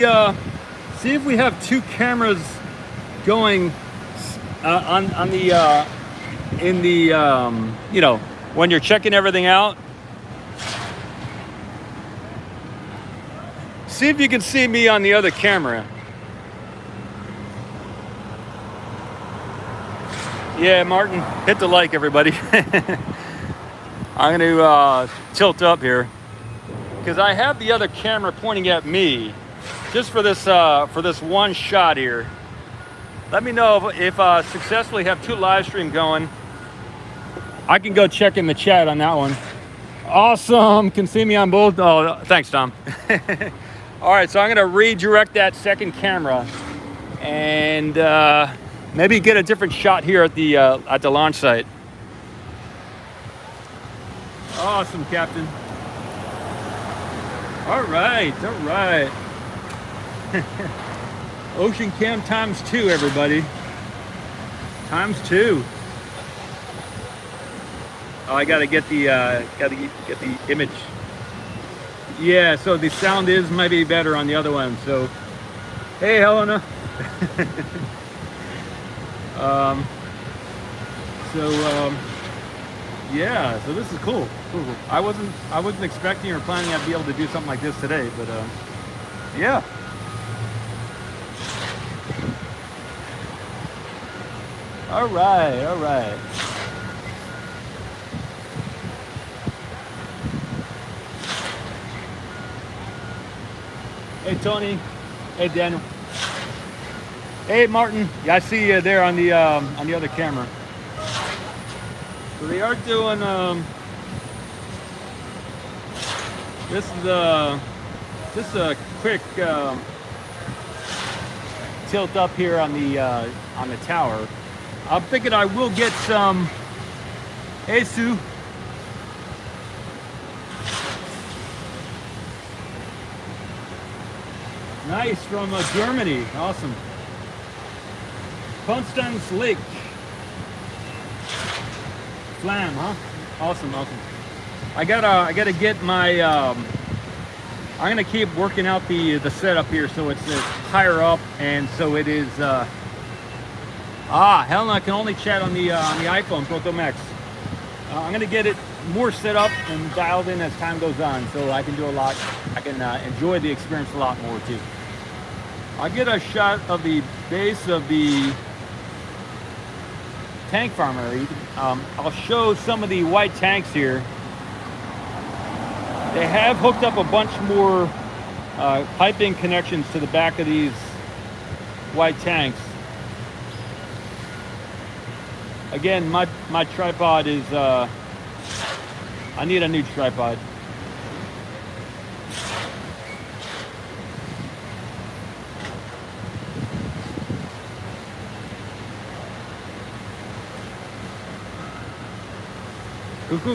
See if we have two cameras going on the in the when you're checking everything out. See if you can see me on the other camera. Yeah, Martin, hit the like, everybody. I'm going to tilt up here because I have the other camera pointing at me just for this one shot here. Let me know if successfully have two live stream going. I can go check in the chat on that one. Awesome, can see me on both. Oh, thanks, Tom. All right, so I'm gonna redirect that second camera and maybe get a different shot here at the launch site. Awesome, Captain. All right. Ocean cam times 2, everybody. Times 2. Oh, I gotta get the image. Yeah, so the sound is maybe better on the other one. So, hey, Helena. Yeah, so this is cool. I wasn't expecting or planning I'd be able to do something like this today, but yeah. All right. Hey, Tony. Hey, Daniel. Hey, Martin. Yeah, I see you there on the other camera. So they are doing this is just a quick tilt up here on the tower. I'm thinking I will get some. Hey, Sue. Nice, from Germany. Awesome. Konstanz Lake. Flam, huh? Awesome. I gotta get my. I'm gonna keep working out the setup here so it's higher up, and so it is. Hell, I can only chat on the iPhone Proto Max. I'm gonna get it more set up and dialed in as time goes on, so I can do a lot. I can enjoy the experience a lot more too. I'll get a shot of the base of the tank farm area. I'll show some of the white tanks here. They have hooked up a bunch more piping connections to the back of these white tanks. Again, my tripod is, I need a new tripod.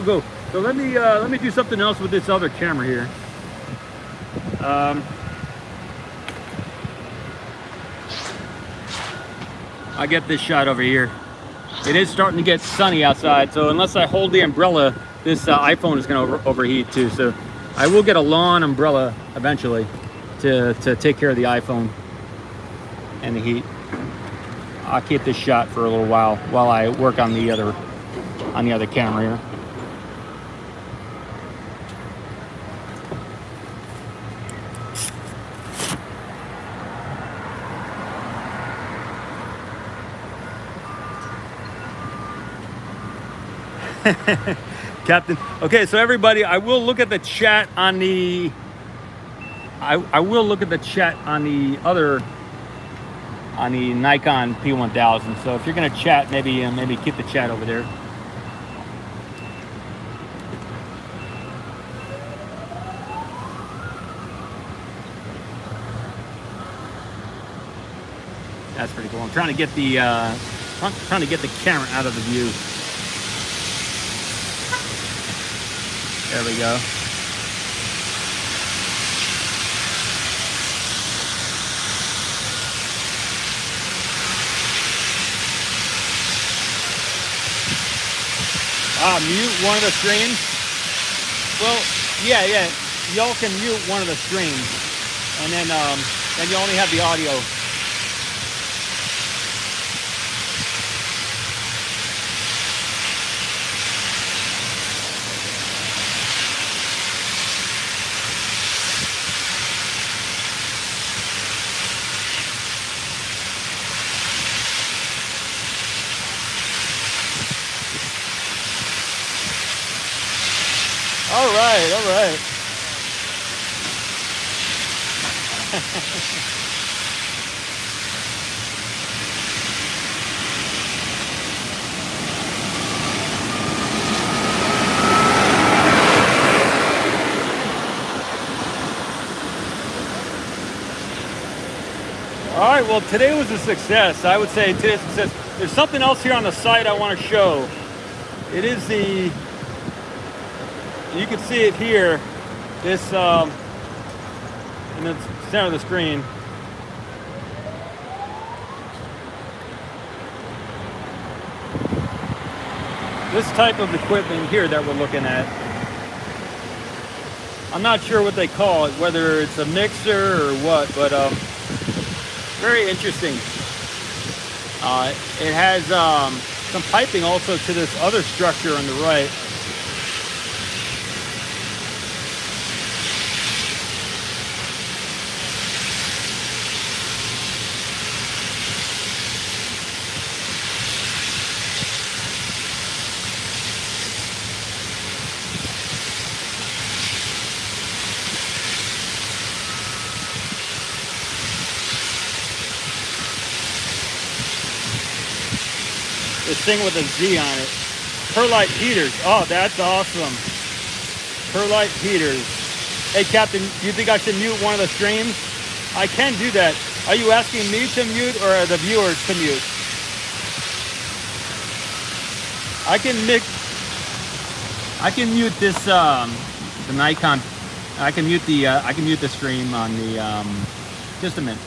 Go. So let me do something else with this other camera here. I get this shot over here. It is starting to get sunny outside, so unless I hold the umbrella, this iPhone is going to overheat too. So I will get a lawn umbrella eventually to take care of the iPhone and the heat. I'll keep this shot for a little while I work on the other camera here. Captain. Okay, so everybody, I will look at the chat on the. I will look at the chat on the other. On the Nikon P1000. So if you're gonna chat, maybe keep the chat over there. That's pretty cool. I'm trying to get the camera out of the view. There we go. Mute one of the streams. Well, yeah. Y'all can mute one of the streams, and then and you only have the audio. All right, all right. All right, well, today was a success. I would say today's a success. There's something else here on the site I want to show. It is the, you can see it here, this in the center of the screen. This type of equipment here that we're looking at, I'm not sure what they call it, whether it's a mixer or what, but very interesting. It has some piping also to this other structure on the right. This thing with a Z on it. Perlite heaters. Oh, that's awesome. Perlite heaters. Hey, Captain, do you think I should mute one of the streams? I can do that. Are you asking me to mute or the viewers to mute? I can mute this the Nikon. I can mute the stream on the just a minute.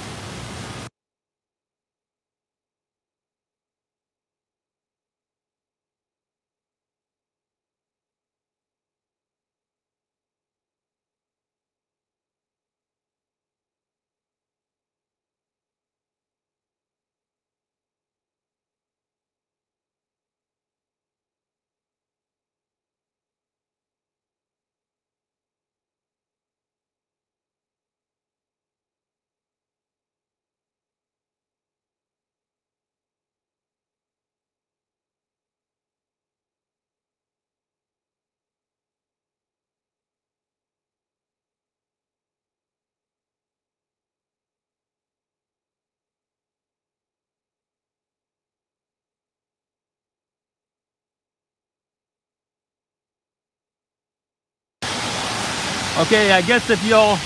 Okay, I guess if y'all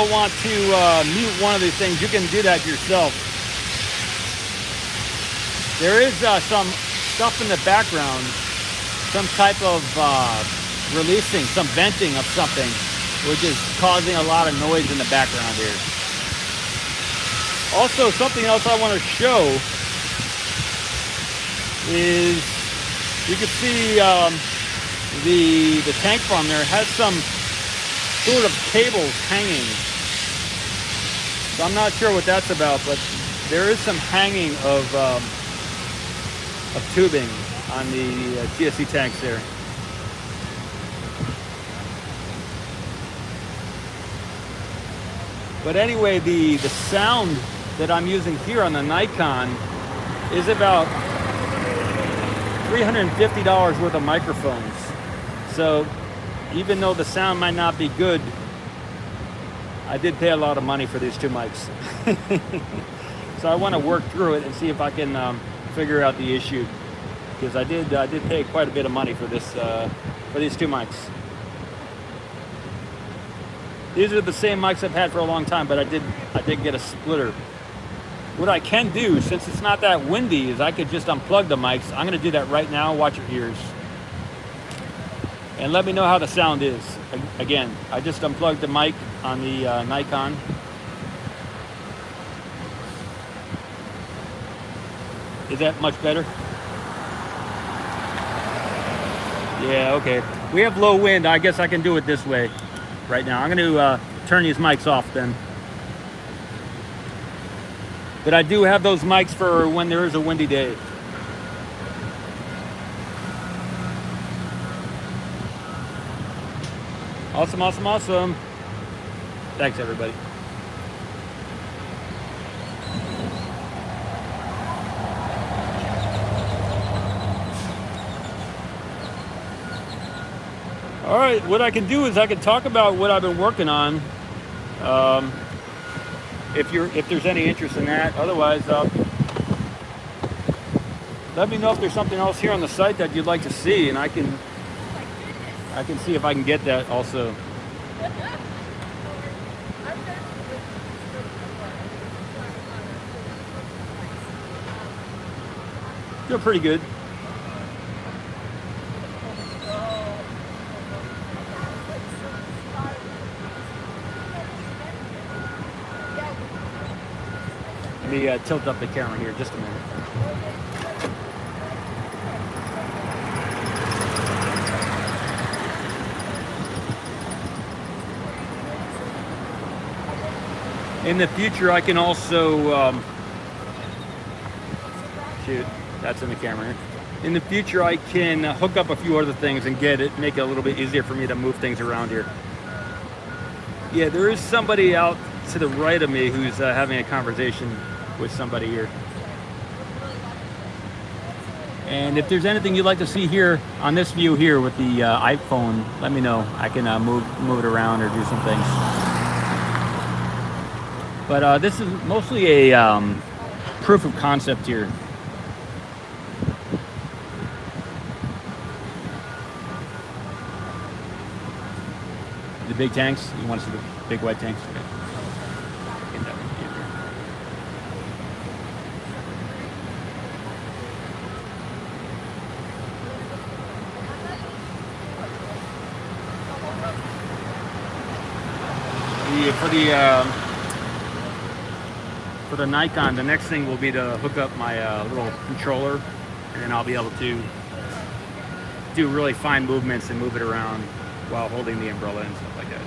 want to mute one of these things, you can do that yourself. There is some stuff in the background, some type of releasing, some venting of something, which is causing a lot of noise in the background here. Also, something else I want to show is you can see the tank farm there has some sort of cables hanging. So I'm not sure what that's about, but there is some hanging of tubing on the TSC tanks there. But anyway, the sound that I'm using here on the Nikon is about $350 worth of microphones. So even though the sound might not be good, I did pay a lot of money for these two mics. So I want to work through it and see if I can figure out the issue, because I did pay quite a bit of money for this for these two mics. These are the same mics I've had for a long time, but I did get a splitter. What I can do, since it's not that windy, is I could just unplug the mics. I'm going to do that right now. Watch your ears. And let me know how the sound is. Again, I just unplugged the mic on the Nikon. Is that much better? Yeah, okay. We have low wind. I guess I can do it this way right now. I'm going to turn these mics off then. But I do have those mics for when there is a windy day. Awesome, awesome, awesome. Thanks, everybody. All right, what I can do is I can talk about what I've been working on. If there's any interest in that. Otherwise, let me know if there's something else here on the site that you'd like to see, and I can see if I can get that also. Feel pretty good. Let me tilt up the camera here just a minute. In the future, I can also shoot. That's in the camera here. In the future, I can hook up a few other things and make it a little bit easier for me to move things around here. Yeah, there is somebody out to the right of me who's having a conversation with somebody here. And if there's anything you'd like to see here on this view here with the iPhone, let me know. I can move it around or do some things. But this is mostly a proof of concept here. The big tanks? You want to see the big white tanks? Okay. Get that one for the Nikon, the next thing will be to hook up my little controller, and then I'll be able to do really fine movements and move it around while holding the umbrella and stuff like that.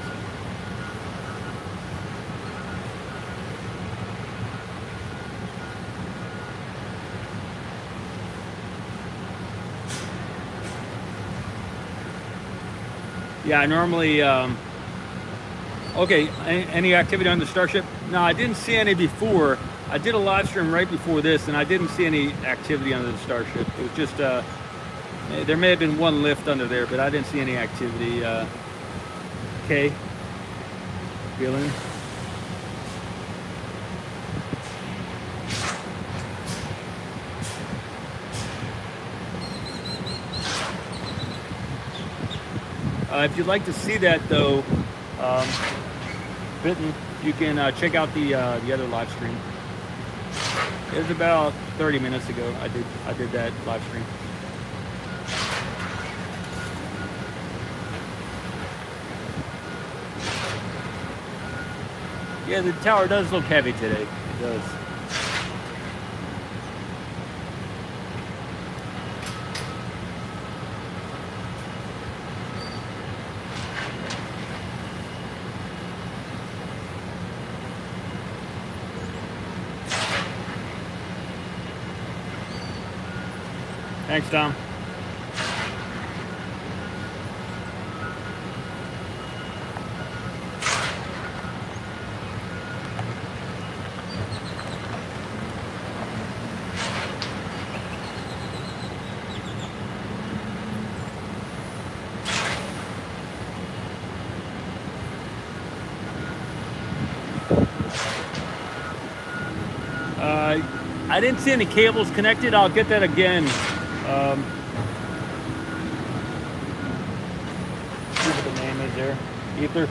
So. Yeah, I normally, okay, any activity on the Starship? No, I didn't see any before. I did a live stream right before this, and I didn't see any activity under the Starship. It was just, there may have been one lift under there, but I didn't see any activity. Okay, feeling. If you'd like to see that, though, Bitten, you can check out the other live stream. It was about 30 minutes ago. I did that live stream. Yeah, the tower does look heavy today. It does. Thanks, Tom. I didn't see any cables connected. I'll get that again. See what the name is there. Ether.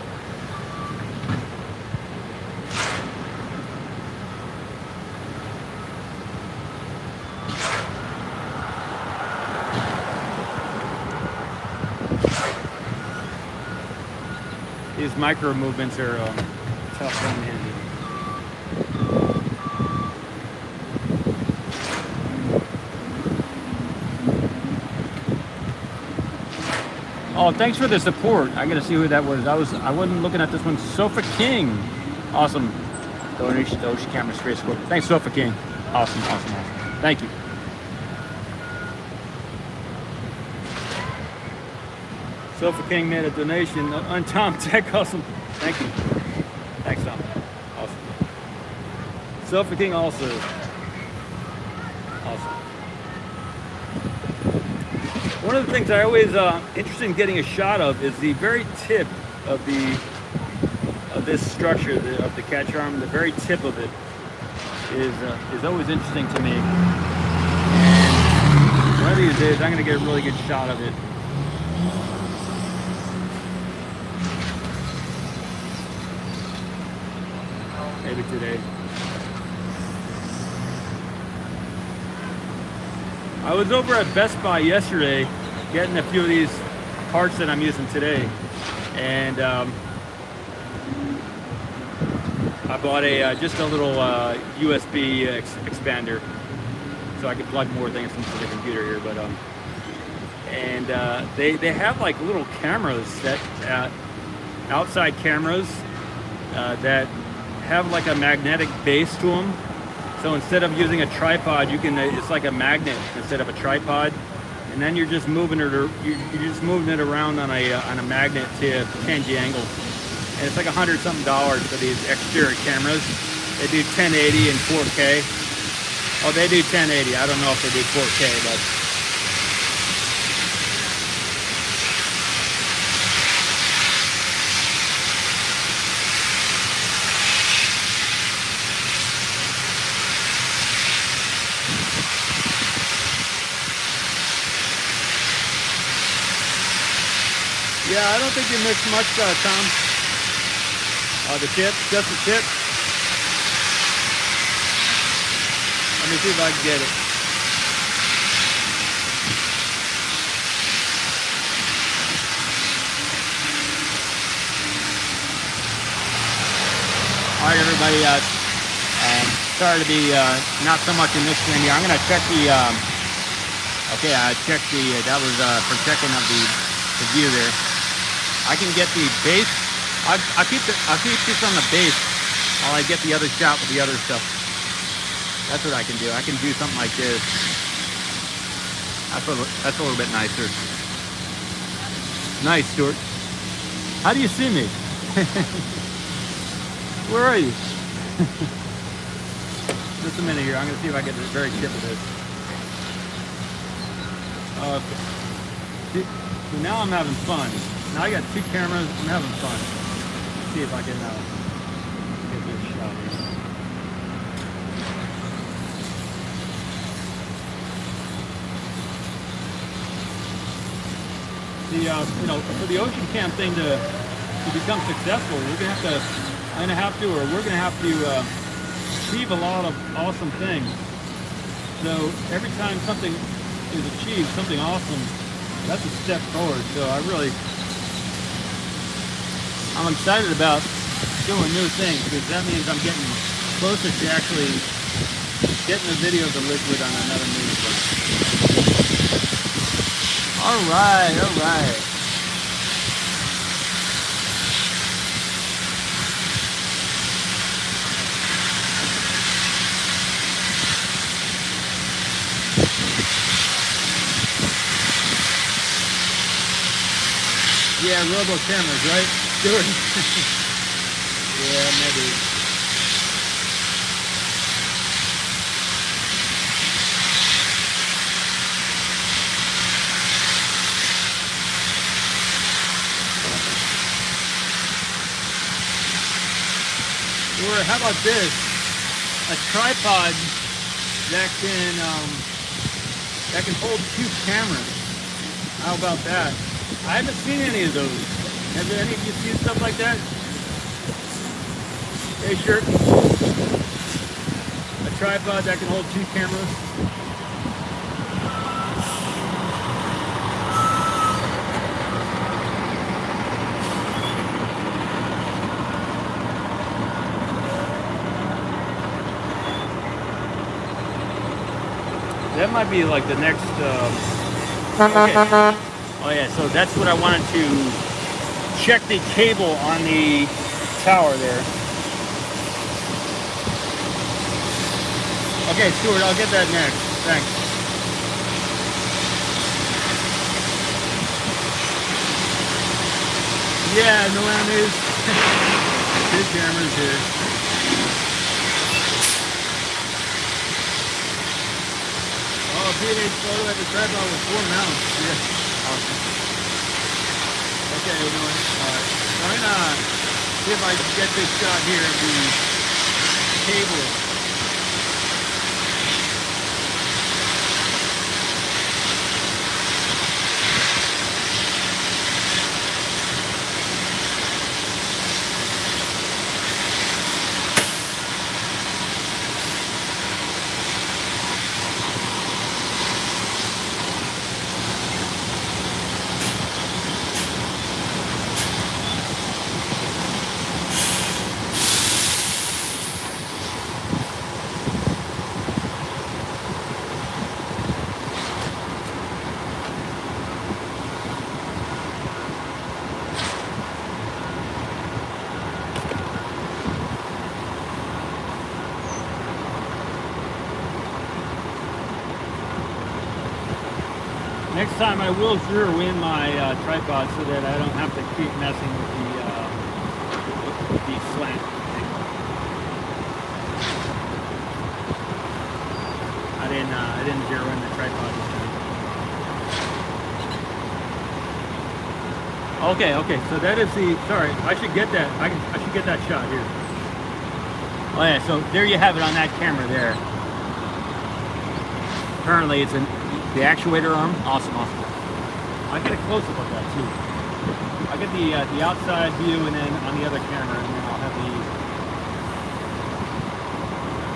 These micro movements are tough on handy. Oh, thanks for the support. I gotta see who that was. I wasn't looking at this one. Sofa King. Awesome. donation to Ocean Camera Space Corp. Thanks, Sofa King. Awesome. Thank you. Sofa King made a donation on Tom Tech. Awesome. Thank you. Thanks, Tom. Awesome. Sofa King also. Awesome. One of the things I always interested in getting a shot of is the very tip of this structure of the catch arm. The very tip of it is always interesting to me. And one of these days, I'm going to get a really good shot of it. Maybe today. I was over at Best Buy yesterday getting a few of these parts that I'm using today, and I bought just a little USB expander so I could plug more things into the computer here. But they have like little cameras that outside cameras that have like a magnetic base to them. So instead of using a tripod, it's like a magnet instead of a tripod, and then you're just moving it around on a magnet to change the angle. And it's like $100-something for these exterior cameras. They do 1080 and 4K. Oh, they do 1080. I don't know if they do 4K, but yeah, I don't think you missed much, Tom. The tip, just the tip. Let me see if I can get it. All right, everybody. Sorry to be not so much in this stream here. I'm going to check the. Okay, I checked the. That was for checking of the view there. I can get the base. I'll keep this on the base while I get the other shot with the other stuff. That's what I can do. I can do something like this. That's a little bit nicer. Nice, Stuart. How do you see me? Where are you? Just a minute here. I'm going to see if I get the very tip of this. Okay. So now I'm having fun. Now I got two cameras. I'm having fun. Let's see if I can get this shot here. For the Ocean Cam thing to become successful, we're gonna have to achieve a lot of awesome things. So every time something is achieved, something awesome, that's a step forward. So I'm excited about doing new things, because that means I'm getting closer to actually getting a video of the liquid on another medium. All right. Yeah, robo cameras, right? Sure. Yeah, maybe. Or how about this? A tripod that can hold two cameras. How about that? I haven't seen any of those. Have any of you seen stuff like that? Hey, shirt. A tripod that can hold two cameras. That might be like the next. Okay. Oh yeah, so that's what I wanted to check the cable on the tower there. Okay, Stuart, I'll get that next. Thanks. Yeah, no is two cameras here. Oh, PNH photo at the tripod with 4 mounts. Yeah. Awesome. Okay, we're doing it. Alright. I'm gonna see if I can get this shot here of the cable. Next time I will zero in my tripod so that I don't have to keep messing with the slant thing. I didn't zero in the tripod this time. Okay. So that is the. Sorry, I should get that. I should get that shot here. Oh yeah. So there you have it on that camera there. Currently, it's the actuator arm. Awesome. I get a close up of that too. I get the outside view, and then on the other camera, and then I'll have the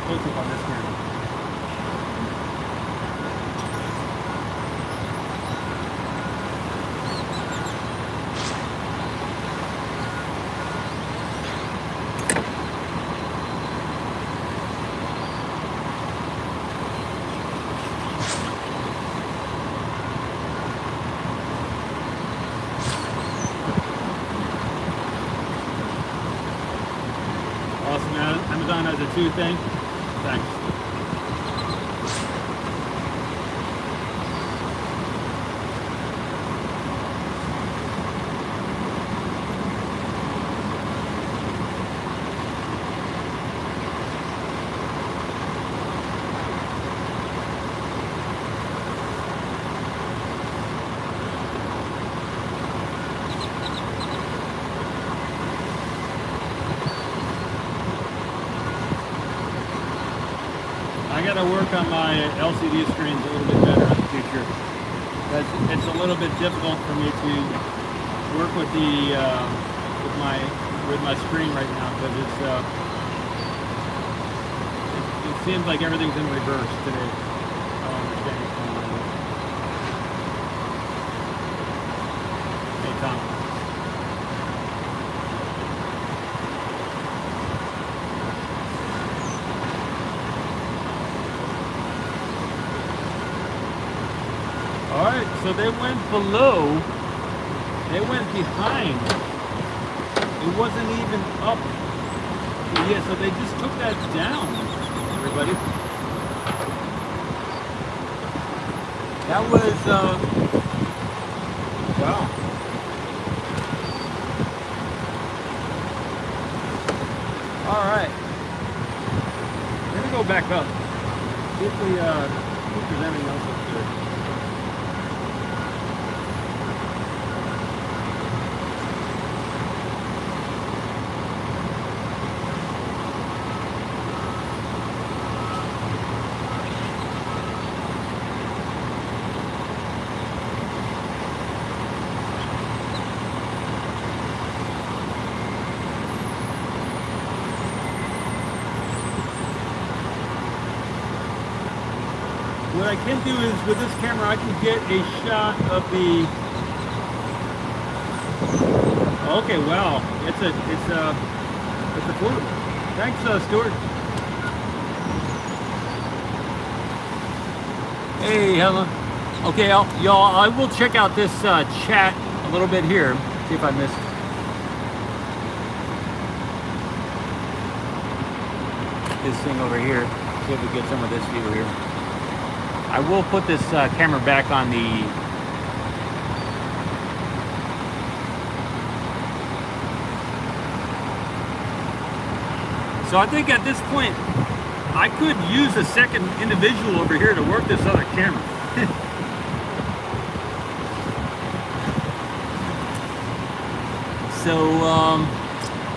close up on this camera. Amazon has a 2 thing. Thanks. I gotta work on my LCD screens a little bit better in the future. Because it's a little bit difficult for me to work with the with my screen right now because it seems like everything's in reverse today. I don't understand what's going on. Hey Tom. Alright, so they went below, they went behind, it wasn't even up. Yeah, so they just took that down, everybody. That was, wow. Alright, I'm gonna go back up, see if there's anything else up there. What I can do is with this camera I can get a shot of the. Okay, wow, it's a photo. Thanks, Stuart. Hey, hello. Okay, y'all, I will check out this chat a little bit here. See if I missed. This thing over here. See if we get some of this view here. I will put this camera back on the so I think at this point I could use a second individual over here to work this other camera. So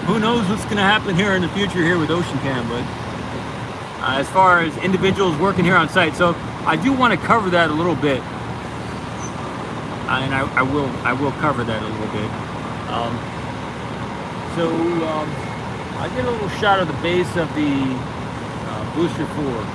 who knows what's going to happen here in the future here with Ocean Cam, but as far as individuals working here on site, so I do want to cover that a little bit, and I will cover that a little bit. I did a little shot of the base of the booster 4.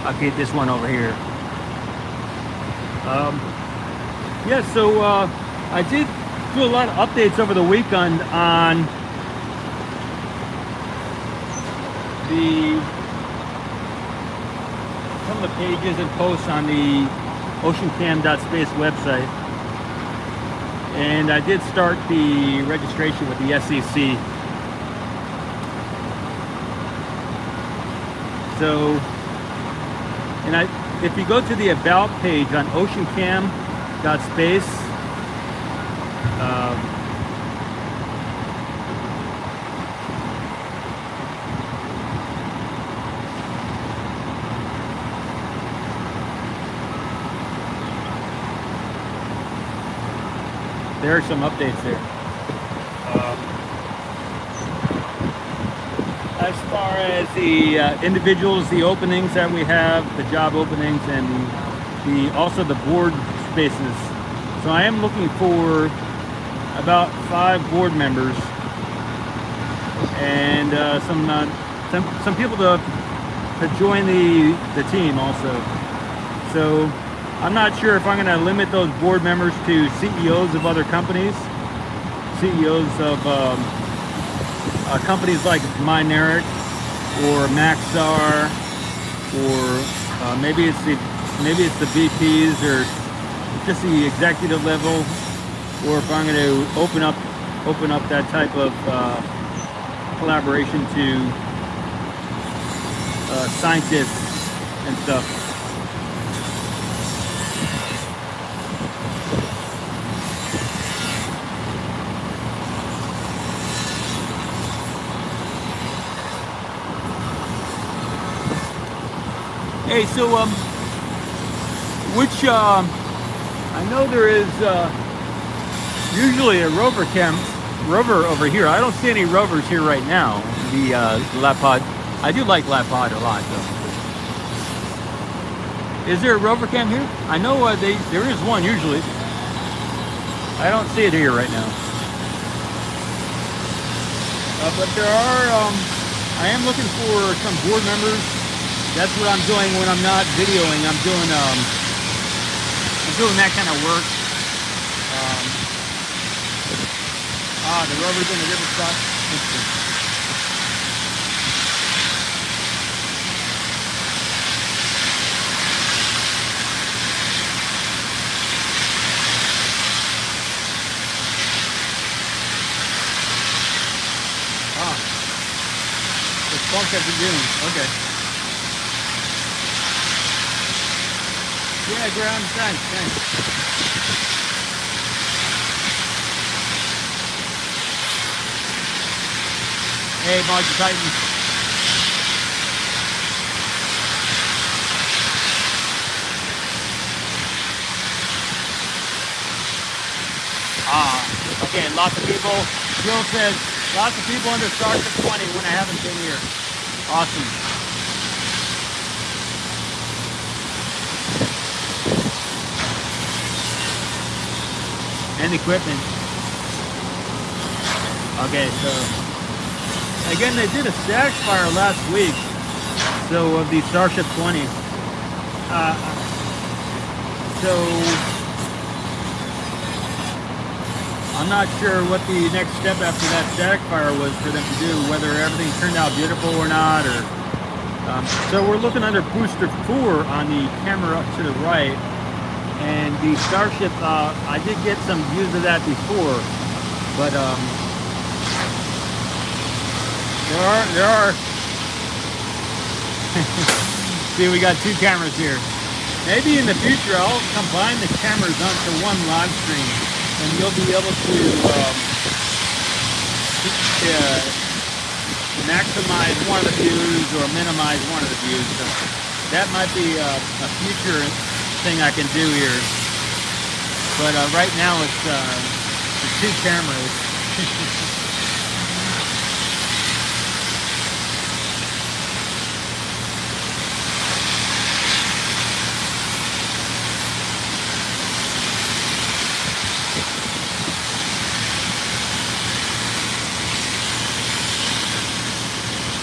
I'll get this one over here. Yeah, so I did do a lot of updates over the week on some of the pages and posts on the oceancam.space website, and I did start the registration with the SEC. So. And if you go to the About page on oceancam.space, there are some updates there. As far as the individuals, the openings that we have, the job openings, and also the board spaces. So I am looking for about 5 board members and some people to join the team also. So I'm not sure if I'm going to limit those board members to CEOs of other companies, CEOs of companies like Mynaric or Maxar, or maybe it's the VPs or just the executive level, or if I'm going to open up that type of collaboration to scientists and stuff. Hey, so I know there is usually a rover over here. I don't see any rovers here right now. The Lapod. I do like Lapod a lot, though. Is there a rover cam here? I know there is one usually. I don't see it here right now. But there are. I am looking for some board members. That's what I'm doing when I'm not videoing. I'm doing that kind of work. The rover's in a different spot. The spark has been doing. Okay. Yeah, ground, thanks. Hey, Margie Titan. Okay, lots of people. Jill says, lots of people under Starship 20 when I haven't been here. Awesome. And equipment. Okay, so again, they did a status fire last week, so of the Starship 20. So I'm not sure what the next step after that static fire was for them to do, whether everything turned out beautiful or not. Or so we're looking under booster 4 on the camera up to the right, and the Starship. I did get some views of that before, but there are. See, we got 2 cameras here. Maybe in the future I'll combine the cameras onto one live stream, and you'll be able to maximize one of the views or minimize one of the views. So that might be a future thing I can do here. But right now it's the 2 cameras.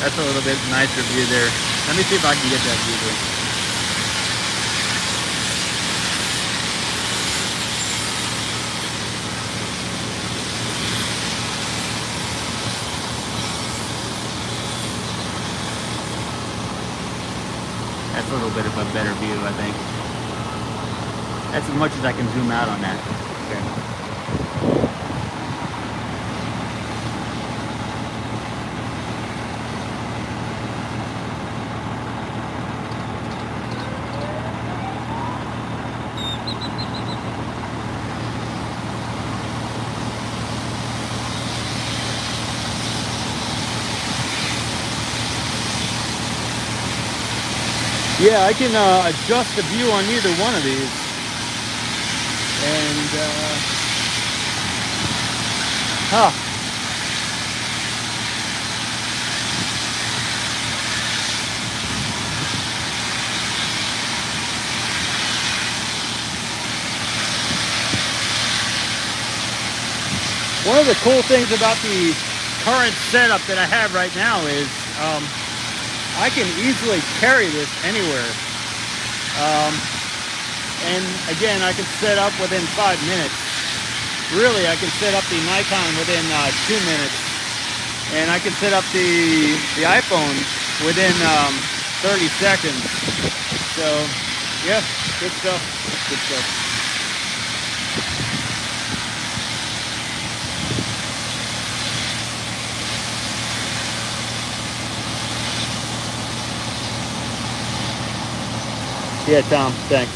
That's a little bit nicer view there. Let me see if I can get that view there. That's a little bit of a better view, I think. That's as much as I can zoom out on that. Okay. Yeah, I can adjust the view on either one of these. And, one of the cool things about the current setup that I have right now is I can easily carry this anywhere. And again, I can set up within 5 minutes. Really, I can set up the Nikon within 2 minutes. And I can set up the iPhone within 30 seconds. So, yeah, good stuff. Good stuff. Yeah, Tom, thanks.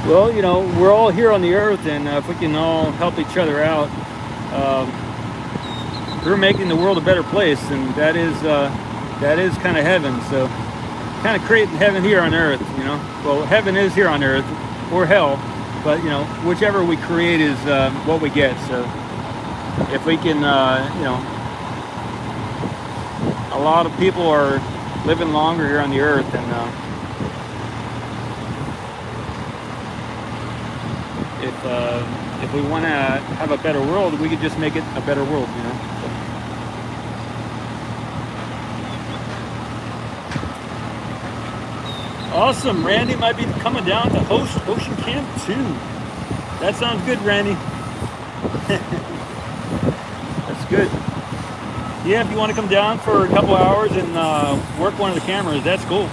Well, you know, we're all here on the earth, and if we can all help each other out, we're making the world a better place, and that is kind of heaven. So, kind of creating heaven here on earth, you know. Well, heaven is here on earth, or hell, but you know, whichever we create is what we get. So if we can, you know, a lot of people are living longer here on the earth, and if we want to have a better world, we could just make it a better world, you know. Awesome, Randy might be coming down to host Ocean Camp 2. That sounds good, Randy. That's good. Yeah, if you want to come down for a couple hours and work one of the cameras, that's cool.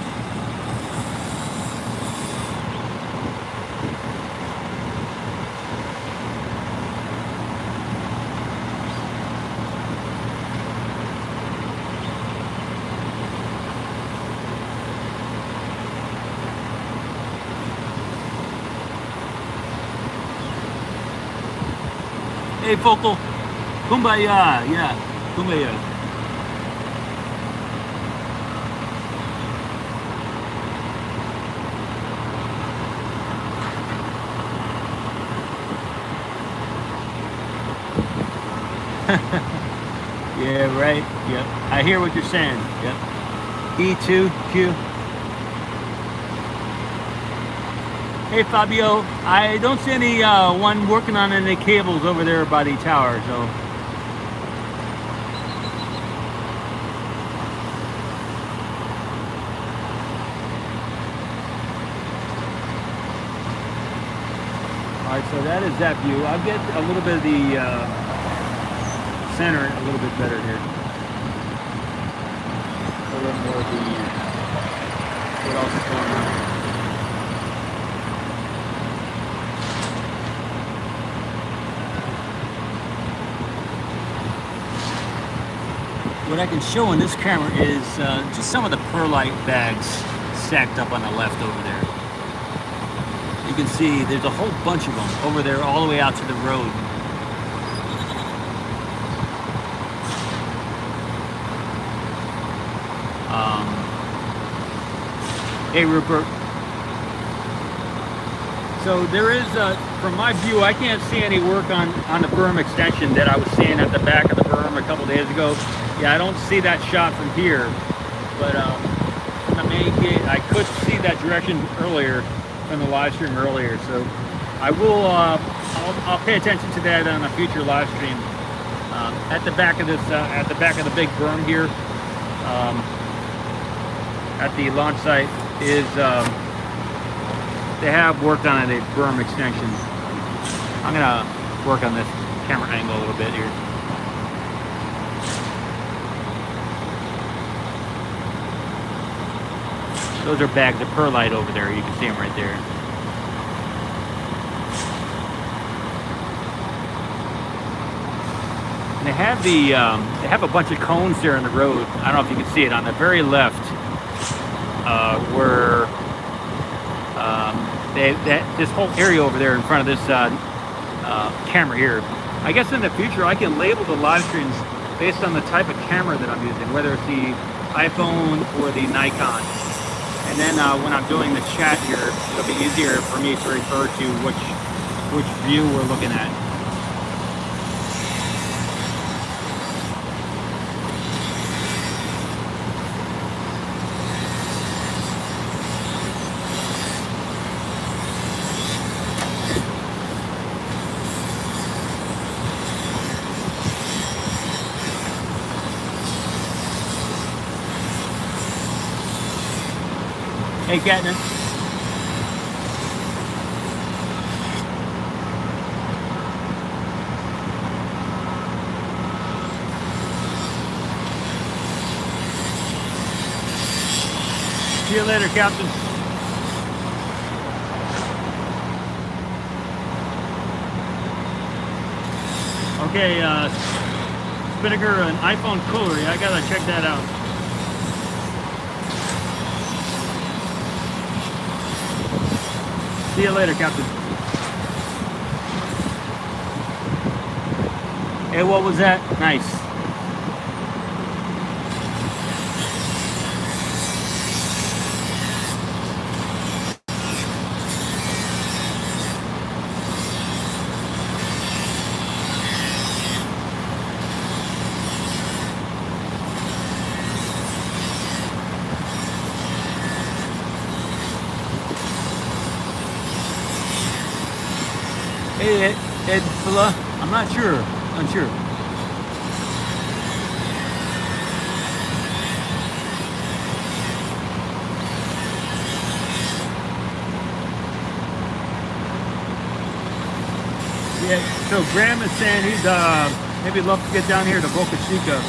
Hey, Focal. Kumbaya, yeah. Kumbaya. Yeah, right. Yep. I hear what you're saying. Yep. E2Q. Hey Fabio, I don't see any one working on any cables over there by the tower, so right, so that is that view. I'll get a little bit of the center a little bit better here. A little more of the what else is going on. What I can show on this camera is just some of the perlite bags stacked up on the left over there. You can see there's a whole bunch of them over there all the way out to the road. Hey Rupert. So there is, from my view, I can't see any work on the berm extension that I was seeing at the back of the berm a couple days ago. Yeah, I don't see that shot from here, but from the main gate, I could see that direction earlier from the live stream earlier. So I will, I'll pay attention to that on a future live stream. At the back of this, at the back of the big berm here, at the launch site is. They have worked on a berm extension. I'm gonna work on this camera angle a little bit here. Those are bags of perlite over there. You can see them right there. And they have a bunch of cones there in the road. I don't know if you can see it on the very left, where. This whole area over there in front of this camera here. I guess in the future I can label the live streams based on the type of camera that I'm using, whether it's the iPhone or the Nikon. And then when I'm doing the chat here, it'll be easier for me to refer to which view we're looking at. Hey, Katniss. See you later, Captain. Okay, Spinnaker, an iPhone cooler. I gotta check that out. See you later, Captain. Hey, what was that? Nice. Hey, Ed Filla, I'm not sure. Unsure. Yeah, so Graham is saying he'd maybe love to get down here to Boca Chica.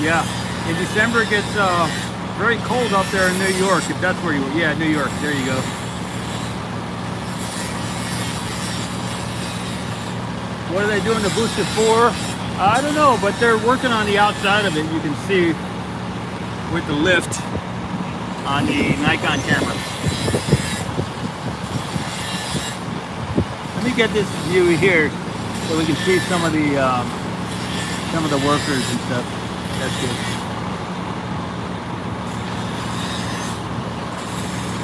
Yeah, in December it gets very cold up there in New York, if that's where you were. Yeah, New York, there you go. What are they doing to boost it for? I don't know, but they're working on the outside of it. You can see with the lift on the Nikon camera. Let me get this view here so we can see some of the workers and stuff. That's good.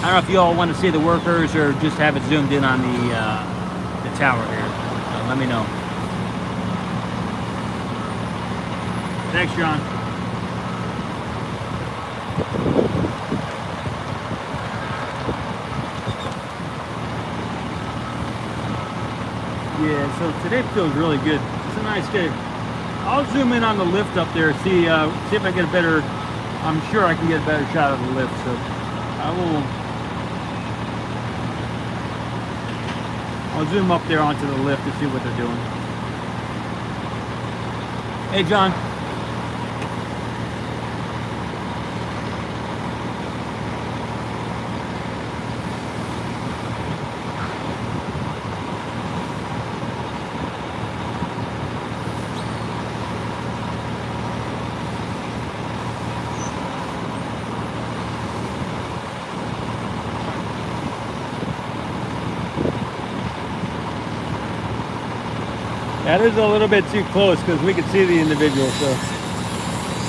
I don't know if you all want to see the workers or just have it zoomed in on the tower here. Let me know. Thanks, John. Yeah, so today feels really good. It's a nice day. I'll zoom in on the lift up there, see if I get a better. I'm sure I can get a better shot of the lift. So I will I'll zoom up there onto the lift to see what they're doing. Hey, John. That is a little bit too close because we can see the individual, so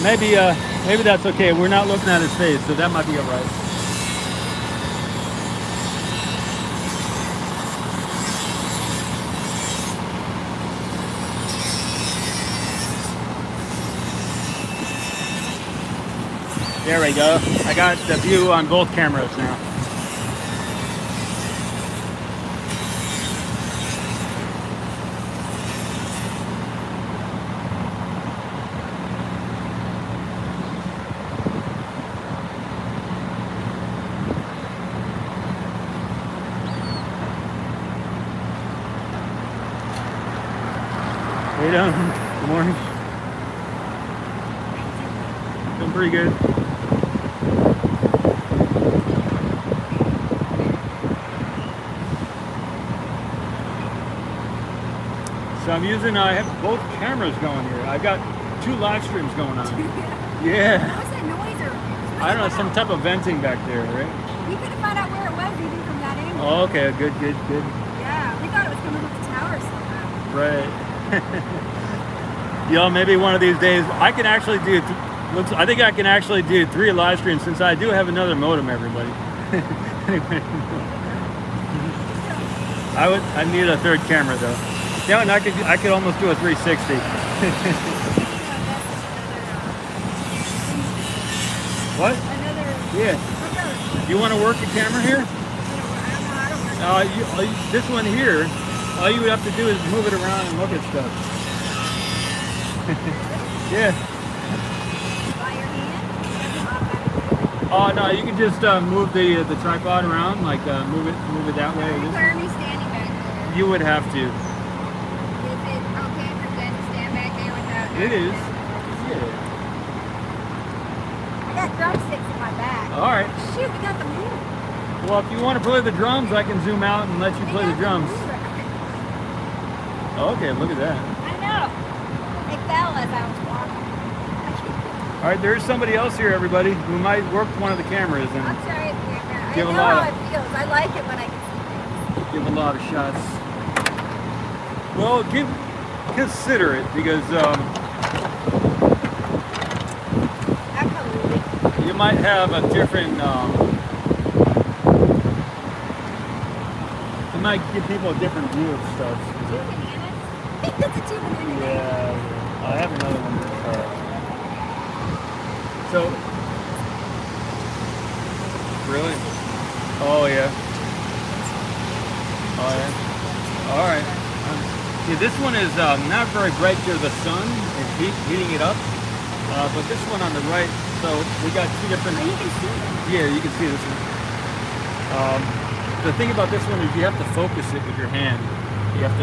maybe maybe that's okay. We're not looking at his face, so that might be all right. There we go. I got the view on both cameras now. How you doing? Good morning. Doing pretty good. So I'm using, I have both cameras going here. I've got 2 live streams going on. Yeah. What was that noise? Or I don't know, some type of venting back there, right? we couldn't find out where it was even from that angle. Oh, okay, good. Yeah, we thought it was coming from the tower somehow. Right. You know, maybe one of these days I can actually do. I think I can actually do 3 live streams since I do have another modem. Everybody. Anyway. I need a 3rd camera though. Yeah, and I could almost do a 360. What? Yeah. You want to work a camera here? This one here, all you would have to do is move it around and look at stuff. Yeah. By your hand? Oh no, you can just move the tripod around, like move it that way. Where are we standing back there? You would have to. Is it okay for Jen to stand back there without... It is. Yeah. I got drumsticks in my back. All right. Shoot, we got the moon. Well, if you want to play the drums, I can zoom out and let you play the drums. Okay, look at that. I know. It fell as I was walking. All right, there's somebody else here, everybody, who might work one of the cameras and I'm sorry it's weird now. Give I a know lot how of- it feels. I like it when I can see things. give a lot of shots. Well, consider it because Absolutely. you might have a different. It might give people a different view of stuff. 2 bananas? That's a 2 banana day. Yeah, I have another one. So, really? Oh yeah. Oh yeah. All right. See, this one is not very bright to the sun. It's heating it up. But this one on the right, so we got 2 different. Oh, you can see them. Yeah, you can see this one. The thing about this one is you have to focus it with your hand. You can,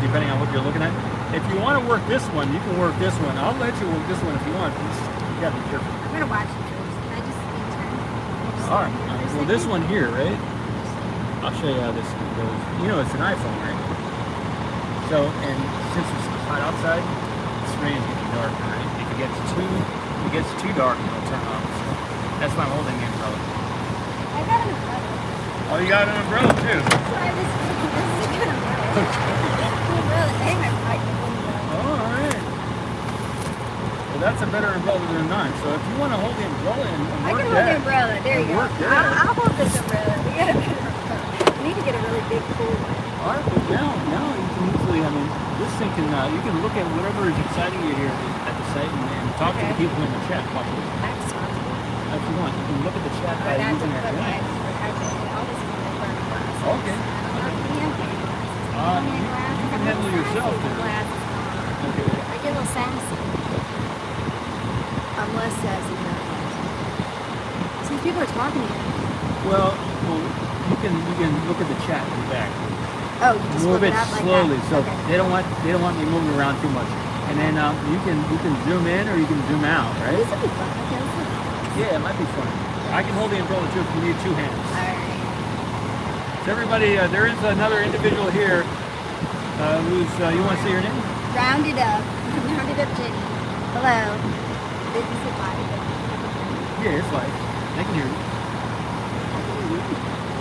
depending on what you're looking at. If you want to work this one, you can work this one. I'll let you work this one if you want. You gotta be careful. I'm gonna watch it first. I just need to. All right. Well, this one here, right? I'll show you how this goes. You know, it's an iPhone, right? So, and since it's hot outside, the screen's getting darker, right? If it gets too dark, it'll turn off. So that's why I'm holding the umbrella. I got an umbrella. Oh, you got an umbrella too? Sorry, this is a good umbrella. Umbrella. Hang my pipe. Oh, all right. Well, that's a better umbrella than mine. So if you want to hold the umbrella and I work can hold the that, umbrella. There you go. work that. I'll hold this umbrella. We got a better umbrella. We need to get a really big pool. All right, but now you can easily, I mean, this thing can, you can look at whatever is exciting you here at the site and talk to the people in the chat. Watch this. That's awesome. If you want, you can look at the chat by But that's using that. what Yeah. all this is in front of us. Okay. You can handle yourself, too. Okay. I get a little sassy. I'm less sassy now. See, people are talking to you. Well, you can look at the chat in the back. Oh, you just Move flip it up like slowly, that. so Okay. they don't want me moving around too much. And then you can zoom in or you can zoom out, right? This would be fun. Okay, let's do that. Yeah, it might be fun. I can hold the umbrella too if you need two hands. Alright. So everybody, there is another individual here who's, you want to say your name? Rounded up. Rounded up Jenny. Hello. Did you say bye? Yeah, it's live. I can hear you.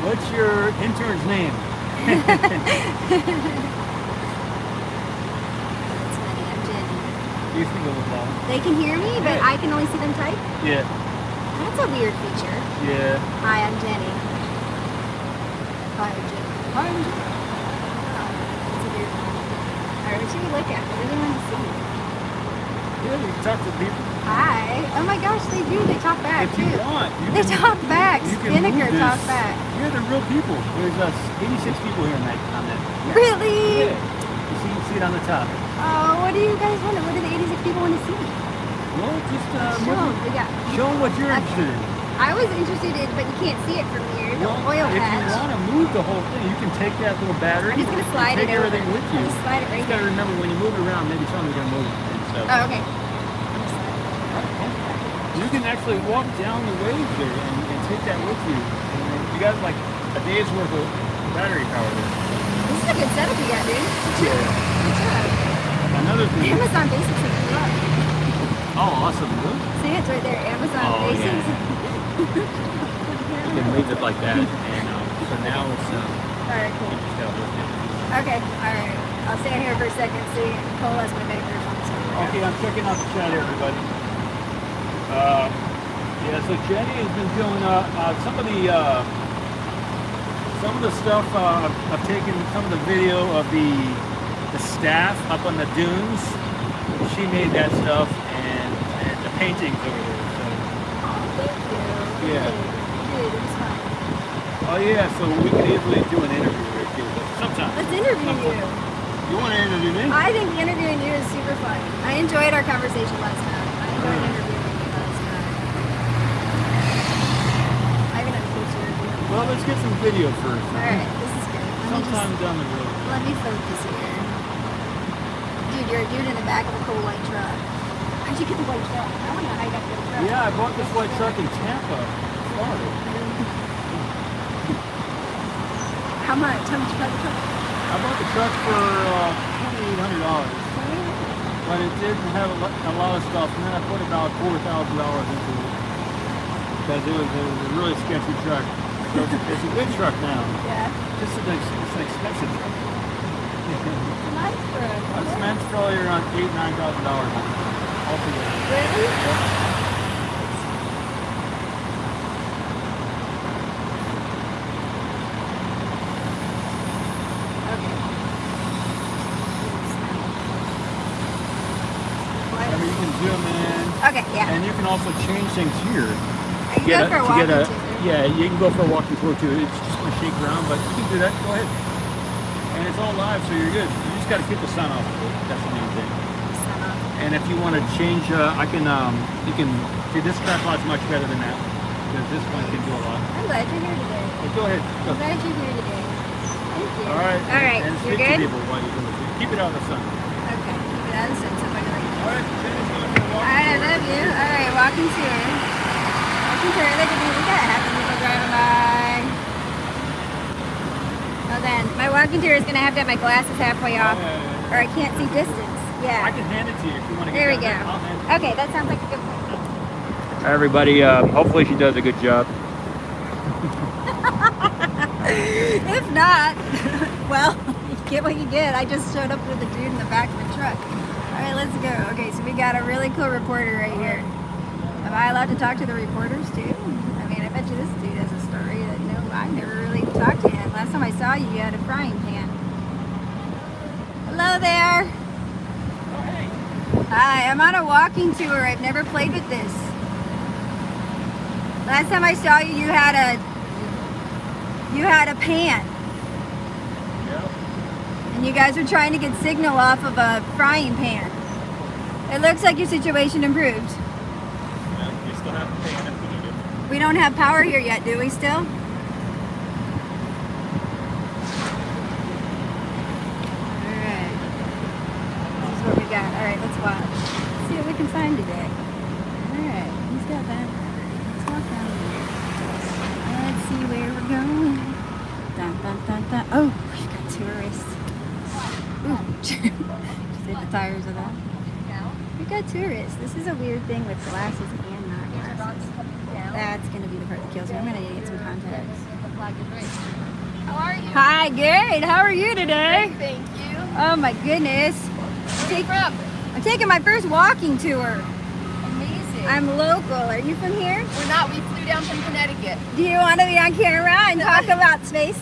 What's your intern's name? That's funny. I'm Jenny. You think it was long. They can hear me, but I can only see them type? Yeah. That's a weird feature. Yeah. Hi, I'm Jenny. Hi, I'm Jenny. Hi, I'm Jenny. Oh, that's a weird one. Alright, what should we look at? What do they want to see? Yeah, you can talk to people. Hi. Oh my gosh, they do. They talk back, If too. you want. They talk back. You can Spinnaker move this. talk back. Yeah, they're real people. There's 86 people here on that. Really? Yeah. You see it on the top. Oh, what do you guys want? What do the 86 people want to see? Well, just Show them. We got. show them what you're interested in. I was interested in, but you can't see it from here. The Well, oil if patch. you want to move the whole thing, you can take that little battery. I'm just gonna slide and it take over. everything with you. I'll just slide it right You got to here. remember when you move it around, maybe something's gonna move. And so Oh, okay. I'm gonna slide it. you can actually walk down the waves there and take that with you. And you got like a day's worth of battery power there. This is a good setup you got, dude. Yeah. Good job. Another thing. Amazon Basics is good. Oh, awesome. Really? See, it's right there. Amazon Oh, yeah. Basics. You can leave it like that. And so now it's Alright, cool. you just gotta lift it. Okay, alright. I'll stand here for a second so you can coalesce my bakers on this one. Okay, I'm checking out the chat, everybody. Yeah, so Jenny has been doing some of the stuff. I've taken some of the video of the staff up on the dunes. She made that stuff and the paintings over there. So. Oh, thank you. Yeah. Dude, it was fun. Oh yeah, so we could easily do an interview right here. Sometime. Let's interview you. You want to interview me? I think interviewing you is super fun. I enjoyed our conversation last time. I enjoyed interviewing you last time. I have another picture of you. Well, let's get some video first. Alright, this is good. Sometime down the road. Let me focus here. Dude, you're a dude in the back of a cool white truck. How'd you get the white truck? I want to know how you got the white truck. Yeah, I bought this white truck in Tampa, Florida. How much? How much you bought the truck? I bought the truck for $2,800, but it didn't have a lot of stuff, and then I put about $4,000 into it because it was a really sketchy truck. So it's a good truck now. Yeah. Just it's an expensive truck. Nice truck. I spent probably around $8,000-9,000 on it altogether. Really? Yeah. Remember, you can zoom in. Okay, yeah. And you can also change things here. I can go for a walking tour. Yeah, you can go for a walking tour too. It's just going to shake around, but you can do that. Go ahead. And it's all live, so you're good. You just got to keep the sun off. That's the main thing. And if you want to change, I can, you can, see this tripod's much better than that. Because this one can do a lot. I'm glad you're here today. But go ahead. Go. I'm glad you're here today. Thank you. All right. Alright, And you're speak to good? people while you're doing it. Keep it out of the sun. Okay, keep it out of the sun, somebody like you. All right. Jenny's going for a walk. Alright, I love you. Alright, walking tour. Walking tour, look at me, look at happy people driving by. Oh then, my walking tour is going to have to have my glasses halfway off, or I can't see distance. Yeah. I can hand it to you if you want to get There we down go. there. I'll hand it. Okay, that sounds like a good plan. Hi everybody, hopefully she does a good job. If not, well, you get what you get. I just showed up with a dude in the back of the truck. Alright, let's go. Okay, so we got a really cool reporter right here. Am I allowed to talk to the reporters too? I mean, I bet you this dude has a story that, you know, I've never really talked to him. Last time I saw you, you had a frying pan. Hello there. Hi, I'm on a walking tour. I've never played with this. Last time I saw you, you had a pan. Yep. And you guys were trying to get signal off of a frying pan. It looks like your situation improved. Yeah, we still have to pay if we need it. We don't have power here yet, do we still? that. All right, let's watch. Let's see what we can find today. All right, he's got that. Let's walk down here. Let's see where we're going. Dun, dun, dun, dun. Oh, we've got tourists. Ooh, just hit the tires of that. We've got tourists. This is a weird thing with glasses and not glasses. That's going to be the part that kills me. I'm going to need to get some contacts. How are you? Hi, good. How are you today? Great, thank you. Oh my goodness. Where are you from? I'm taking my first walking tour. Amazing. I'm local. Are you from here? We're not. We flew down from Connecticut. Do you want to be on camera and talk about space?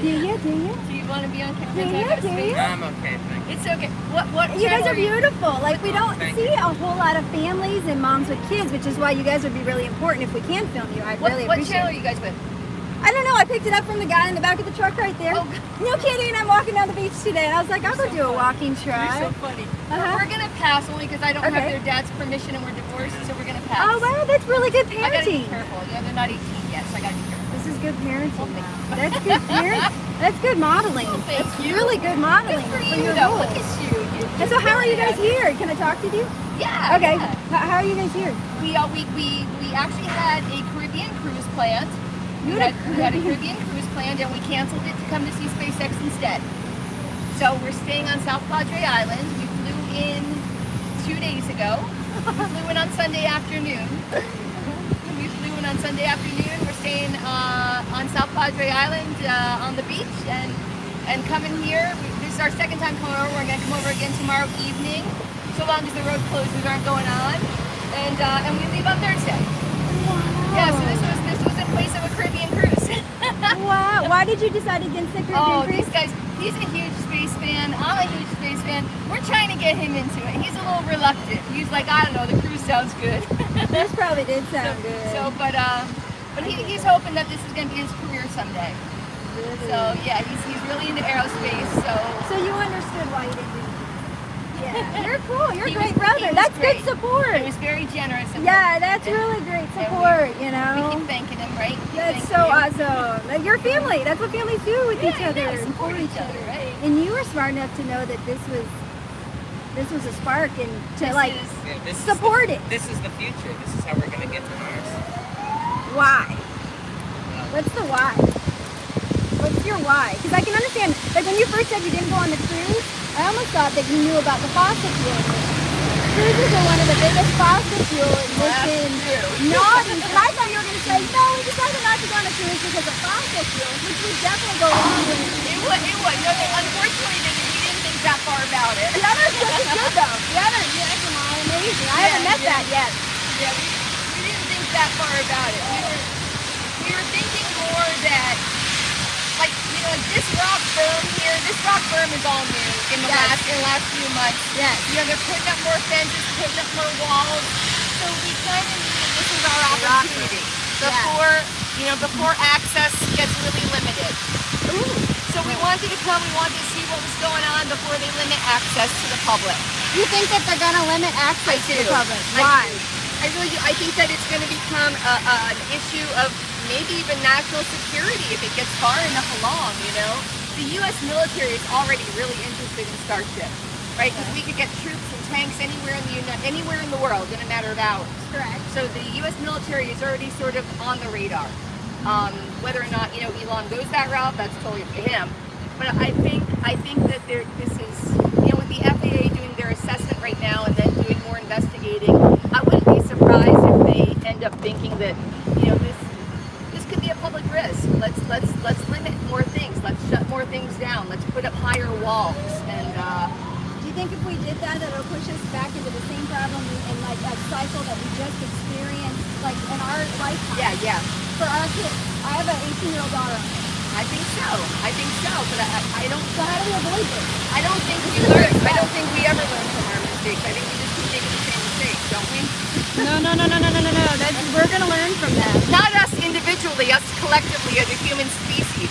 Do you? Do you want to be on camera? Do and you? talk about Do space? you? I'm okay, thank you. It's okay. What You guys channel are beautiful. Like, we don't Thank see you. a whole lot of families and moms with kids, which is why you guys would be really important if we can film you. I'd really What appreciate channel are it. you guys with? I don't know. I picked it up from the guy in the back of the truck right there. Oh, No kidding. I'm walking down the beach today, and I was like, I'll go do a walking try. You're so funny. Uh-huh. We're gonna pass only because I don't have Okay. their dad's permission and we're divorced, so we're gonna pass. Oh, wow. That's really good I gotta be parenting. careful. Yeah, they're not 18 yet, so I gotta be careful. This is good parenting. That's good parenting. That's good modeling. Oh, thank That's you. really good modeling Good for you, your though. rules. Look at you. And so how are you guys here? Can I talk to you? Yeah. Okay. yeah. How are you guys here? We actually had a Caribbean cruise planned. We You had had a Caribbean cruise planned, and we canceled it to come to see SpaceX instead. So we're staying on South Padre Island. We flew in 2 days ago. We flew in on Sunday afternoon. We're staying on South Padre Island on the beach and coming here. This is our second time coming over. We're going to come over again tomorrow evening, so long as the road closures aren't going on. And we leave on Thursday. Yeah, so this was in place of a Caribbean cruise. Wow. Why did you decide against the Caribbean Oh, cruise? these guys, he's a huge space fan. I'm a huge space fan. We're trying to get him into it. He's a little reluctant. He's like, I don't know, the cruise sounds good. This probably did sound good. But he's hoping that this is going to be his career someday. So yeah, he's really into aerospace. So you understood why you didn't do it. Yeah. You're cool. You're a He great was- brother. he was That's great. good support. He was very generous. Of Yeah, him. that's And- really great and we- support, you We know? keep thanking him, right? Keep That's thanking so him. awesome. Like, you're family. That's what families do with each Yeah, other yeah, and for support each each other, other. right? And you were smart enough to know that this was a spark and to This like is- Yeah, this support it. This is the future. This is how we're gonna get to Mars. Why? What's the why? What's your why? Because I can understand, like when you first said you didn't go on the cruise, I almost thought that you knew about the fossil fuel. Cruises are one of the biggest fossil fuel emission true. naughties. And I thought you were going to say, no, we decided not to go on a cruise because of fossil fuels, which would definitely go along with it. It was. No, unfortunately, we didn't think that far about it. The other stuff is good though. The other, yeah, come on, amazing. I haven't met that yet. Yeah, we didn't think that far about it. We were thinking more that, like, you know, this rock berm here, this rock berm is all new in the Yes. last few months. Yes. You know, they're putting up more fences, putting up more walls. So we kind of knew that this is our opportunity before access gets really limited. Ooh. So we wanted to come, we wanted to see what was going on before they limit access to the public. You think that they're going to limit access to the public? I Why? do. I really do. I think that it's going to become an issue of maybe even national security if it gets far enough along, you know? The U.S. military is already really interested in Starship, right? Because we could get troops and tanks anywhere in the world in a matter of hours. Correct. So the U.S. military is already sort of on the radar. Whether or not, you know, Elon goes that route, that's totally up to him. But I think that this is, you know, with the FAA doing their assessment right now and then doing more investigating, I wouldn't be surprised if they end up thinking that, you know, this could be a public risk. Let's limit more things. Let's shut more things down. Let's put up higher walls. And Do you think if we did that, it'll push us back into the same problem and like a cycle that we just experienced, like in our lifetime? yeah, For our kids, I have an 18-year-old daughter. I think so. But I don't. So how do we avoid this? I don't think we learn. I don't think we ever learn from our mistakes. I think we just keep making the same mistakes, don't we? No. We're gonna learn from that. Not us individually, us collectively as a human species.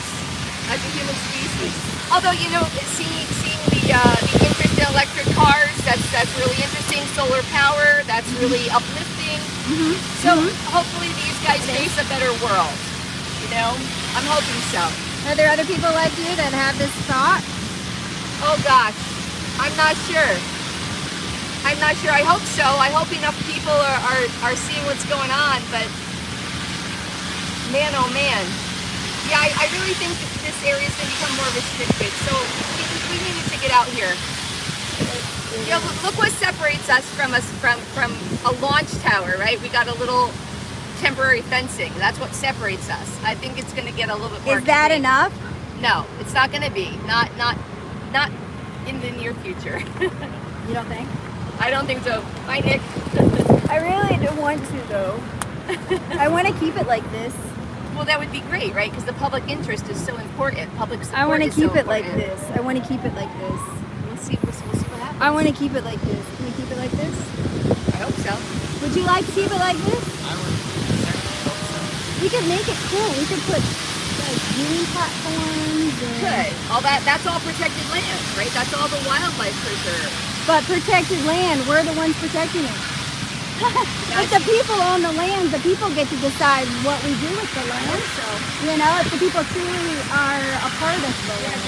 Although, you know, seeing the interest in electric cars, that's really interesting. Solar power, that's really uplifting. So hopefully these guys face a better world. You know, I'm hoping so. Are there other people like you that have this thought? Oh gosh, I'm not sure. I'm not sure. I hope so. I hope enough people are seeing what's going on, but man, oh man. Yeah, I really think that this area is going to become more restricted. So we needed to get out here. You know, look what separates us from a launch tower, right? We got a little temporary fencing. That's what separates us. I think it's going to get a little bit more. Is that extreme. enough? No, it's not going to be. Not in the near future. You don't think? I don't think so. Bye, Nick. I really don't want to though. I want to keep it like this. Well, that would be great, right? Because the public interest is so important. Public support I want to is keep so it like important. this. I want to keep it like this. We'll see what happens. I want to keep it like this. Can we keep it like this? I hope so. Would you like to keep it like this? I would certainly hope so. We could make it cool. We could put like viewing platforms. And... Good. That's all protected land, right? That's all the wildlife preserve. But protected land, we're the ones protecting it. But the people own the land. The people get to decide what we do with the land. So, You know, if the people truly are a part of the land.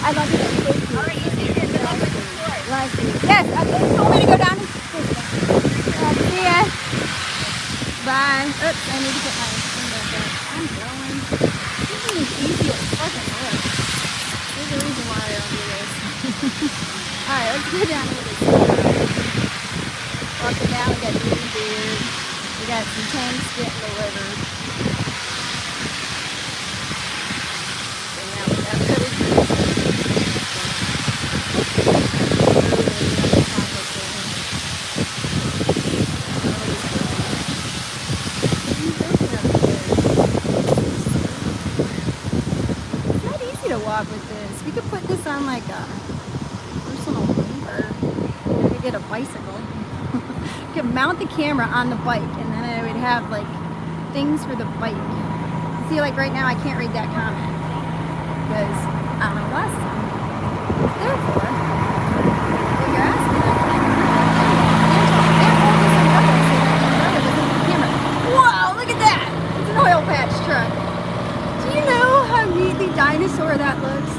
I love it. Thank you. all right, you see it. Good luck with the story. Love you. Yes, they told me to go down. See ya. Bye. Oops, I need to get my finger back. I'm going. This is easy as fucking work. There's a reason why I don't do this. Alright, let's go down to this. Walking down, we got really beard. We got some tanks getting delivered. And now we got covered It's not easy to walk with this. We could put this on like a personal mover. We could get a bicycle. We could mount the camera on the bike and then I would have like things for the bike. See, like right now I can't read that comment because I don't know what glasses on. Therefore, what you're asking, wow, look at that! It's an oil patch truck. Do you know how neatly dinosaur that looks?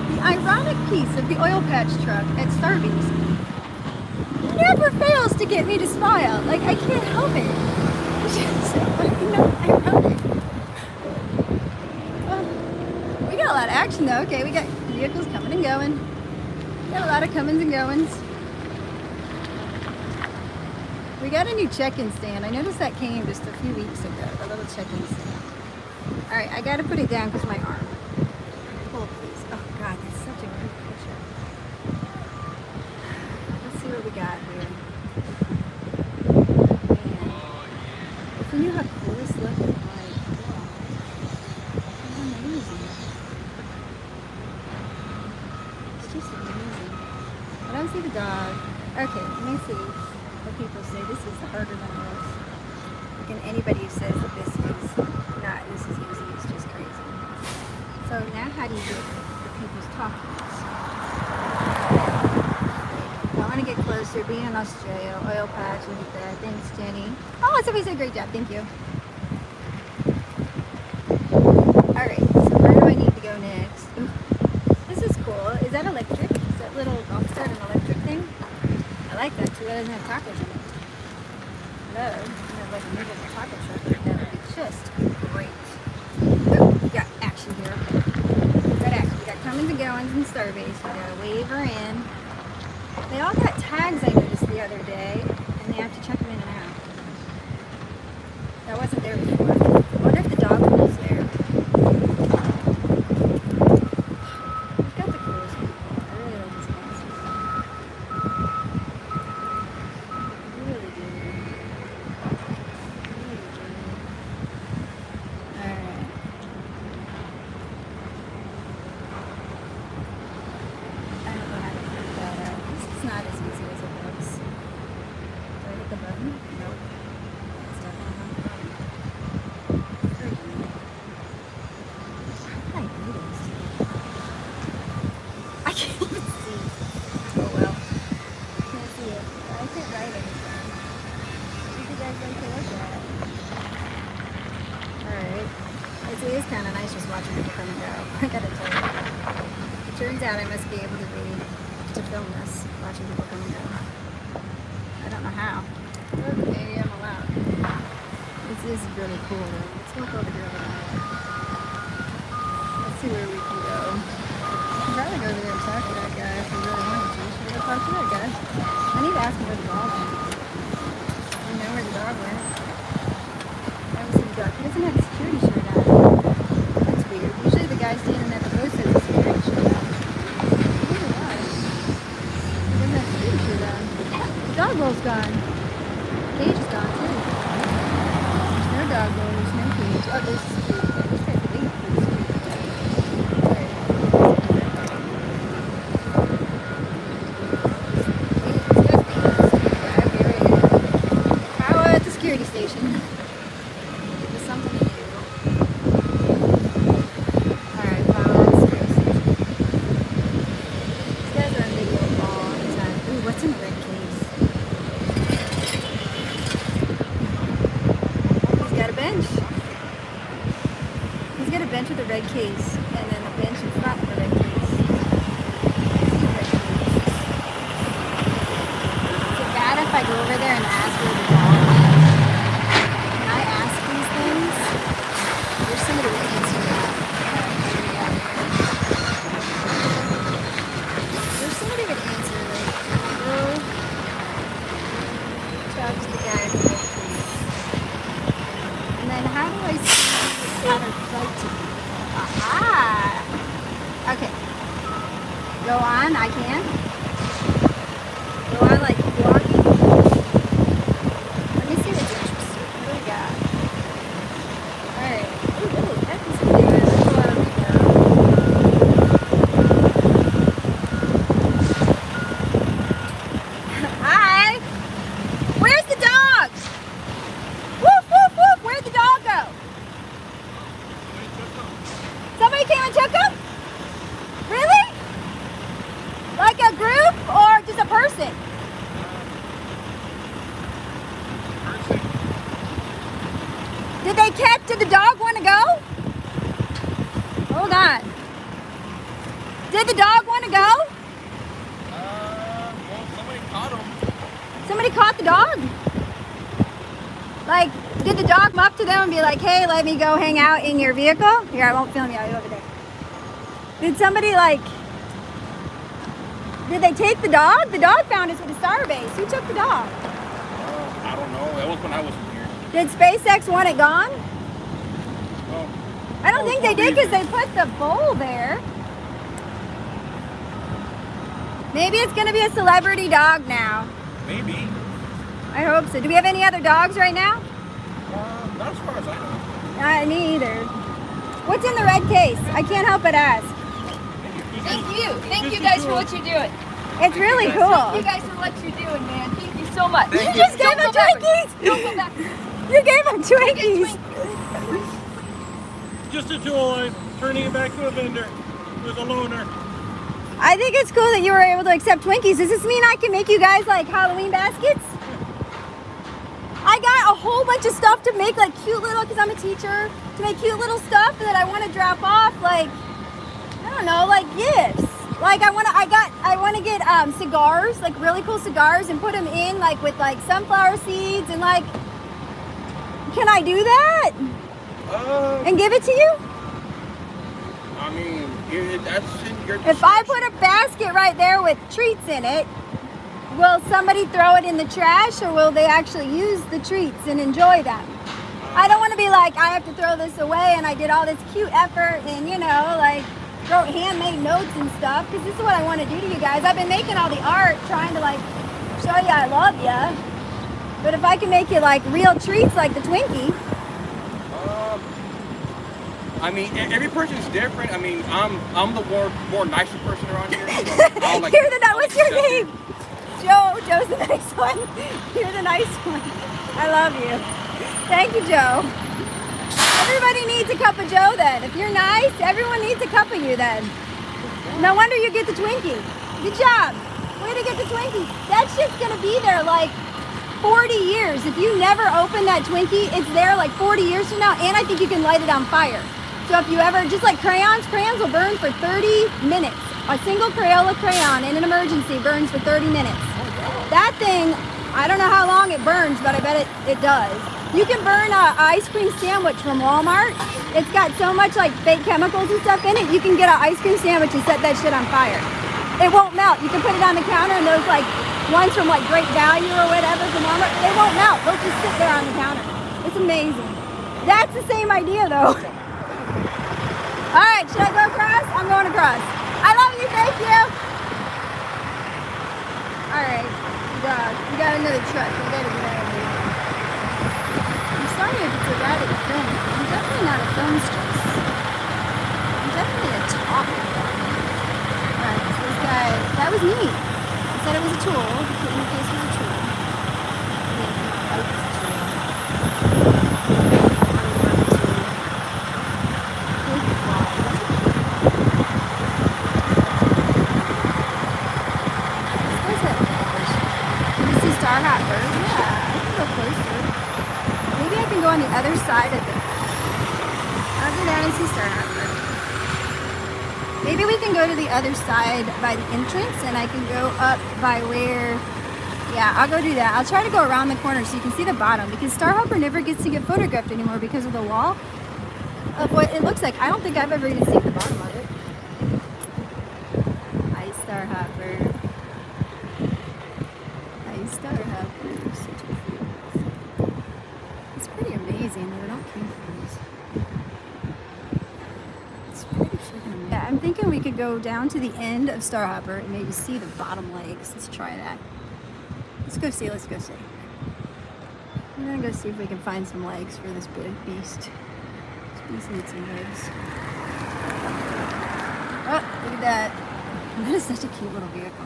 The ironic piece of the oil patch truck at Starbase never fails to get me to smile. Like, I can't help it. It's just so, ironic. Well, we got a lot of action though. Okay, we got vehicles coming and going. Got a lot of comings and goings. We got a new check-in stand. I noticed that came just a few weeks ago, the little check-in stand. All right, I gotta put it down because my arm. Pull up, please. Oh God, that's such a good picture. Let's see what we got here. Man, if you knew how cool this looked, like, it's amazing. It's just amazing. I don't see the dog. Okay, let me see what people say. This is harder than it is. And anybody who says that this is not, this is easy, is just crazy. So now how do you get the people's talking? I want to get closer, being in Australia, oil patch, look at that. Thanks, Jenny. Oh, somebody said great job, thank you. Alright, so where do I need to go next? Ooh, this is cool. Is that electric? Is that little golf cart an electric thing? I like that too. It doesn't have tacos in it. No, have like a movable taco truck like that would be just great. Ooh, we got action here. We got action. We got comings and goings in Starbase. We got a waiver in. They all got tags I noticed the other day, and they have to check them in and out. That wasn't there before. I wonder if the dog pool's there. We've got the coolest people. I really like these guys. I really do. Alright. I don't know how to figure that out. This is not as easy as it looks. Do I hit the button? Nope. That's definitely not the button. Freaking. How did I do this? I can't even see. Oh well. Can't see it. I can't write anything. What do you guys like to look at? Alright. It is kind of nice just watching people come and go. I gotta tell you. It turns out I must be able to film this, watching people come and go. I don't know how. Okay, I'm allowed. This is really cool though. Let's walk over here a little bit. Let's see where we can go. I'd rather go over there and talk to that guy if we really wanted to. Should we go talk to that guy? I need to ask him where the dog went. I know where the dog went. I haven't seen the dog. He doesn't have a security shirt on. That's weird. Usually the guy standing at the post has a security shirt on. I wonder why. He doesn't have a security shirt on. The dog roll's gone. Cage is gone too. There's no dog roll. There's no cage. Oh, there's a security guard. This guy's waiting for the security guard. Alright. How at the security station? There's something to do. Alright, follow at the security station. These guys are on video all the time. Ooh, what's in the red case? He's got a bench. He's got a bench with a red case, and then a bench in front of the red case. Is it bad if I go over there and ask where the dog went? Can I ask these things? There's somebody that answer that. There's somebody that answer like, go talk to the guy in the red case. And then how do I see how to flight to me? Aha! Okay. Go on, I can. Go on like walking. Let me see what's interesting. What do we got? Alright. Ooh, that is good. Let's go on the Hi! Where's the dog? Woof, woof, woof! Where'd the dog go? Somebody came and took him? Really? Like a group or just a person? Did the dog want to go? Hold on. Did the dog want to go? Well, somebody caught him. Somebody caught the dog? Like, did the dog come up to them and be like, hey, let me go hang out in your vehicle? Here, I won't film you. I'll go over there. Did somebody did they take the dog? The dog found us with a Starbase. Who took the dog? I don't know. That was when I wasn't here. Did SpaceX want it gone? Oh, I don't think they did because they put the bowl there. Maybe it's going to be a celebrity dog now. maybe. I hope so. Do we have any other dogs right now? Not as far as I know. Me either. What's in the red case? I can't help but ask. Thank you. Thank you guys for what you're doing. It's really Thank you cool. guys for what you're doing, man. Thank you so much. You just gave him Twinkies! Don't go back. You gave him Twinkies! Just a toy, turning it back to a vendor with a loaner. I think it's cool that you were able to accept Twinkies. Does this mean I can make you guys like Halloween baskets? I got a whole bunch of stuff to make like cute little, because I'm a teacher, to make cute little stuff that I want to drop off, like, I don't know, like gifts. Like I want to get cigars, like really cool cigars, and put them in like with like sunflower seeds and like, can I do that? And give it to you? I mean, that's in your If I put a basket right there with treats in it, will somebody throw it in the trash or will they actually use the treats and enjoy them? I don't want to be like, I have to throw this away and I did all this cute effort and, you know, like wrote handmade notes and stuff, because this is what I want to do to you guys. I've been making all the art trying to like show you I love you. But if I can make you like real treats like the Twinkie. I mean, every person's different. I mean, I'm the more nicer person around here. I'll, like, You're the I'll what's your accept it. name? Joe's the nice one. You're the nice one. I love you. Thank you, Joe. Everybody needs a cup of Joe then. If you're nice, everyone needs a cup of you then. No wonder you get the Twinkie. Good job. Way to get the Twinkie. That shit's gonna be there like 40 years. If you never open that Twinkie, it's there like 40 years from now, and I think you can light it on fire. So if you ever, just like crayons will burn for 30 minutes. A single Crayola crayon in an emergency burns for 30 minutes. That thing, I don't know how long it burns, but I bet it does. You can burn an ice cream sandwich from Walmart. It's got so much like fake chemicals and stuff in it, you can get an ice cream sandwich and set that shit on fire. It won't melt. You can put it on the counter, and those like ones from like Great Value or whatever from Walmart, they won't melt. They'll just sit there on the counter. It's amazing. That's the same idea though. All right, should I go across? I'm going across. I love you, thank you. All right, we got another truck. We gotta get out of here. I'm sorry if it's erratic film. I'm definitely not a film stress. I'm definitely a talker. All right, so this guy, that was neat. He said it was a tool. He put in the case it was a tool. I hope it's a tool. Star Hopper. Yeah, I can go closer. Maybe I can go on the other side of it. I'll go down and see Star Hopper. Maybe we can go to the other side by the entrance and I can go up by where... Yeah, I'll go do that. I'll try to go around the corner so you can see the bottom because Star Hopper never gets to get photographed anymore because of the wall of what it looks like. I don't think I've ever even seen the bottom of it. Hi, Star Hopper. Star Hopper. It's pretty amazing that it all came from this. It's pretty freaking amazing. Yeah, I'm thinking we could go down to the end of Star Hopper and maybe see the bottom legs. Let's try that. Let's go see. I'm gonna go see if we can find some legs for this big beast. This beast needs some legs. Oh, look at that. That is such a cute little vehicle.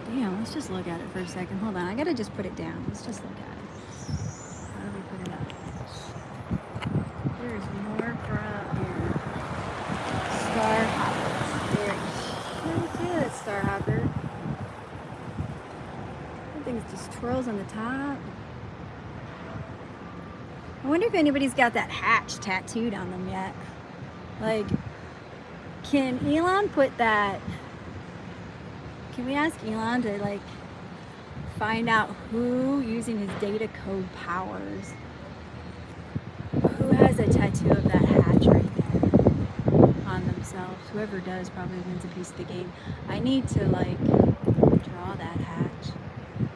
Damn, let's just look at it for a second. Hold on, I gotta just put it down. Let's just look at it. How do we put it up? There's more crap here. Star Hopper. There. Look at that Star Hopper. That thing just twirls on the top. I wonder if anybody's got that hatch tattooed on them yet. Like, can Elon put that... Can we ask Elon to like find out who, using his data code powers, who has a tattoo of that hatch right there on themselves? Whoever does probably wins a piece of the game. I need to like draw that hatch.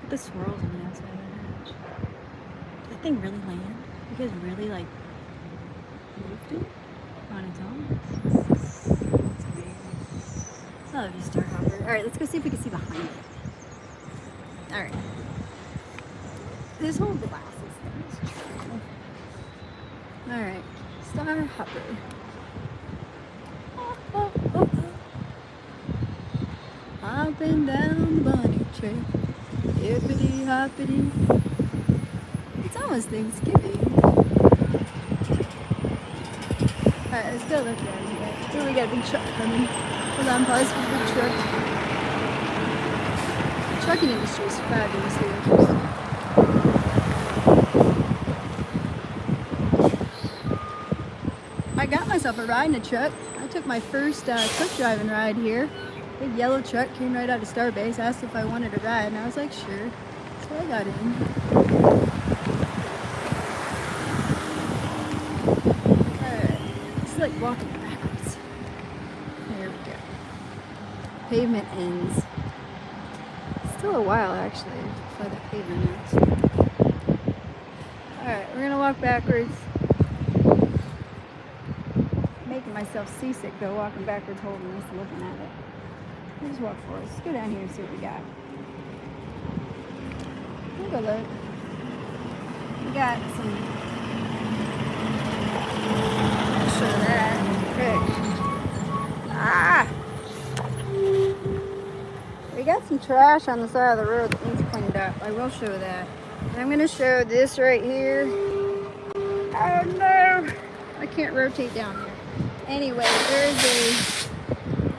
Put the swirls on the outside of that hatch. Did that thing really land? You guys really like moved it on its own? It's amazing. I love you, Star Hopper. Alright, let's go see if we can see behind it. Alright. This whole glasses thing is true. Alright. Star Hopper. Hopping down the bunny trail. Hippity hoppity. It's almost Thanksgiving. Alright, let's go look at it. Oh, we got a big truck coming. Hold on, pause for the big truck. The trucking industry is fabulous here. I got myself a ride in a truck. I took my first truck driving ride here. Big yellow truck came right out of Starbase, asked if I wanted a ride, and I was like, sure. So I got in. Alright, it's like walking backwards. There we go. Pavement ends. Still a while actually before the pavement ends. Alright, we're gonna walk backwards. Making myself seasick though, walking backwards holding this, looking at it. We'll just walk forward. Let's go down here and see what we got. We'll go look. We got some. I'll show that. Ah! We got some trash on the side of the road that needs cleaned up. I will show that. And I'm going to show this right here. Oh no! I can't rotate down there. Anyway, there's a...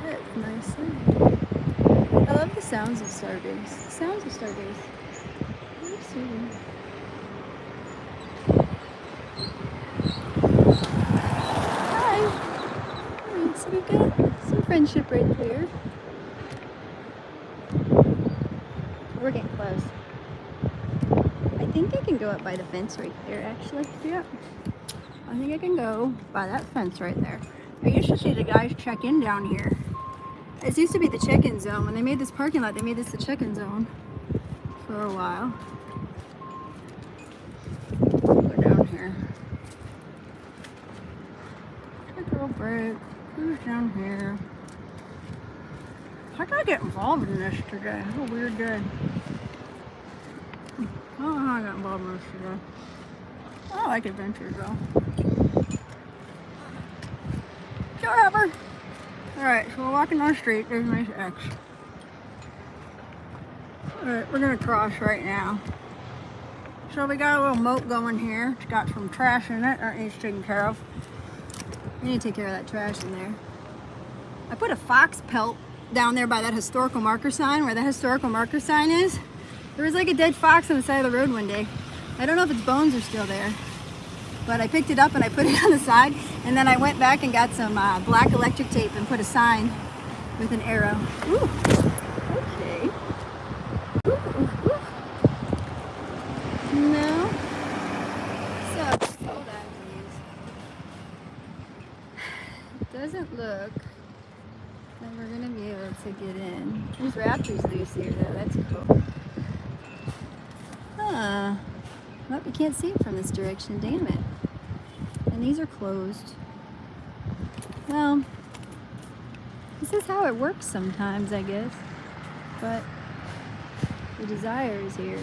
That's a nice thing. I love the sounds of Starbase. The sounds of Starbase. Let's see. Hi! Alright, so we've got some friendship right there. We're getting close. I think I can go up by the fence right there, actually. Yeah. I think I can go by that fence right there. I used to see the guys check in down here. This used to be the check-in zone. When they made this parking lot, they made this the check-in zone for a while. Go down here. Take a little break. Who's down here? How did I get involved in this today? What a weird day. I don't know how I got involved in this today. I like adventures though. Whatever. Alright, so we're walking down the street. There's my ex. Alright, we're gonna cross right now. So we got a little moat going here. It's got some trash in it that needs taken care of. We need to take care of that trash in there. I put a fox pelt down there by that historical marker sign, where the historical marker sign is. There was like a dead fox on the side of the road one day. I don't know if its bones are still there, but I picked it up and I put it on the side, and then I went back and got some black electric tape and put a sign with an arrow. Ooh, okay. Ooh, ooh, ooh. No. So, hold on, please. It doesn't look like we're gonna be able to get in. There's raptors loose here though, that's cool. Huh. Well, you can't see it from this direction, damn it. And these are closed. Well, this is how it works sometimes, I guess. But the desire is here.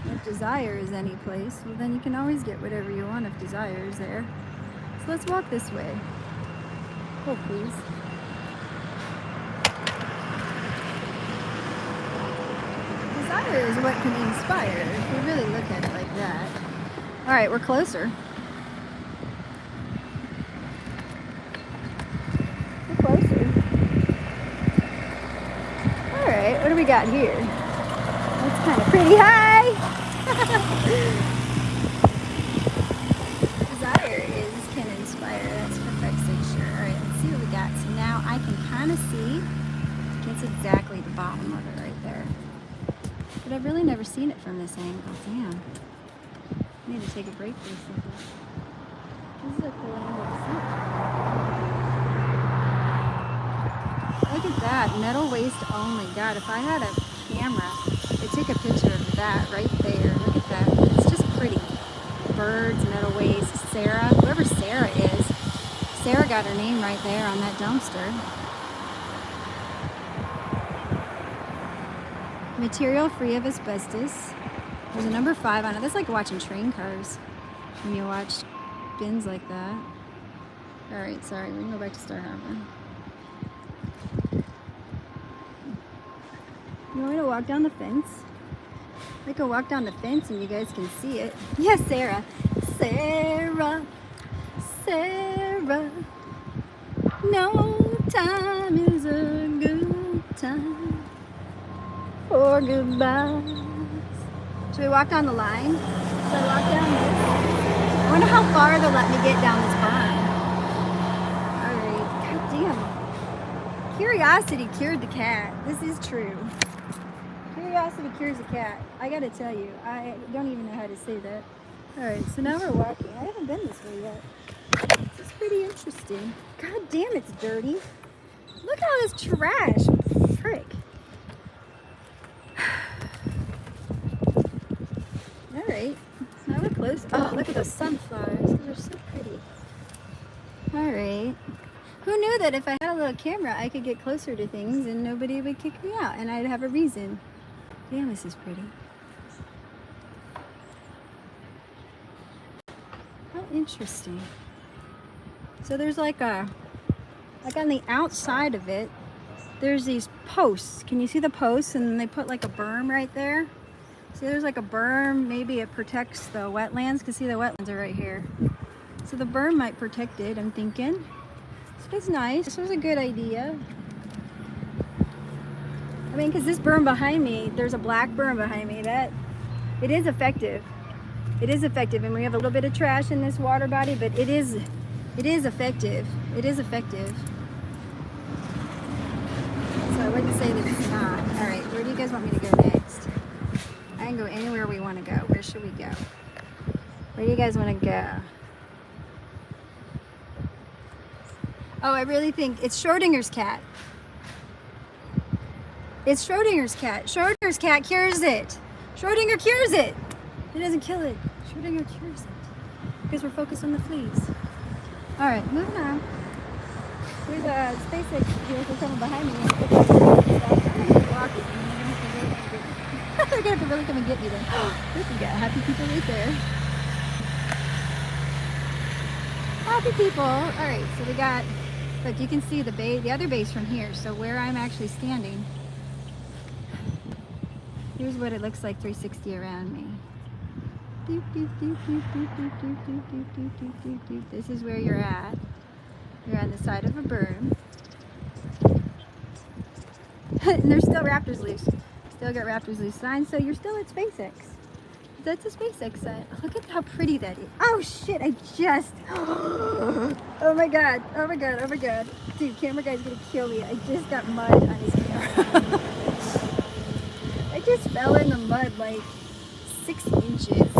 If desire is any place, well then you can always get whatever you want if desire is there. So let's walk this way. Oh, please. Desire is what can inspire, if we really look at it like that. Alright, we're closer. We're closer. Alright, what do we got here? That's kind of pretty high! Desire can inspire, that's perfectly sure. Alright, let's see what we got. So now I can kind of see, it's exactly the bottom of it right there. But I've really never seen it from this angle. Damn. I need to take a break for a second. This is a cool angle to see. Look at that. Metal waste only. God, if I had a camera, I'd take a picture of that right there. Look at that. It's just pretty. Birds, metal waste. Sarah, whoever Sarah is. Sarah got her name right there on that dumpster. Material free of asbestos. There's a number 5 on it. That's like watching train cars when you watch bins like that. Alright, sorry, we can go back to Star Harbor. You want me to walk down the fence? I can walk down the fence and you guys can see it. Yes, Sarah. Sarah. Sarah. No time is a good time for goodbyes. Should we walk down the line? Should I walk down this? I wonder how far they'll let me get down this barn. Alright, god damn. Curiosity cured the cat. This is true. Curiosity cures the cat. I gotta tell you, I don't even know how to say that. Alright, so now we're walking. I haven't been this way yet. This is pretty interesting. God damn, it's dirty. Look at all this trash. Frick. Alright, now we're close. Oh, look at those sunflowers. Those are so pretty. Alright. Who knew that if I had a little camera, I could get closer to things and nobody would kick me out and I'd have a reason. Damn, this is pretty. How interesting. So there's like on the outside of it, there's these posts. Can you see the posts? And then they put like a berm right there. See, there's like a berm. Maybe it protects the wetlands, because see, the wetlands are right here. So the berm might protect it, I'm thinking. So that's nice. This was a good idea. I mean, because this berm behind me, there's a black berm behind me. That, it is effective. It is effective, and we have a little bit of trash in this water body, but it is effective. It is effective. So I wouldn't say that it's not. All right, where do you guys want me to go next? I can go anywhere we want to go. Where should we go? Where do you guys want to go? Oh, I really think it's Schrodinger's cat. It's Schrodinger's cat. Schrodinger's cat cures it. Schrodinger cures it. It doesn't kill it. Schrodinger cures it. Because we're focused on the fleas. All right, moving on. There's a SpaceX vehicle coming behind me. They're gonna have to really come and get me then. Look, we got happy people right there. Happy people. All right, so we got. Look, you can see the other base from here. So where I'm actually standing. Here's what it looks like 360 around me. This is where you're at. You're on the side of a berm. And there's still raptors loose. Still got raptors loose signs, so you're still at SpaceX. That's a SpaceX sign. Look at how pretty that is. Oh shit, I just... Oh my god, oh my god, oh my god. Dude, camera guy's gonna kill me. I just got mud on his camera. I just fell in the mud like 6 inches.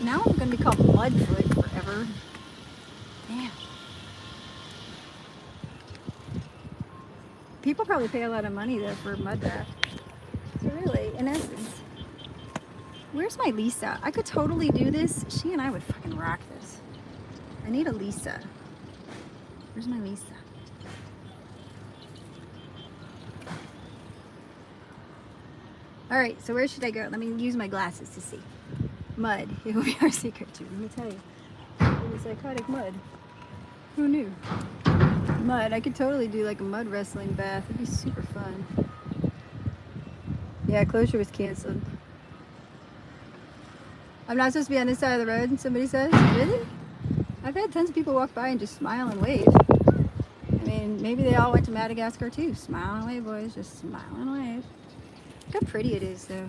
Now I'm gonna be called Mudfoot forever. Damn. People probably pay a lot of money though for mud bath. So really, in essence, where's my Lisa? I could totally do this. She and I would fucking rock this. I need a Lisa. Where's my Lisa? All right, so where should I go? Let me use my glasses to see. Mud. It will be our secret too. Let me tell you. It was psychotic mud. Who knew? Mud. I could totally do like a mud wrestling bath. It'd be super fun. Yeah, closure was canceled. I'm not supposed to be on this side of the road, somebody says. Really? I've had tons of people walk by and just smile and wave. I mean, maybe they all went to Madagascar too. Smile and wave, boys. Just smile and wave. Look how pretty it is, though.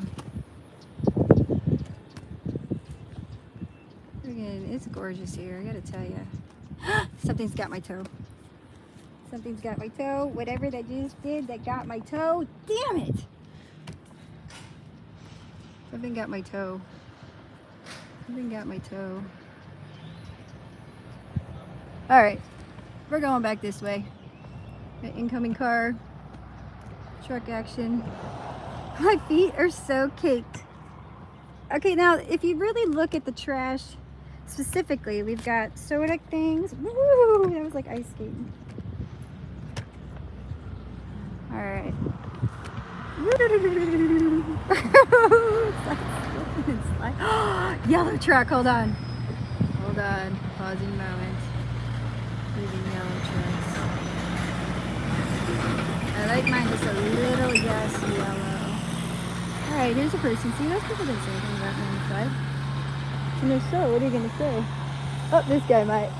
Again, it's gorgeous here, I gotta tell you. Something's got my toe. Something's got my toe. Whatever that just did that got my toe. Damn it! Something got my toe. Something got my toe. Alright, we're going back this way. Got incoming car. Truck action. My feet are so caked. Okay, now if you really look at the trash specifically, we've got soda things. Woo! That was like ice skating. All right. It's like yellow truck. Hold on. Hold on. Pausing moment. Moving yellow trucks. I like mine just a little yes yellow. Alright, here's a person. See, those people didn't say anything about me on the side. And if so, what are you going to say? Oh, this guy might.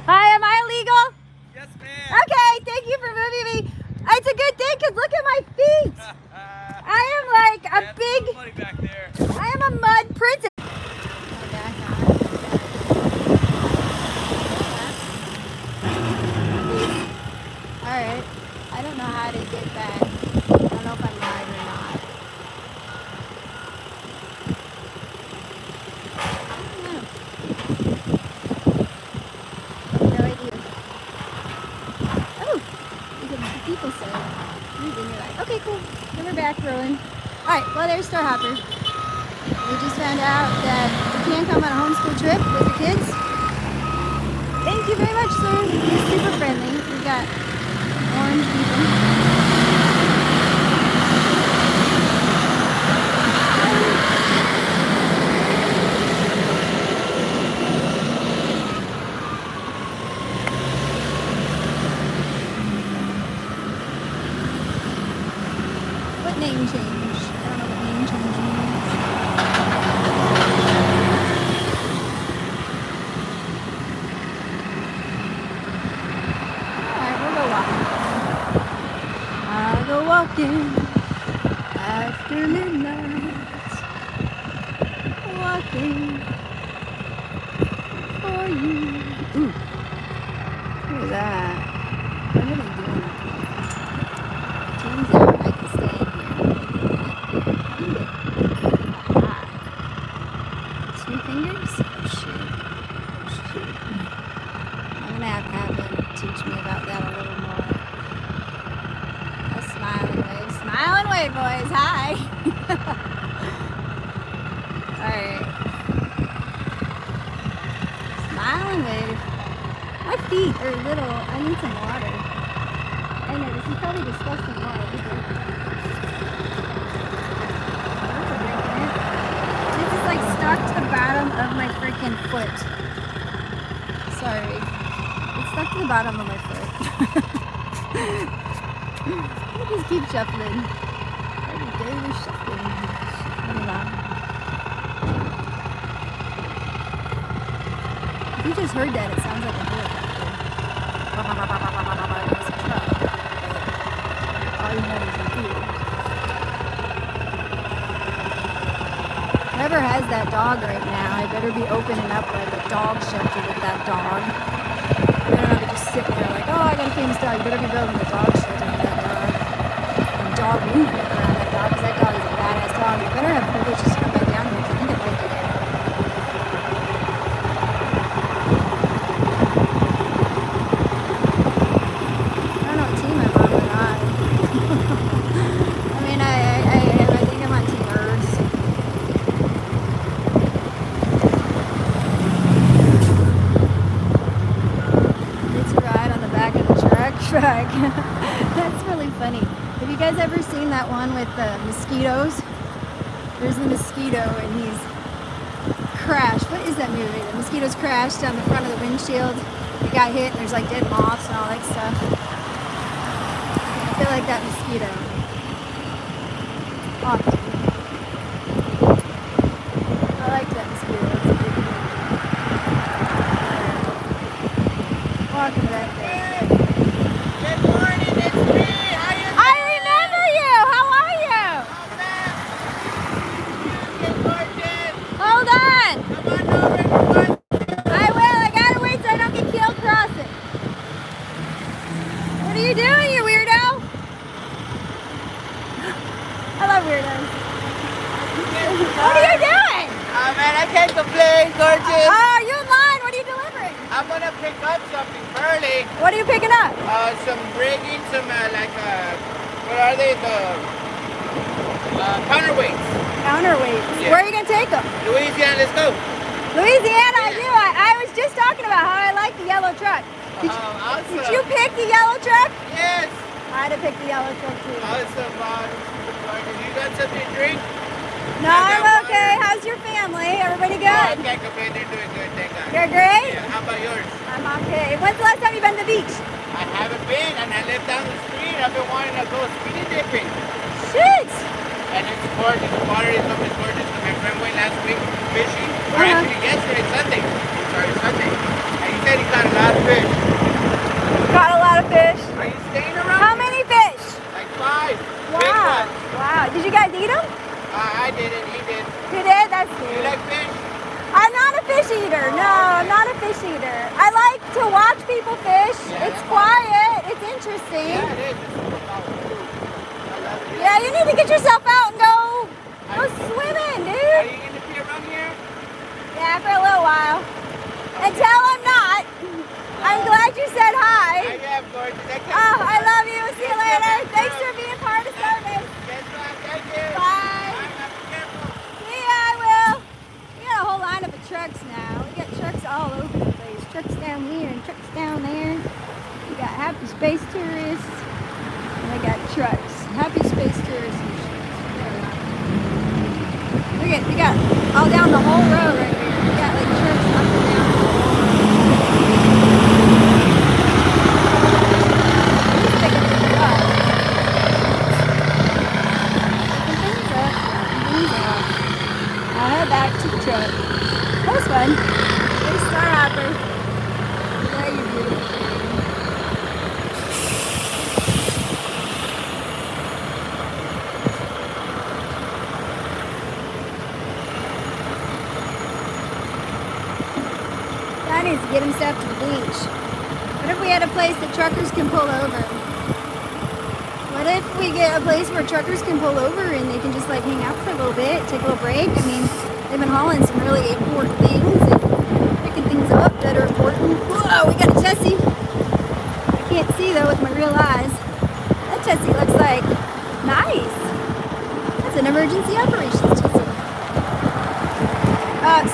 Hi, am I illegal? Yes, ma'am. Okay, thank you for moving me. It's a good thing because look at my feet. I am like a big... Money back there. I am a mud princess. Alright, I don't know how to get back. I don't know if I'm live or not. Okay, cool. Then we're back rolling. Alright, well there's Star Hopper. We just found out that you can come on a homeschool trip with the kids. Thank you very much, sir. You're super friendly. We've got orange people. Name change. I don't know what name change means. Alright, we'll go walking. I'll go walking after midnight. Walking for you. Ooh. Look at that. What are they doing? Turns out I can stay here. doing, boys? Hi. Alright. Smile and wave. My feet are little. I need some water. I know, this is probably disgusting water. This is like stuck to the bottom of my freaking foot. Sorry. It's stuck to the bottom of my foot. I just keep shuffling. Every day we're shuffling. If you just heard that, it sounds like a helicopter. It's a truck, but all you have is your feet. Whoever has that dog right now, I better be opening up like a dog shelter with that dog. You better not be just sitting there like, oh, I got a famous dog. You better be building a dog shelter with that dog. And dog movement around that dog, because that dog is a badass dog. You better have privilege to come back down here, because I think it might get out. I don't know what team I'm on, but I mean, I think I'm on Team Earth. It's a ride on the back of the truck. That's really funny. Have you guys ever seen that one with the mosquitoes? There's a mosquito and he's crashed. What is that movie? The mosquitoes crashed down the front of the windshield. They got hit and there's like dead moths and all that stuff. I feel like that mosquito. Often. I like that mosquito. It's a big one. Walking back there. Good morning, it's me. How you I remember you! How are you? doing, gorgeous? Hold on! Come on over, everyone. I will. I gotta wait so I don't get killed crossing. What are you doing, you weirdo? I love weirdos. What are you doing? Oh man, I can't complain, gorgeous. Oh, you in line. What are you delivering? I'm gonna pick up something early. What are you picking up? Some rigging, some what are they? The counterweights. Counterweights. Yeah. Where are you gonna take them? Louisiana, let's go. Louisiana, I do. I was just talking about how I like the yellow truck. Awesome. Did you pick the yellow truck? Yes. I had to pick the yellow truck too. Awesome, you got something to drink? No, I I'm got okay. water. How's your family? Everybody Oh, I good? can't complain, they're doing good, thank God. You're great? Yeah, how about yours? I'm okay. When's the last time you've been to the beach? I haven't been, and I live down the street. I've been wanting to go speedy dipping. Shit! And it's gorgeous. The water is always gorgeous. My friend went last week fishing, or actually yesterday, Sunday. Sorry, Sunday. And he said he got a lot of fish. Caught a lot of fish. Are you staying around? How many fish? Like 5. Big Wow. ones. Wow. Did you guys eat them? I didn't. He did. You did? That's You good. like fish? I'm not a fish eater. No, I'm not a fish eater. I like to watch people fish. Yeah, It's that's quiet. It's interesting. Yeah, it is. It's superpower, too. I love it. Yeah, you need to get yourself out and go swimming, Are dude. you going to be around here? Yeah, for a little while. Until I'm not. I'm glad you said hi. I am gorgeous. Oh, I love you. See you later. Thanks for being part of service. Yes, ma'am. Thank you. Bye. Bye. Be careful. See ya, I will. We got a whole lineup of trucks now. We got trucks all over the place. Trucks down here and trucks down there. We got Happy Space Tourists. And we got trucks. Happy Space Tourists. We got all down the whole road right here. We got like trucks up and down the whole road. Let's pick up the truck. Picking things up, dropping things off. I'll head back to the truck. That was fun. There's Star Hopper. There you beautiful thing. Guy needs to get himself to the beach. What if we had a place that truckers can pull over? What if we get a place where truckers can pull over and they can just like hang out for a little bit, take a little break? I mean, they've been hauling some really important things and picking things up that are important. Whoa, we got a Tessie. I can't see though with my real eyes. That Tessie looks like nice. It's an emergency operations team.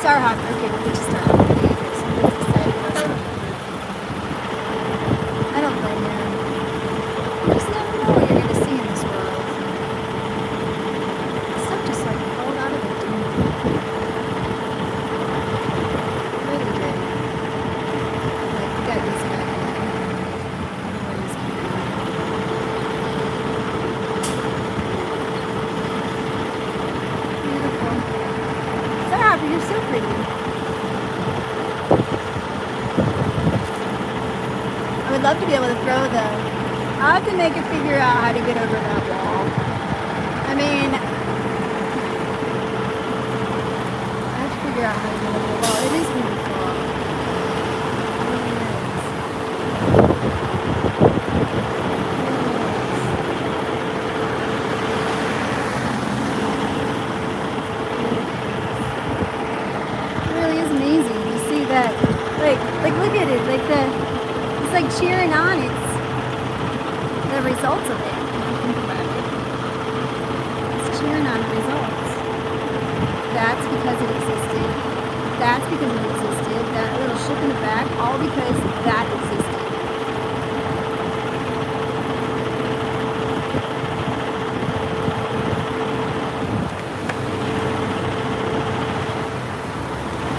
Starhawk. Okay, we'll get to Starhawk. Somebody's excited about Starhawk. I don't blame you. You just never know what you're gonna see in this world. Stuff just like rolled out of it, didn't it? Really did. Like, we got this guy. I don't know where he's going. Beautiful. Stop, you're so pretty. I would love to be able to throw the... I'll have to figure out how to get over that wall. I mean... I have to figure out how to get over the wall. It is beautiful. It really is. It really is amazing to see that. Like look at it. It's like cheering on. It's the results of it. If you think about it, it's cheering on the results. That's because it existed. That's because it existed. That little ship in the back, all because that existed.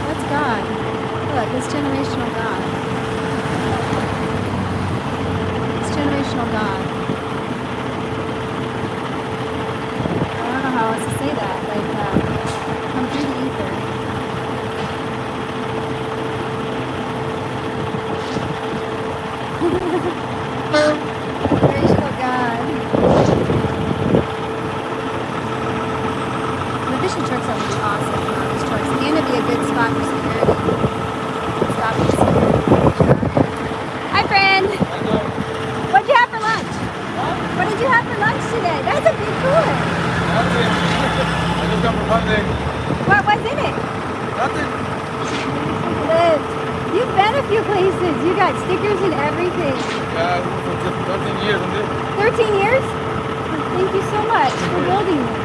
That's God. Look, it's generational God. It's generational God. I don't know how else to say that. Come through the ether. Generational God. The fishing trucks are really awesome. These trucks. And it'd be a good spot for security. Stop for security. Hi, friend. What'd you have for lunch? What did you have for lunch today? That's a big cooler. Nothing. I just come from hunting. What's in it? Nothing. Liz, you've been a few places. You got stickers and everything. Yeah, for 13 years on this. 13 years? Thank you so much for building this.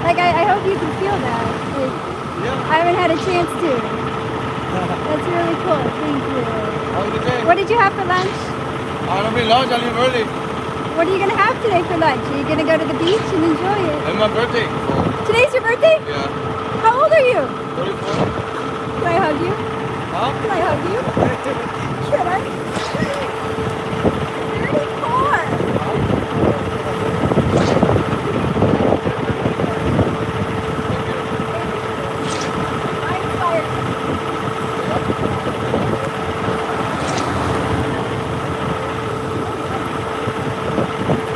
Like, I hope you can feel that. Like, Yeah. I haven't had a chance to. That's really cool. Thank you. How was the day? What did you have for lunch? I don't mean lunch, I leave early. What are you going to have today for lunch? Are you going to go to the beach and enjoy it? It's my birthday. Today's your birthday? Yeah. How old are you? 34. Can I hug you? Huh? Can I hug you? Can I? 34. I'm inspired.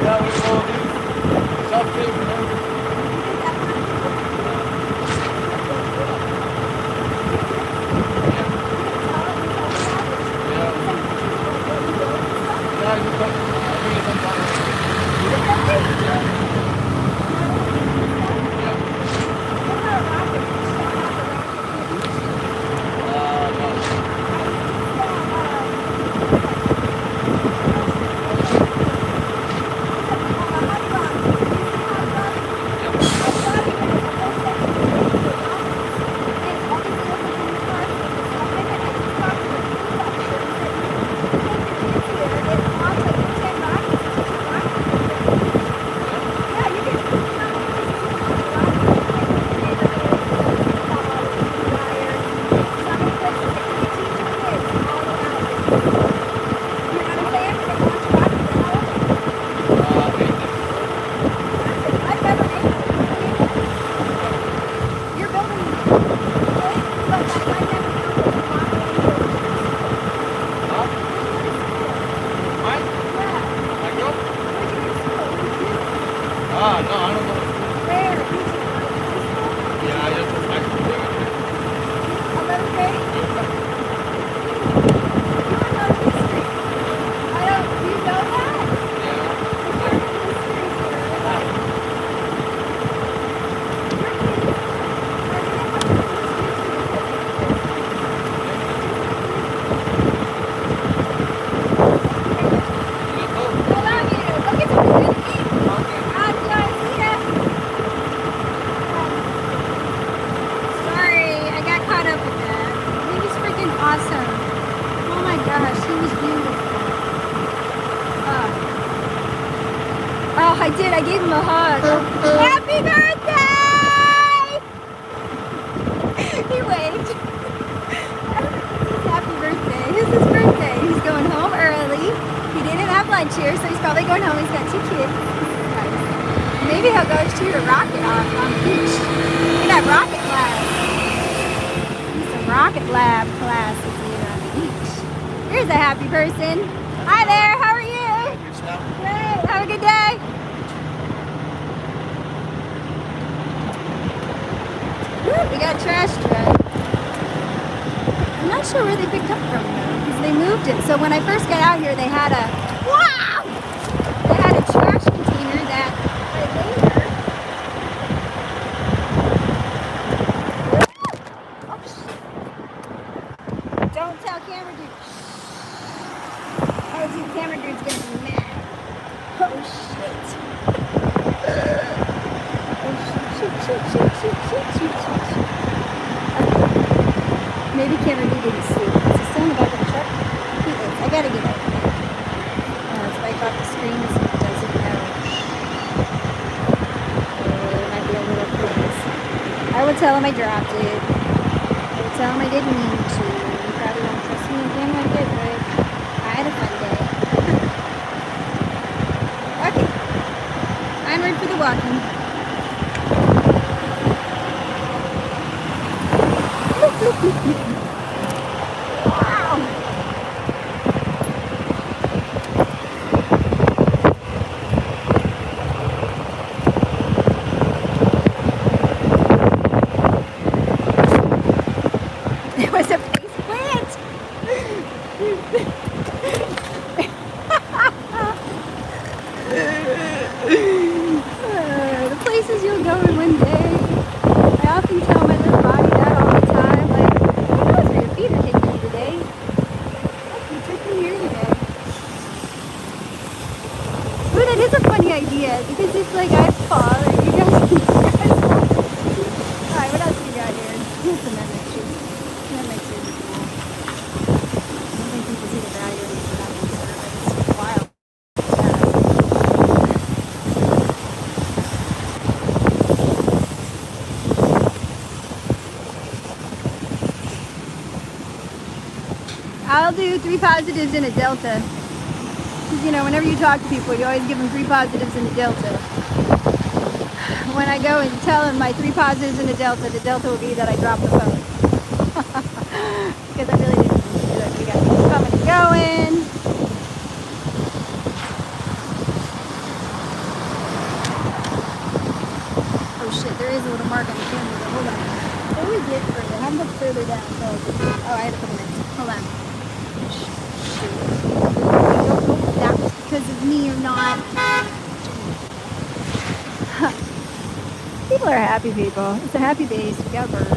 Yeah, we go do something, you know. Yeah. rocket on the beach. We got rocket class. Some rocket lab classes here on the beach. Here's a happy person. Hi there, how are you? Great, have a good day. Woo, we got a trash truck. I'm not sure where they picked up from though, because they moved it. So when I first got out here, they had a, wow! They had a trash container that right there. Oh, shit. Don't tell camera dude. Oh, see, the camera dude's gonna be mad. Oh, shit. Shoot. Maybe camera dude didn't sleep. Is he still in the back of the truck? He is. I gotta get out. Let's wipe off the screen so he doesn't know. There might be a little please. I will tell him I dropped it. I will tell him I didn't mean to. He probably won't trust me again like I would. I had a fun day. Okay. Onward for the walking. Wow. It was a face plant. The places you'll go in one day. I often tell my little body that all the time. Like, who knows where your feet are taking you today? Look, you took me here today. Ooh, that is a funny idea because it's like I fall and you guys fall. Alright, what else we got here? Here's some that makes shoes. That makes shoes cool. I don't think people see the value of these without these service. It's wild. I'll do 3 positives and a delta. Because, you know, whenever you talk to people, you always give them 3 positives and a delta. When I go and tell them my 3 positives and a delta, the delta will be that I dropped the phone. Because I really didn't mean to do it. We got people coming and going. Oh shit, there is a little mark on the camera. Hold on. What do we get further? How much further down? Oh, I had to put it in. Hold on. I don't know if that was because of me or not. People are happy people. It's a happy base. We got birds.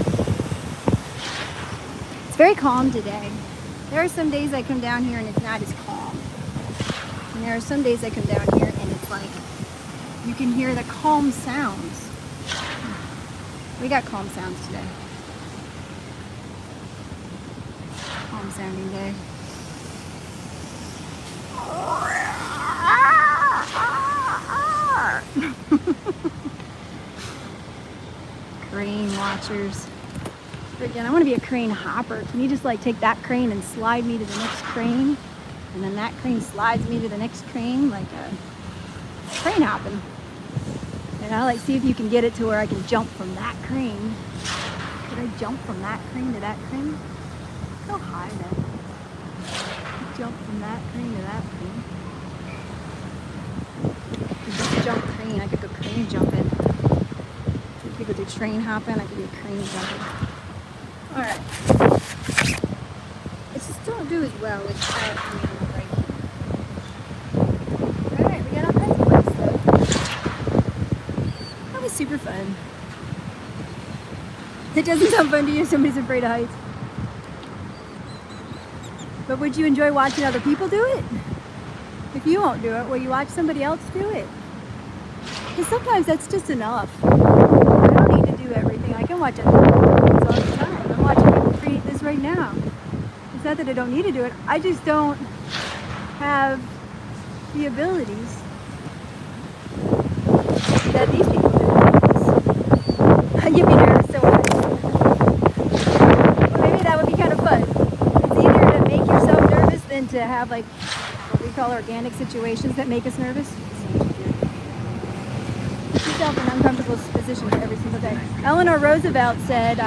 It's very calm today. There are some days I come down here and it's not as calm. And there are some days I come down here and it's like you can hear the calm sounds. We got calm sounds today. Calm sounding day. Crane watchers. Again, I want to be a crane hopper. Can you just like take that crane and slide me to the next crane? And then that crane slides me to the next crane, like a crane hopping. And I like see if you can get it to where I can jump from that crane. Could I jump from that crane to that crane? Go high then. Jump from that crane to that crane. I could just jump crane. I could go crane jumping. People do train hopping. I could do crane jumping. All right. I just don't do as well with that right here. All right, we got all kinds of fun stuff. That was super fun. It doesn't sound fun to you if somebody's afraid of heights. But would you enjoy watching other people do it? If you won't do it, will you watch somebody else do it? Because sometimes that's just enough. I don't need to do everything. I can watch other people all the time. I'm watching people create this right now. It's not that I don't need to do it. I just don't have the abilities that these people do. You'd be nervous so much. Well, maybe that would be kind of fun. It's either to make yourself nervous than to have like what we call organic situations that make us nervous. yourself in uncomfortable positions every single day. Eleanor Roosevelt said,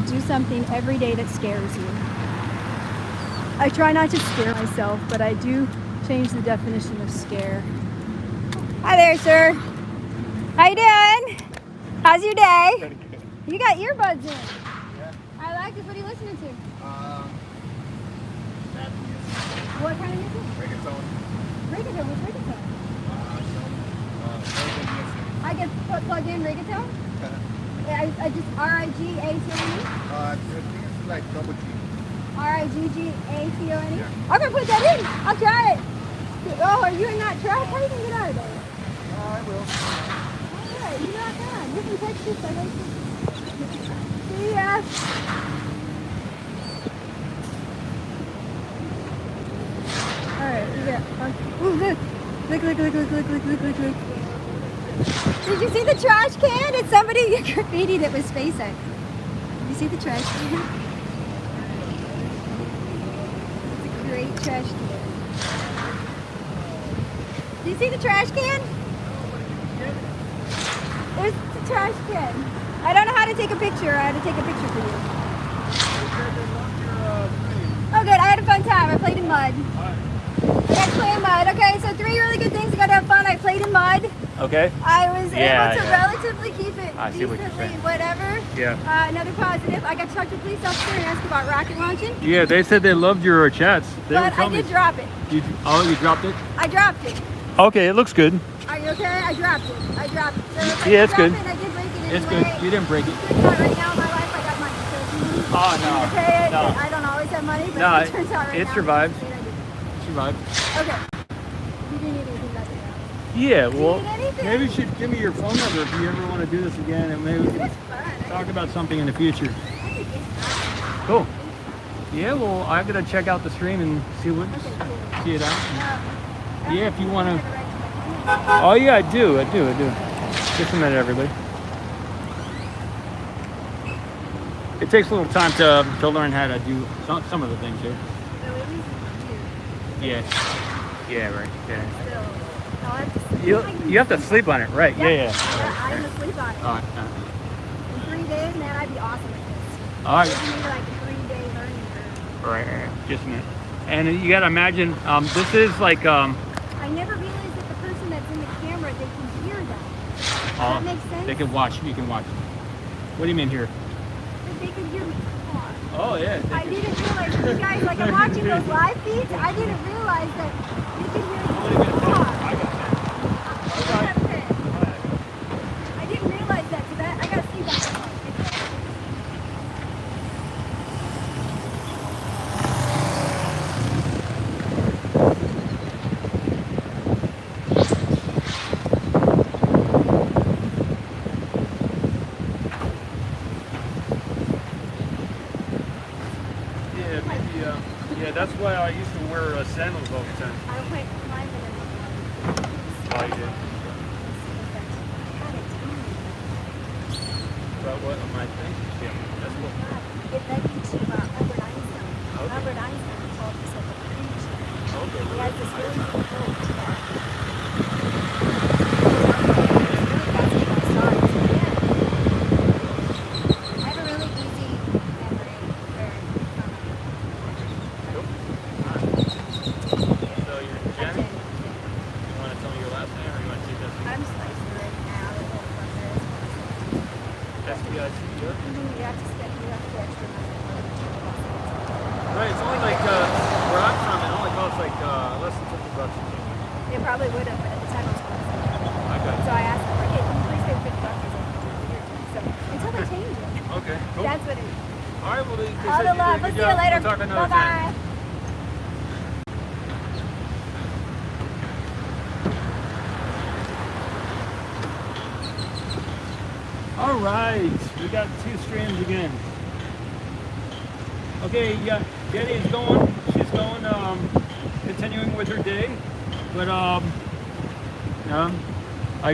do something every day that scares you. I try not to scare myself, but I do change the definition of scare. Hi there, sir. How you doing? How's your day? You got earbuds in. Yeah. I like this. What are you listening to? That music. What kind of music? Reggaeton. Reggaeton. What's reggaeton? Urban music. I get plug in reggaeton? I just R-I-G-A-T-O-N-E? I think it's like double G. R-I-G-G-A-T-O-N-E? Yeah. I'm going to put that in. I'll try it. Oh, are you in that track? How are you going to get out of there? I will. All right, you're not done. You can text this. I like you. See ya. All right, we got. Ooh, look. Look. Did you see the trash can? It's somebody graffitied it with SpaceX. Did you see the trash can? It's a great trash can. Do you see the trash can? There's the trash can. I don't know how to take a picture. I had to take a picture for you. Oh, good. I had a fun time. I played in mud. I got to play in mud. Okay, so 3 really good things. I got to have fun. I played in mud. Okay. I was able to yeah. relatively keep it I see what you're decently, saying. whatever. Yeah. Another positive. I got to talk to a police officer and ask about rocket launching. Yeah, they said they loved your chats. They But were I telling me- did drop it. You dropped it? I dropped it. Okay, it looks good. Are you okay? I dropped it. So if I Yeah, it's did drop good. it, I did break it anyway. It's good. You didn't break it. Turns out right now in my life I got money. So if you need Oh, me no. to pay it, No. I don't always have money, but No, it turns out right it now. survives. I did. Survived. Okay. You didn't need anything about that. Yeah, well, need anything? maybe you should give me your phone number if you ever want to do this again, and maybe we can It's fun. talk about something in the future. I think it's fun. Cool. Yeah, well, I'm gonna check out the stream and see what, Okay, cool. see it out. Yeah, if you want wanna. Oh yeah, I do. Just a minute, everybody. It takes a little time to learn how to do some of the things here. Yeah. Yeah, right. Yeah. You have to sleep on it, right? Yeah. I'm gonna sleep on it. All right. In 3 days, man, I'd be awesome at this. All right. Give me like a 3-day learning curve. Right. Just a minute. And you gotta imagine, this is like, I never realized that the person that's in the camera, they can hear them. Does that make sense? they can watch. You can watch. What do you mean here? That they could hear me talk. Oh yeah. I didn't realize, you guys, like I'm watching those live feeds, I didn't realize that they could hear me talk. I got that. Okay. I didn't realize that, so I gotta see that. Yeah, maybe. Yeah, that's why I used to wear sandals all the time. I went climbing in Oh, you did. About what on my thing? Yeah, that's cool. It led me to Albert Einstein. Okay. Albert Einstein called himself a creature. Okay. He has this really cool quote that I have a really easy memory. So you're Jen? You want to tell me your last name, or you want to see this? I'm slicing right now. S-P-I-C-E-R? You have to spend extra money. Right, it's only like, where I'm from, it only costs like less than $50. It probably would have, but at the time it was closed. I got So I asked them, like, hey, can you please pay $50? So until they change it. Okay, cool. That's what it is. All right, well, they All said the you love. did a We'll good see you job. later. We'll talk another time. Bye-bye. All right, we got 2 streams again. Okay, yeah, Getty is going. She's going, continuing with her day. But I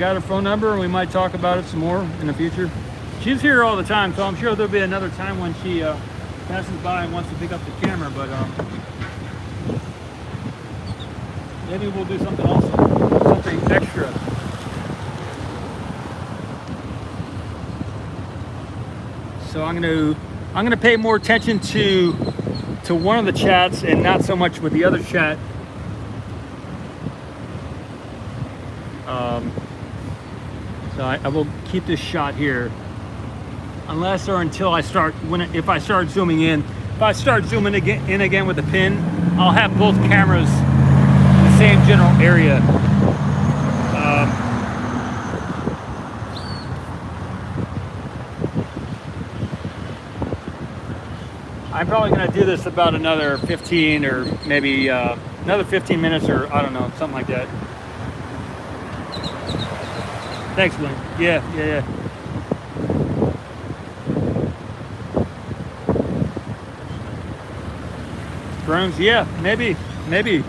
got her phone number, and we might talk about it some more in the future. She's here all the time, so I'm sure there'll be another time when she passes by and wants to pick up the camera. But maybe we'll do something else, something extra. So I'm gonna pay more attention to one of the chats and not so much with the other chat. So I will keep this shot here, unless or until I start if I start zooming in. If I start zooming in again with the pin, I'll have both cameras in the same general area. I'm probably going to do this about another 15 or maybe another 15 minutes, or I don't know, something like that. Thanks, Glenn. Yeah. Burns, yeah, maybe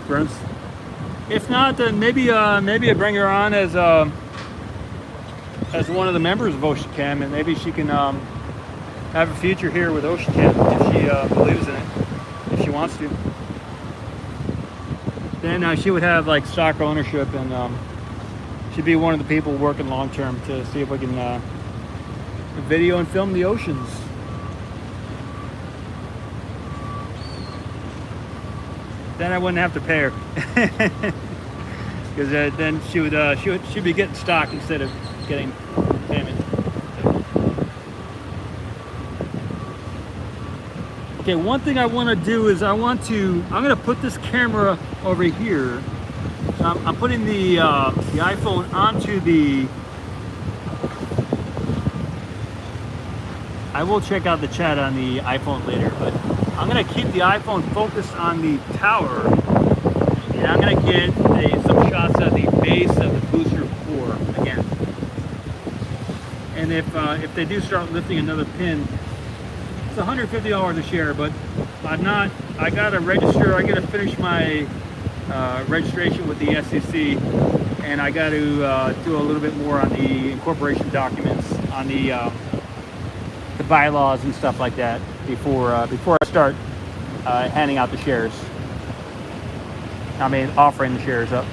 Burns. If not, then maybe I bring her on as one of the members of OceanCam, and maybe she can have a future here with OceanCam if she believes in it, if she wants to. Then she would have like stock ownership, and she'd be one of the people working long term to see if we can video and film the oceans. Then I wouldn't have to pay her, because then she'd be getting stock instead of getting payment. Okay, one thing I want to do is I'm going to put this camera over here. So I'm putting the iPhone onto the. I will check out the chat on the iPhone later, but I'm going to keep the iPhone focused on the tower, and I'm going to get some shots of the base of the booster core again. And if they do start lifting another pin, it's $150 a share, but I got to register. I got to finish my registration with the SEC, and I got to do a little bit more on the incorporation documents, on the bylaws and stuff like that before I start handing out the shares. I mean, offering the shares up.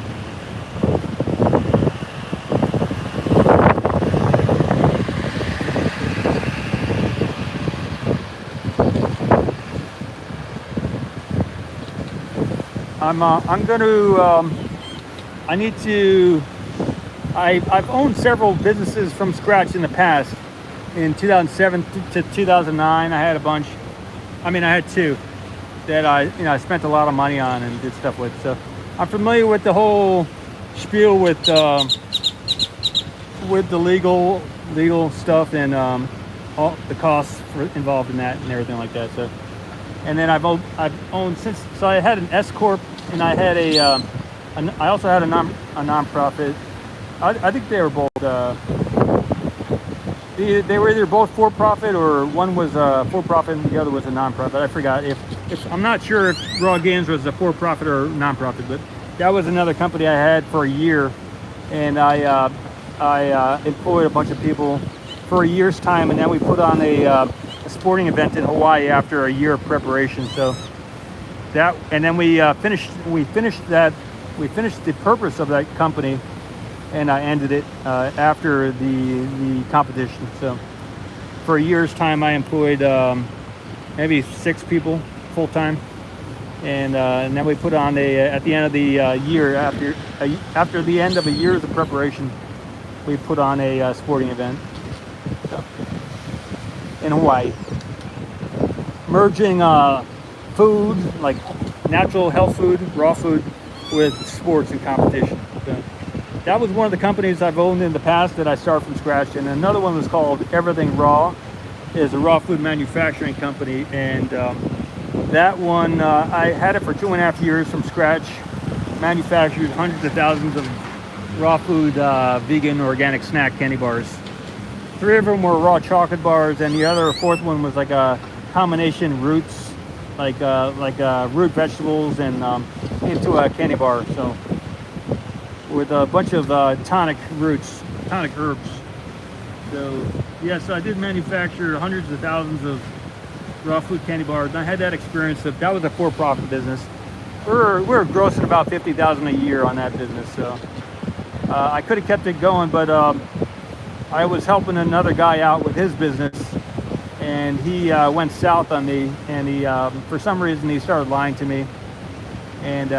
I'm going to. I've owned several businesses from scratch in the past. In 2007 to 2009, I had a bunch. I mean, I had two that I spent a lot of money on and did stuff with. So I'm familiar with the whole spiel with the legal stuff and all the costs involved in that and everything like that. So, and then I've owned since. So I had an S Corp, and I had I also had a nonprofit. I think they were both. They were either both for-profit, or one was for-profit and the other was a non-profit. I forgot if I'm not sure if Raw Games was a for-profit or non-profit, but that was another company I had for a year, and I employed a bunch of people for a year's time, and then we put on a sporting event in Hawaii after a year of preparation. So that, and then we finished the purpose of that company. And I ended it after the competition. So for a year's time, I employed maybe 6 people full time, and then we put on at the end of the year, after the end of a year of preparation, we put on a sporting event in Hawaii, merging food, like natural health food, raw food, with sports and competition. So that was one of the companies I've owned in the past that I started from scratch. And another one was called Everything Raw, is a raw food manufacturing company. And that one, I had it for 2.5 years from scratch, manufactured hundreds of thousands of raw food, vegan, organic snack candy bars. 3 of them were raw chocolate bars, and the other 4th one was like a combination roots, like root vegetables and into a candy bar. So with a bunch of tonic herbs. So yes, I did manufacture hundreds of thousands of raw food candy bars, and I had that experience. That was a for-profit business. We're grossing about $50,000 a year on that business. So I could have kept it going, but I was helping another guy out with his business, and he went south on me, and he for some reason he started lying to me, and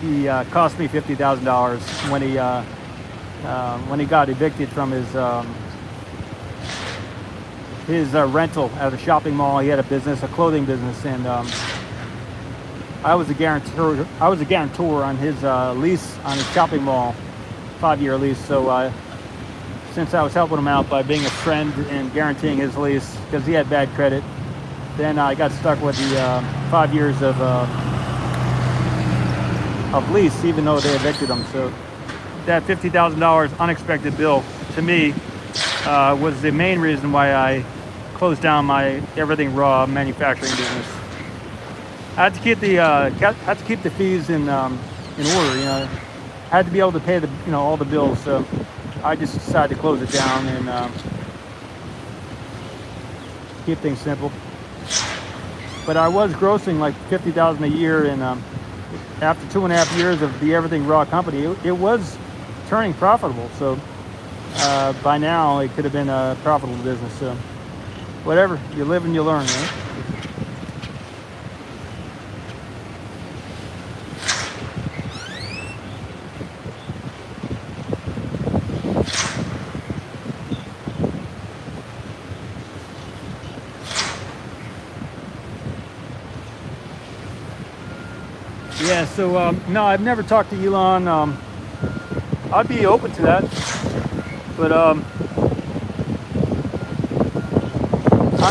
he cost me $50,000 when he got evicted from his rental at a shopping mall. He had a business, a clothing business, and I was a guarantor. I was a guarantor on his lease on his shopping mall, 5-year lease. So since I was helping him out by being a friend and guaranteeing his lease because he had bad credit, then I got stuck with the 5 years of lease, even though they evicted him. So that $50,000 unexpected bill to me was the main reason why I closed down my Everything Raw manufacturing business. I had to keep the fees in order. You know, I had to be able to pay all the bills. So I just decided to close it down and keep things simple. But I was grossing like $50,000 a year, and after 2.5 years of the Everything Raw company, it was turning profitable. So by now it could have been a profitable business. So whatever, you live and you learn, right? Yeah, so no, I've never talked to Elon. I'd be open to that, but I'm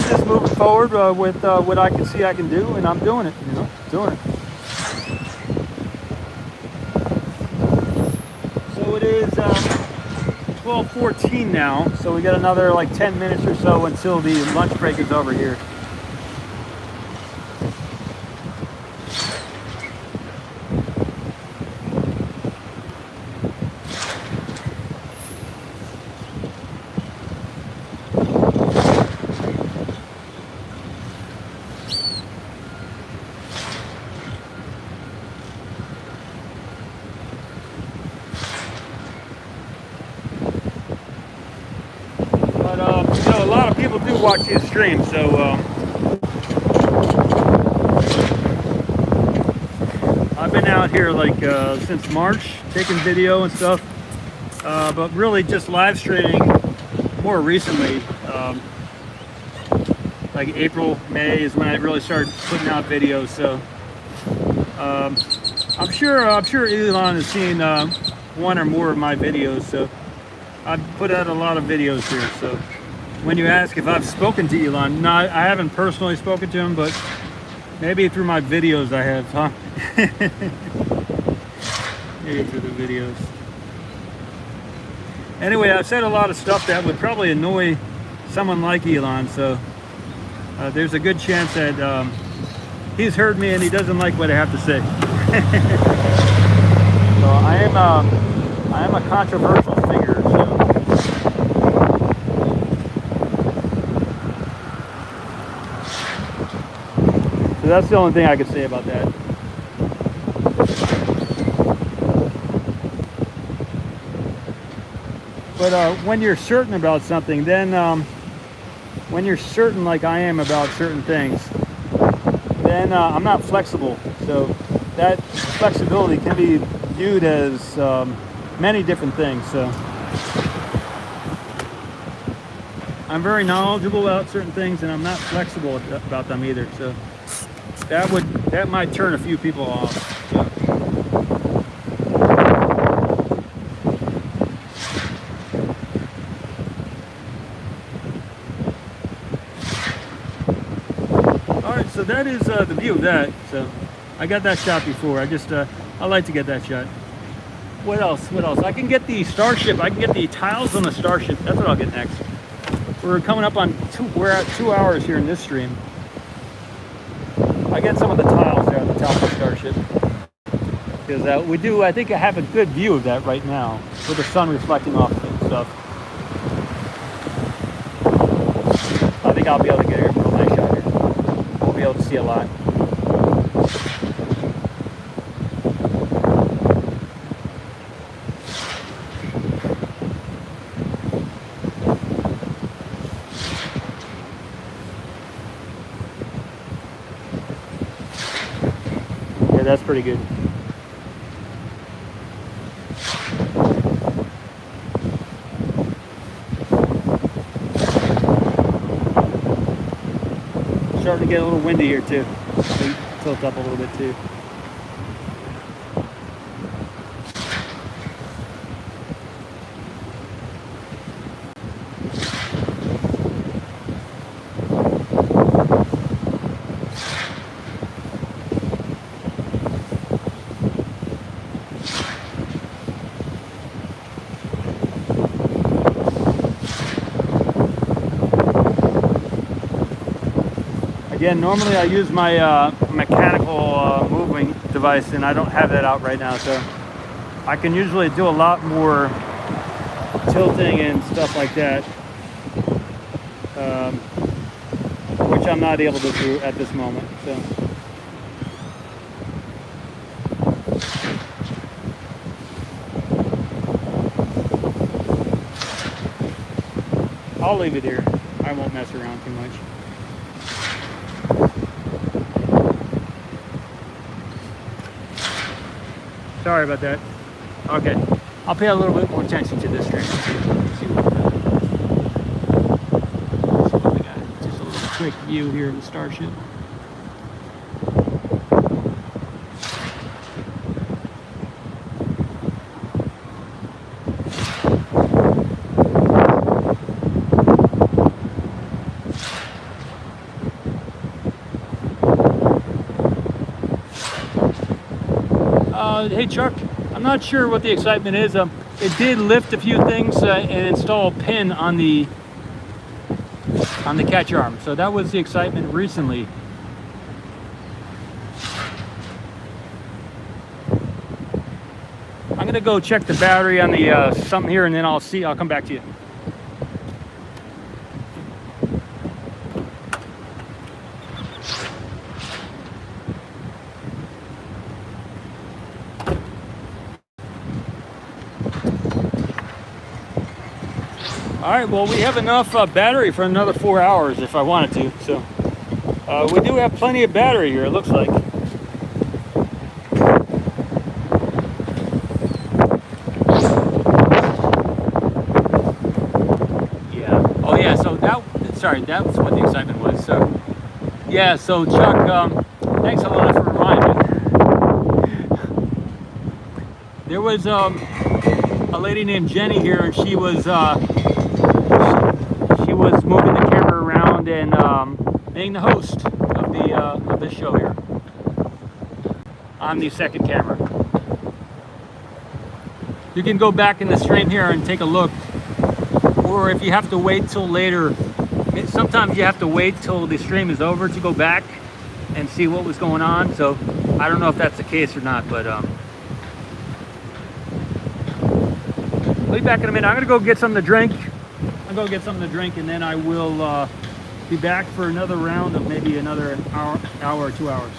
just moving forward with what I can see I can do, and I'm doing it. You know, doing it. So it is 12:14 now. So we got another like 10 minutes or so until the lunch break is over here. A lot of people do watch these streams, so I've been out here like since March taking video and stuff, but really just live streaming more recently. Like April, May is when I really started putting out videos. So I'm sure Elon has seen one or more of my videos. So I've put out a lot of videos here. So when you ask if I've spoken to Elon, no, I haven't personally spoken to him, but maybe through my videos I have, huh? Maybe through the videos. Anyway, I've said a lot of stuff that would probably annoy someone like Elon, so there's a good chance that he's heard me and he doesn't like what I have to say. So I am a controversial figure, so. So that's the only thing I could say about that. But when you're certain about something, then when you're certain like I am about certain things, then I'm not flexible. So that flexibility can be viewed as many different things. So I'm very knowledgeable about certain things, and I'm not flexible about them either. So that might turn a few people off. So. All right, so that is the view of that. So I got that shot before. I like to get that shot. What else? What else? I can get the Starship. I can get the tiles on the Starship. That's what I'll get next. We're coming up on we're at 2 hours here in this stream. I get some of the tiles there on the top of the Starship. Because we do, I think I have a good view of that right now, with the sun reflecting off it and stuff. I think I'll be able to get a real nice shot here. We'll be able to see a lot. that's pretty good. Starting to get a little windy here too. Tilt up a little bit too. Again, normally I use my mechanical moving device, and I don't have that out right now, so I can usually do a lot more tilting and stuff like that, which I'm not able to do at this moment. So. I'll leave it here. I won't mess around too much. Sorry about that. Okay, I'll pay a little bit more attention to this stream. See what we got. Just a little quick view here of the Starship. Hey Chuck, I'm not sure what the excitement is. It did lift a few things and install a pin on the catch arm, so that was the excitement recently. I'm gonna go check the battery on the something here, and then I'll come back to you. All right, well, we have enough battery for another 4 hours if I wanted to. So we do have plenty of battery here, it looks like. Yeah. Oh, yeah. So that was what the excitement was. So, yeah. So Chuck, thanks a lot for reminding me. There was a lady named Jenny here, and she was moving the camera around and being the host of this show here on the second camera. You can go back in the stream here and take a look, or if you have to wait till later, sometimes you have to wait till the stream is over to go back and see what was going on. So I don't know if that's the case or not, but I'll be back in a minute. I'm gonna go get something to drink. And then I will be back for another round of maybe another hour or 2 hours.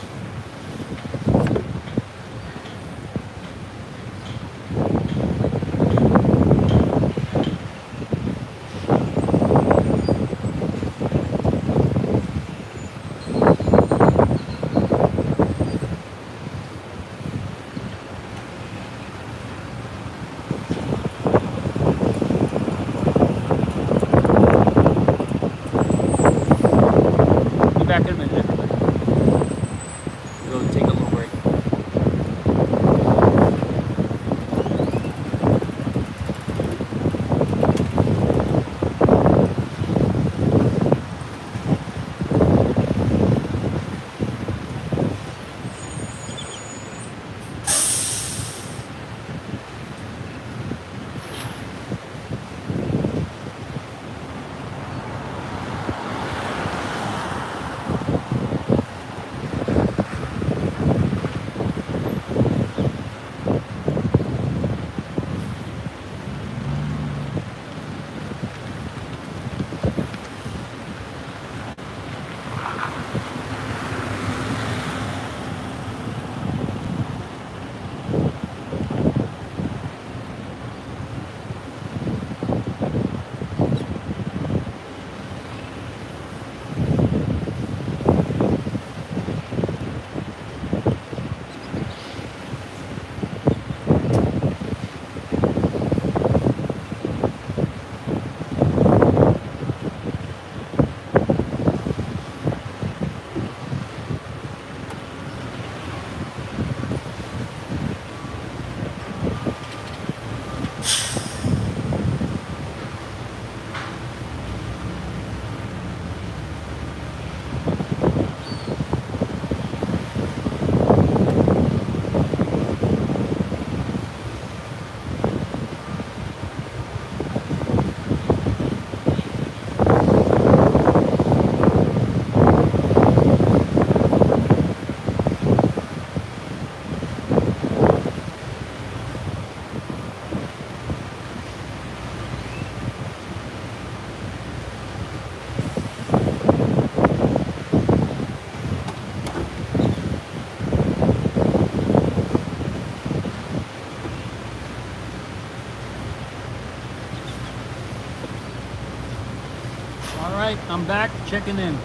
All right, I'm back checking in.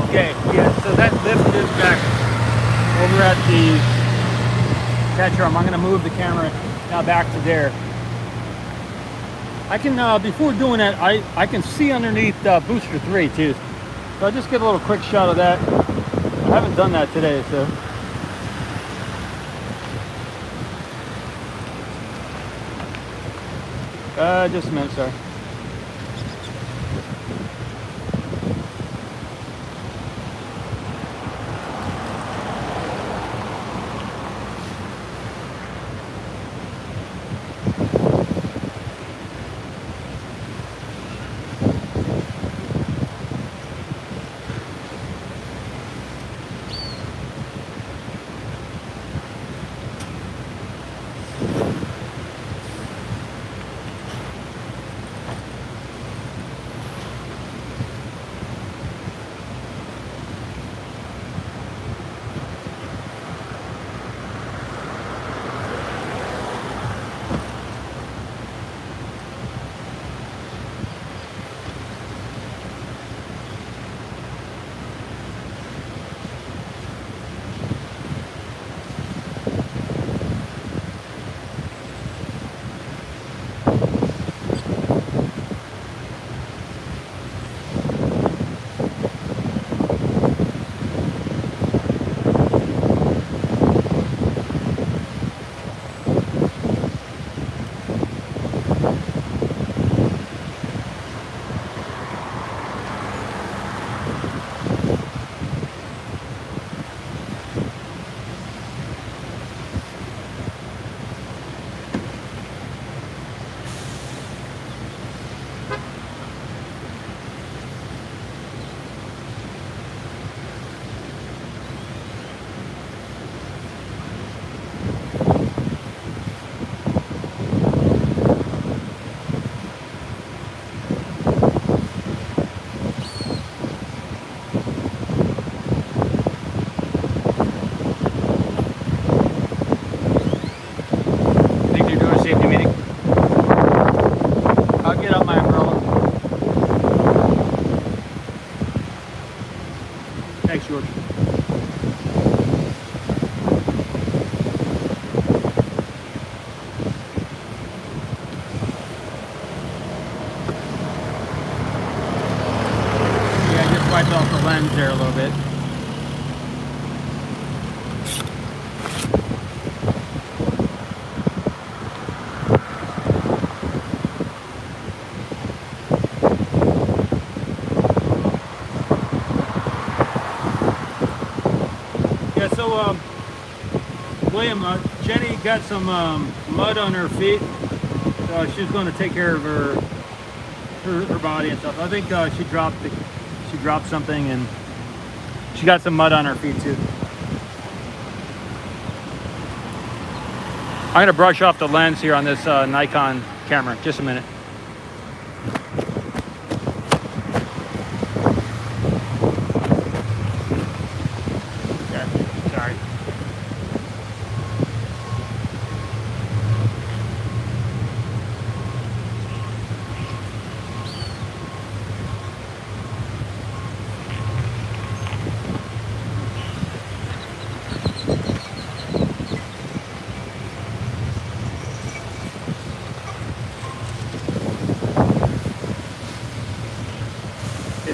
Okay, yeah, so that lift is back over at the catcher arm. I'm going to move the camera now back to there. I can, before doing that, I can see underneath booster 3 too. So I'll just get a little quick shot of that. I haven't done that today, so. Just a minute, sorry. Thanks, George. Yeah, I just wiped off the lens there a little bit. Yeah, so William, Jenny got some mud on her feet, so she's going to take care of her body and stuff. I think she dropped something, and she got some mud on her feet too. I'm going to brush off the lens here on this Nikon camera. Just a minute.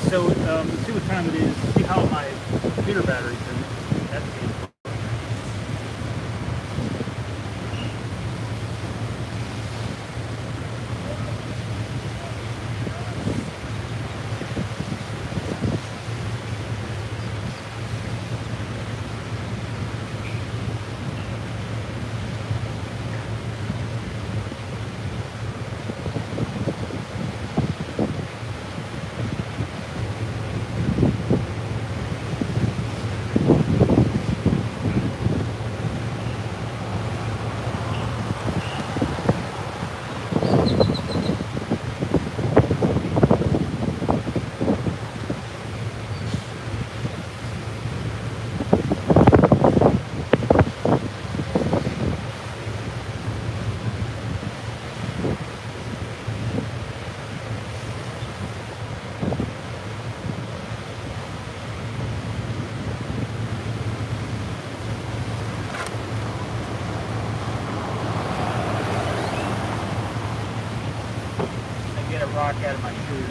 So let's see what time it is, see how my computer battery's been. That's good. out of my shoes.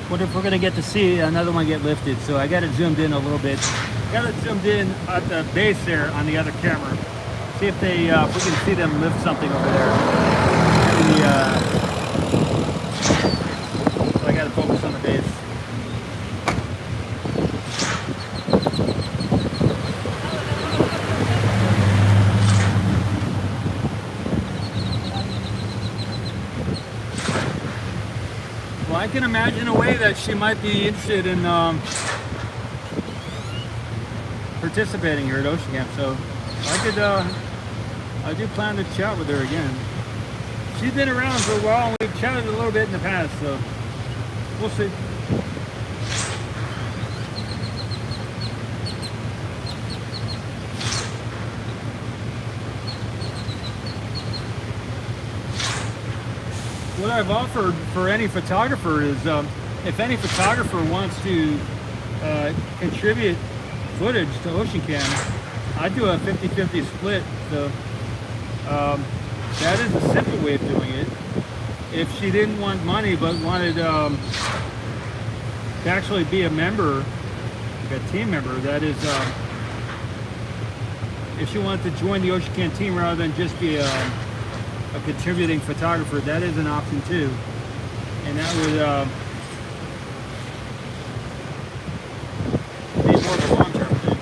What if we're gonna get to see another one get lifted? So I got it zoomed in a little bit. Got it zoomed in at the base there on the other camera. See if they, if we can see them lift something over there. So I got to focus on the base. Well, I can imagine a way that she might be interested in participating here at Ocean Camp. So I do plan to chat with her again. She's been around for a while and we've chatted a little bit in the past, so we'll see. What I've offered for any photographer is if any photographer wants to contribute footage to Ocean Camp, I do a 50-50 split. So that is a simple way of doing it. If she didn't want money but wanted to actually be a member, like a team member, that is, if she wanted to join the Ocean Camp team rather than just be a contributing photographer, that is an option too. And that would be more of a long-term thing.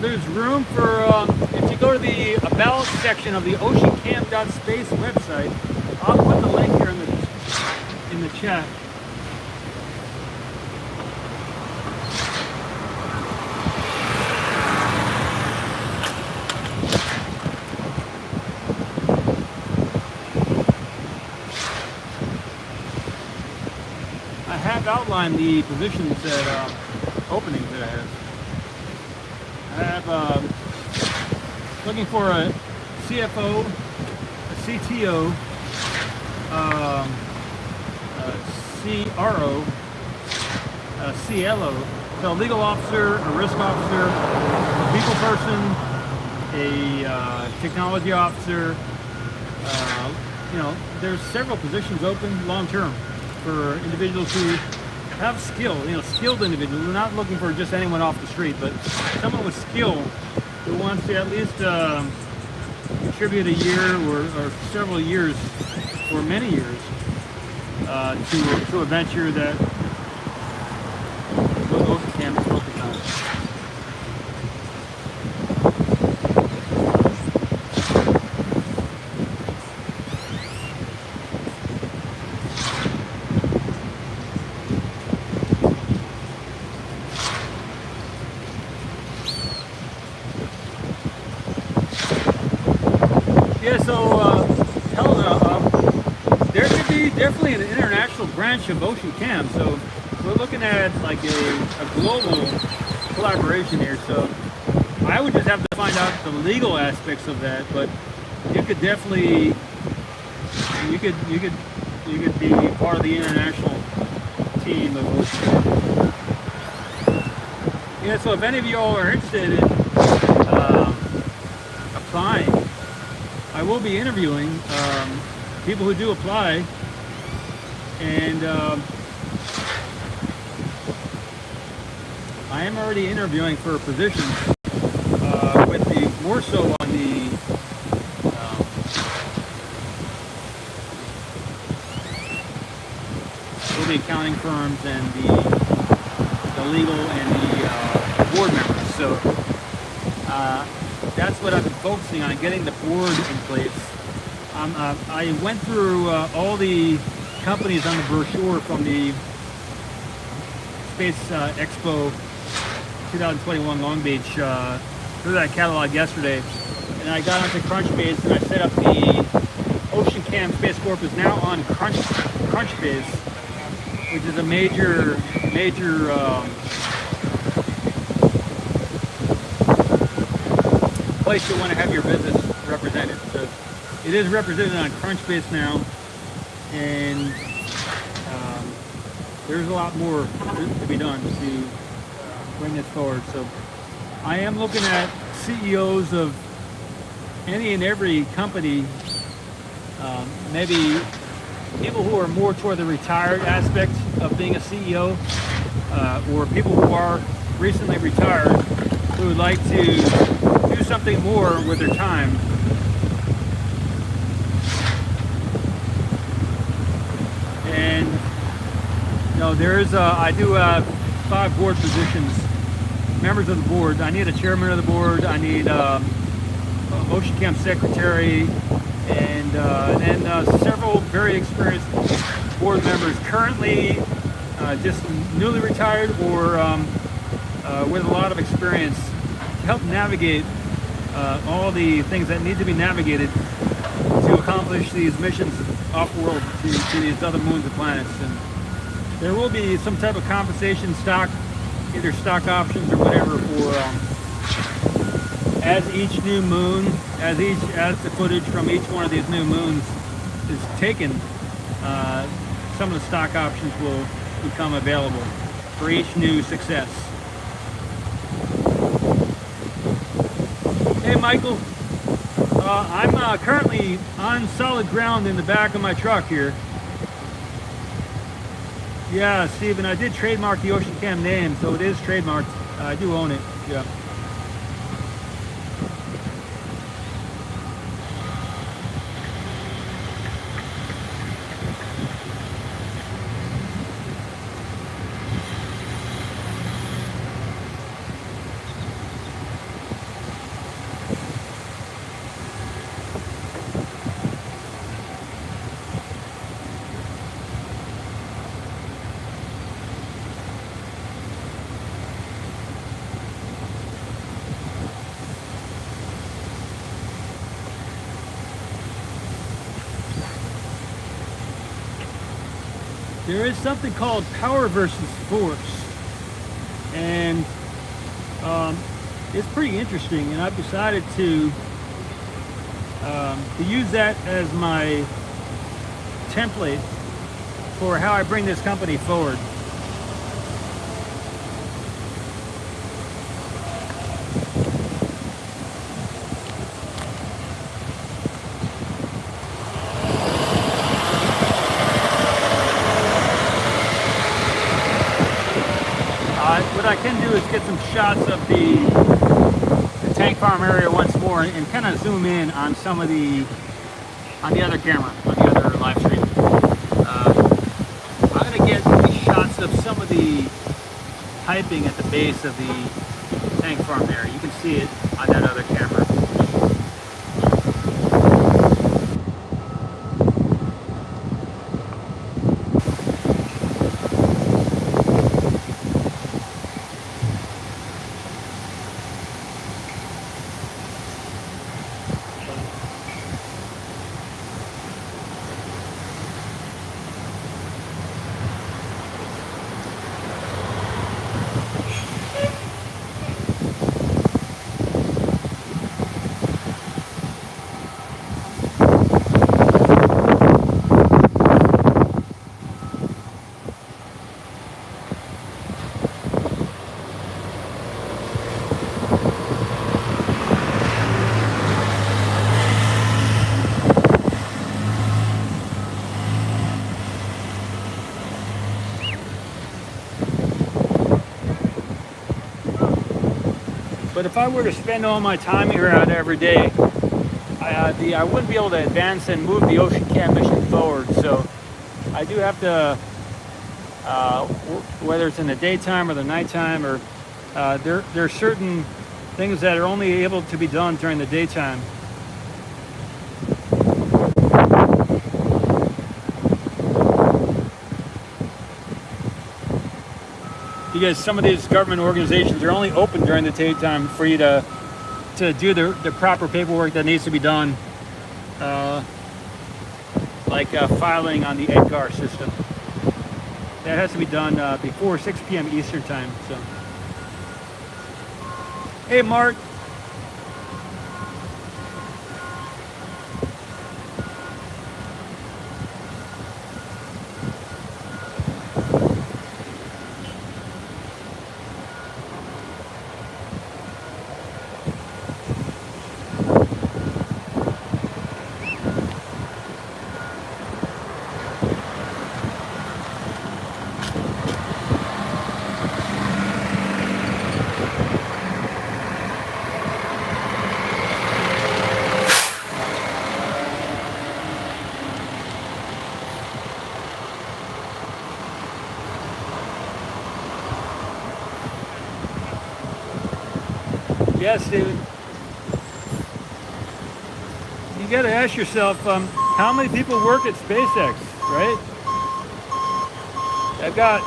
There's room for, if you go to the About section of the oceancamp.space website, I'll put the link here in the chat. I have outlined the positions that, openings that I have. I have looking for a CFO, a CTO, a CRO, a CLO, so a legal officer, a risk officer, a people person, a technology officer. You know, there's several positions open long term for individuals who have skill, you know, skilled individuals. We're not looking for just anyone off the street, but someone with skill who wants to at least contribute a year or several years or many years to a venture that Ocean Camp is focused on. definitely an international branch of Ocean Cam. So we're looking at like a global collaboration here. So I would just have to find out the legal aspects of that, but you could definitely, you could be part of the international team of Ocean Cam. Yeah, so if any of you all are interested in applying, I will be interviewing people who do apply, and I am already interviewing for positions with the more so on the with the accounting firms and the legal and the board members. So that's what I've been focusing on, getting the board in place. I went through all the companies on the brochure from the Space Expo 2021 Long Beach, through that catalog yesterday, and I got onto Crunchbase and I set up the Ocean Cam Space Corp is now on Crunchbase, which is a major place you want to have your business represented. So it is represented on Crunchbase now, and there's a lot more to be done to bring this forward. So I am looking at CEOs of any and every company, maybe people who are more toward the retired aspect of being a CEO, or people who are recently retired who would like to do something more with their time. And there's I do have 5 board positions, members of the board. I need a chairman of the board. I need Ocean Cam secretary, and then several very experienced board members currently just newly retired or with a lot of experience to help navigate all the things that need to be navigated to accomplish these missions off-world to these other moons and planets. And there will be some type of compensation, stock, either stock options or whatever, for as each new moon, as the footage from each one of these new moons is taken, some of the stock options will become available for each new success. Hey Michael, I'm currently on solid ground in the back of my truck here. Yeah, Stephen, I did trademark the Ocean Cam name, so it is trademarked. I do own it, yeah. There is something called power versus force, and it's pretty interesting, and I've decided to use that as my template for how I bring this company forward. What I can do is get some shots of the tank farm area once more and kind of zoom in on some of on the other camera, on the other live stream. I'm going to get shots of some of the piping at the base of the tank farm area. You can see it on that other camera. But if I were to spend all my time here out every day, I wouldn't be able to advance and move the Ocean Cam mission forward. So I do have to, whether it's in the daytime or the nighttime, or there are certain things that are only able to be done during the daytime. Because some of these government organizations are only open during the daytime for you to do the proper paperwork that needs to be done, like filing on the EDGAR system. That has to be done before 6 p.m. Eastern time. So, hey, Mark. Yes, David. You got to ask yourself, how many people work at SpaceX, right? I've got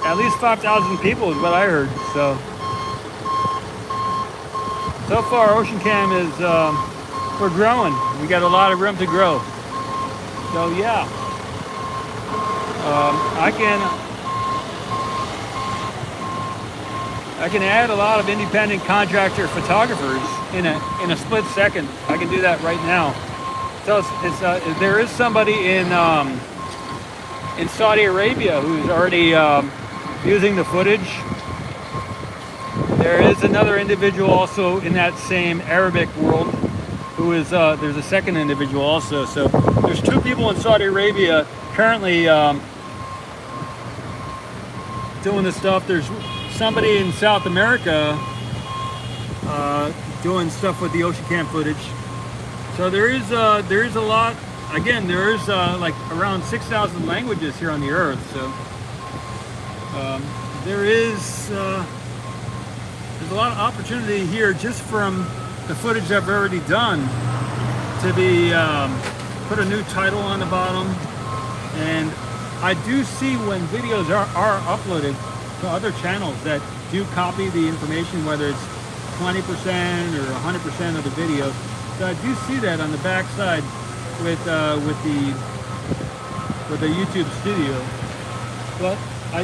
at least 5,000 people is what I heard. So far, Ocean Cam is, we're growing. We got a lot of room to grow. So yeah, I can add a lot of independent contractor photographers in a split second. I can do that right now. So there is somebody in Saudi Arabia who's already using the footage. There is another individual also in that same Arabic world who is there's a second individual also. So there's two people in Saudi Arabia currently doing this stuff. There's somebody in South America doing stuff with the Ocean Cam footage. So there is a lot. Again, there is like around 6,000 languages here on the Earth. So there's a lot of opportunity here just from the footage I've already done to be put a new title on the bottom. And I do see when videos are uploaded to other channels that do copy the information, whether it's 20% or 100% of the video. So I do see that on the back side with the YouTube studio. But I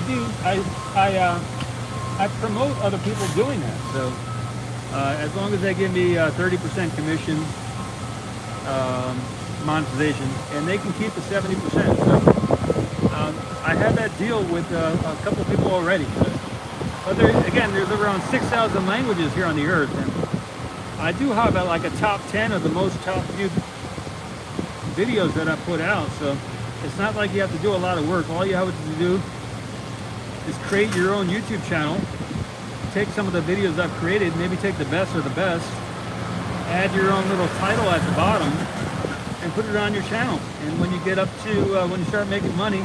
promote other people doing that. So as long as they give me 30% commission monetization, and they can keep the 70%. So I have that deal with a couple of people already. But there's around 6,000 languages here on the Earth, and I do have like a top 10 of the most top viewed videos that I put out. So it's not like you have to do a lot of work. All you have to do is create your own YouTube channel, take some of the videos I've created, maybe take the best of the best, add your own little title at the bottom, and put it on your channel. And when you get up to, when you start making money,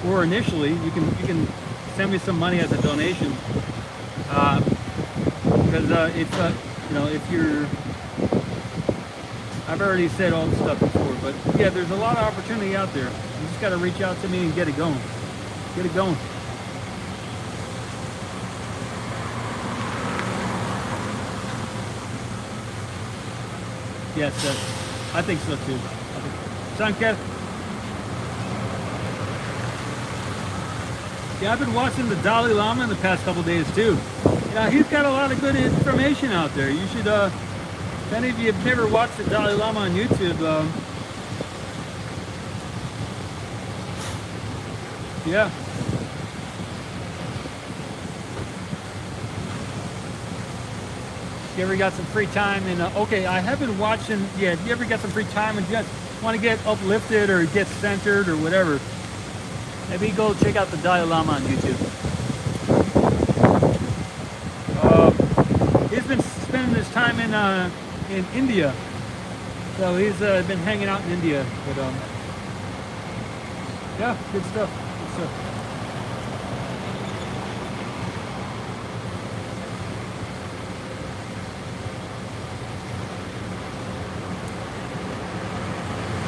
or initially, you can send me some money as a donation. Because if you're, I've already said all this stuff before, but yeah, there's a lot of opportunity out there. You just got to reach out to me and get it going. Get it going. Yes, I think so too. Sanket? Yeah, I've been watching the Dalai Lama in the past couple days too. Yeah, he's got a lot of good information out there. You should, if any of you have never watched the Dalai Lama on YouTube, yeah. If you ever got some free time and okay, I have been watching, yeah, if you ever got some free time and just want to get uplifted or get centered or whatever, maybe go check out the Dalai Lama on YouTube. time in India. So he's been hanging out in India. But yeah, good stuff. Good stuff.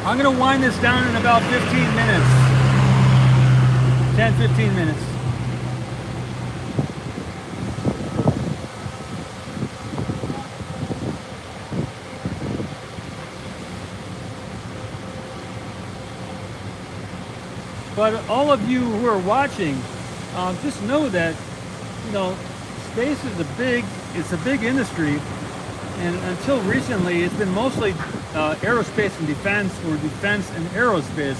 I'm going to wind this down in about 15 minutes. 10, 15 minutes. But all of you who are watching, just know that, you know, space is it's a big industry. And until recently, it's been mostly aerospace and defense, or defense and aerospace.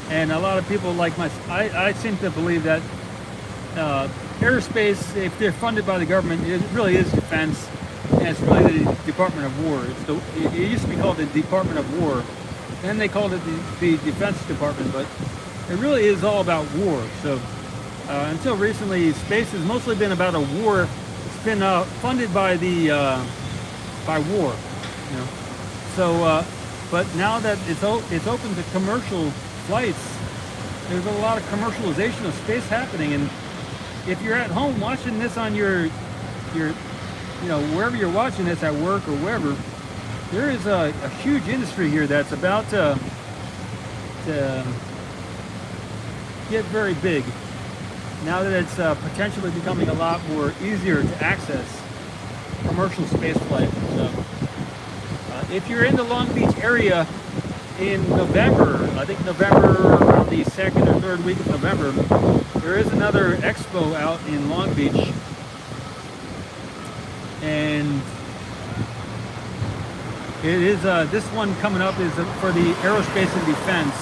And a lot of people like I seem to believe that aerospace, if they're funded by the government, it really is defense, and it's really the Department of War. It used to be called the Department of War, then they called it the Defense Department, but it really is all about war. So until recently, space has mostly been about a war. It's been funded by by war, you know. So, but now that it's open to commercial flights, there's a lot of commercialization of space happening. And if you're at home watching this on your you know, wherever you're watching this, at work or wherever, there is a huge industry here that's about to get very big. Now that it's potentially becoming a lot more easier to access commercial space flight. So, if you're in the Long Beach area in November, I think November, around the 2nd or 3rd week of November, there is another expo out in Long Beach, and it is this one coming up is for the aerospace and defense.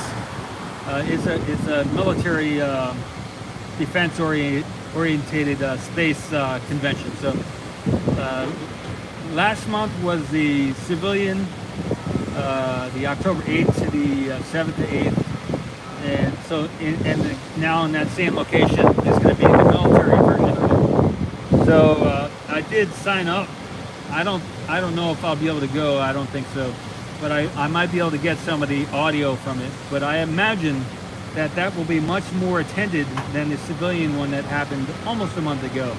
It's a military defense orientated space convention. So last month was the civilian, the October 8th to the 7th to 8th, and so now in that same location is going to be the military version of it. So I did sign up. I don't know if I'll be able to go. I don't think so, but I might be able to get some of the audio from it. But I imagine that will be much more attended than the civilian one that happened almost a month ago.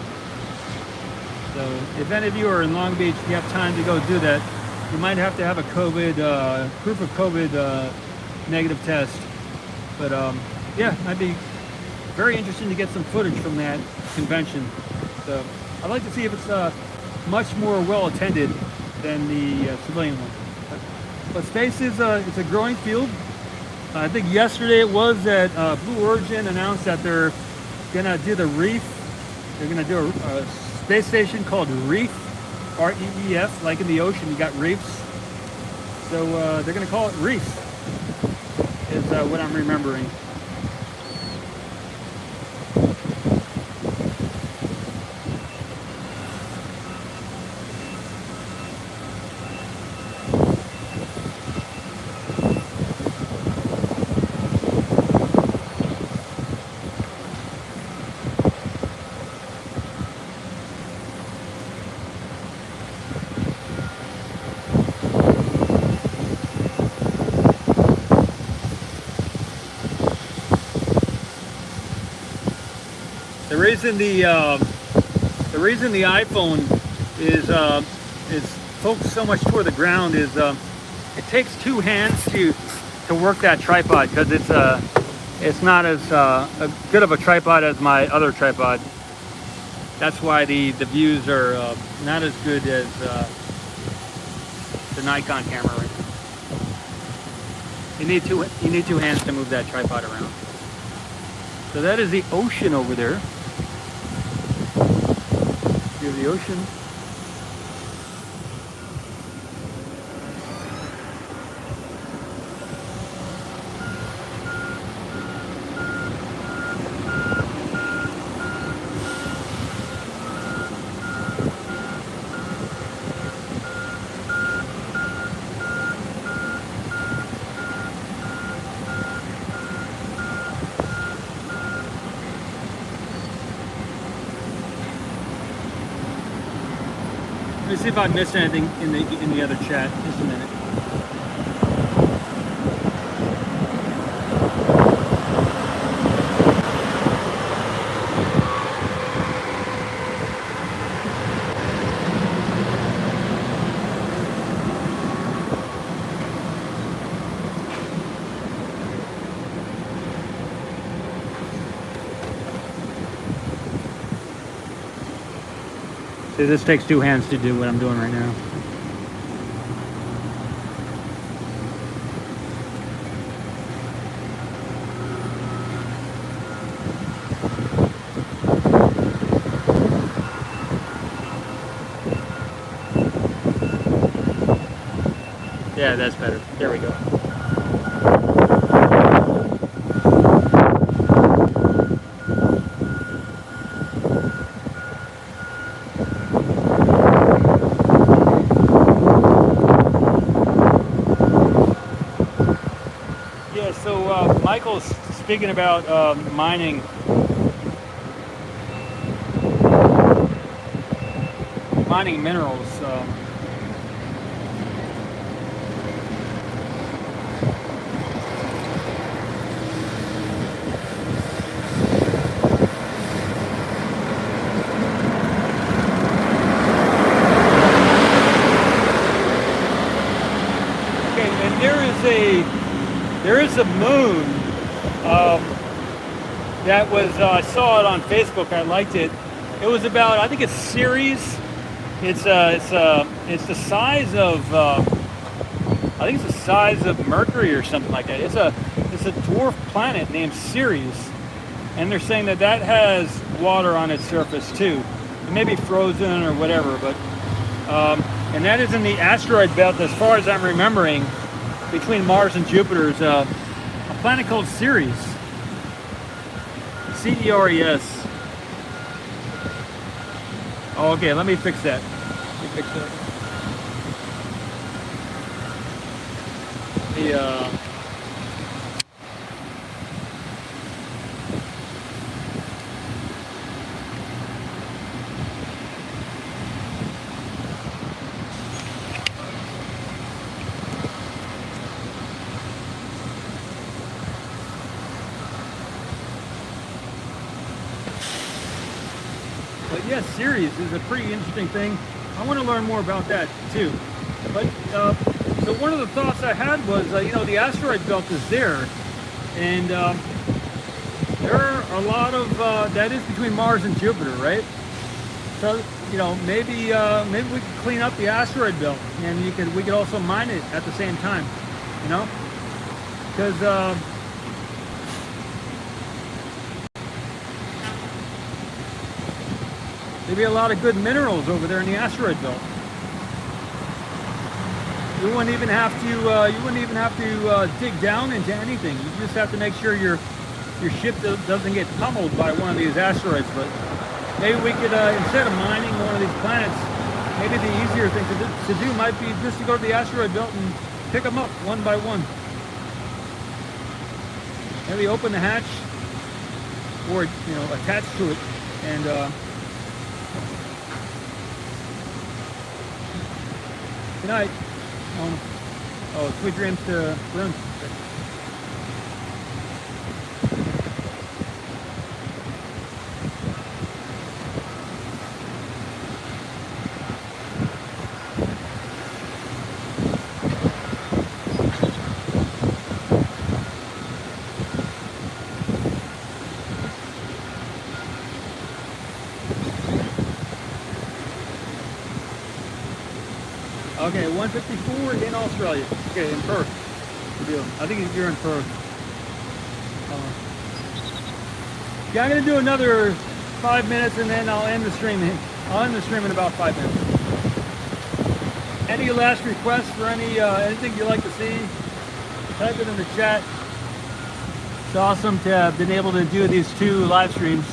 So if any of you are in Long Beach, you have time to go do that, you might have to have a COVID, proof of COVID negative test. But yeah, I'd be very interested to get some footage from that convention. So I'd like to see if it's much more well attended than the civilian one. But space is it's a growing field. I think yesterday it was that Blue Origin announced that they're gonna do the reef. They're gonna do a space station called Reef, R-E-E-F, like in the ocean you got reefs. So they're gonna call it Reef, is what I'm remembering. The reason the iPhone is focused so much toward the ground is it takes two hands to work that tripod, because it's not as good of a tripod as my other tripod. That's why the views are not as good as the Nikon camera right now. You need two hands to move that tripod around. So that is the ocean over there. View of the ocean. me see if I missed anything in the other chat. Just a minute. See, this takes two hands to do what I'm doing right now. Yeah, that's better. There we go. Yeah, so Michael's speaking about mining minerals. Okay, and there is a moon that was I saw it on Facebook. I liked it. It was about, I think it's Ceres. It's the size of I think it's the size of Mercury or something like that. It's a dwarf planet named Ceres, and they're saying that has water on its surface too. It may be frozen or whatever, but and that is in the asteroid belt, as far as I'm remembering, between Mars and Jupiter. Is a planet called Ceres. Ceres. Oh, okay. Let me fix that. But yes, Ceres is a pretty interesting thing. I want to learn more about that too. But so one of the thoughts I had was, the asteroid belt is there, and there are a lot of that is between Mars and Jupiter, right? So maybe we could clean up the asteroid belt, and we could also mine it at the same time, because there'd be a lot of good minerals over there in the asteroid belt. You wouldn't even have to dig down into anything. You just have to make sure your ship doesn't get pummeled by one of these asteroids. But maybe we could, instead of mining one of these planets, maybe the easier thing to do might be just to go to the asteroid belt and pick them up one by one. Maybe open the hatch, or attach to it, and good night. Sweet dreams to Lynn. Okay, 154 in Australia. Okay, in Perth. Good deal. I think you're in Perth. Yeah, I'm gonna do another 5 minutes, and then I'll end the stream. I'll end the stream in about 5 minutes. Any last requests for anything you'd like to see? Type it in the chat. It's awesome to have been able to do these 2 live streams.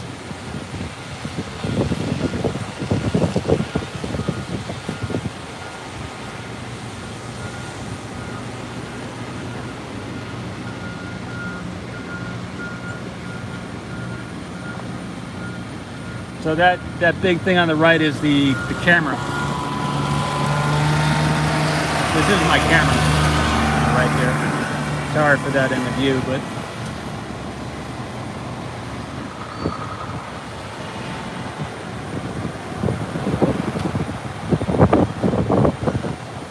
So that big thing on the right is the camera. This is my camera right there. Sorry for that in the view, but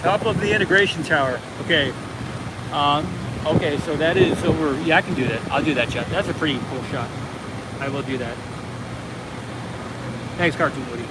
top of the integration tower. Okay. Okay, so that is over. Yeah, I can do that. I'll do that shot. That's a pretty cool shot. I will do that. Thanks, Cartoon Woody.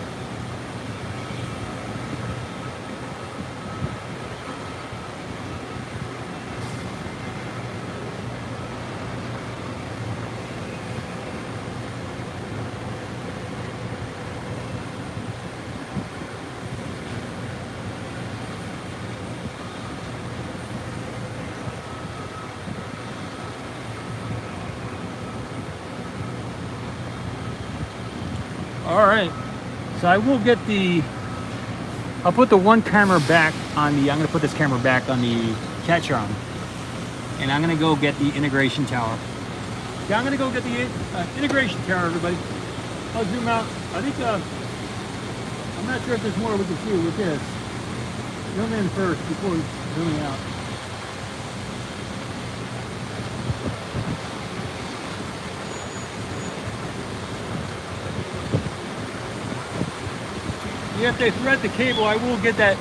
All right, so I will get I'll put the one camera back on I'm gonna put this camera back on the catch arm, and I'm gonna go get the integration tower. Yeah, I'm gonna go get the integration tower, everybody. I'll zoom out. I think, I'm not sure if there's more we can see with this. Zoom in first before zooming out. If they thread the cable, I will get that.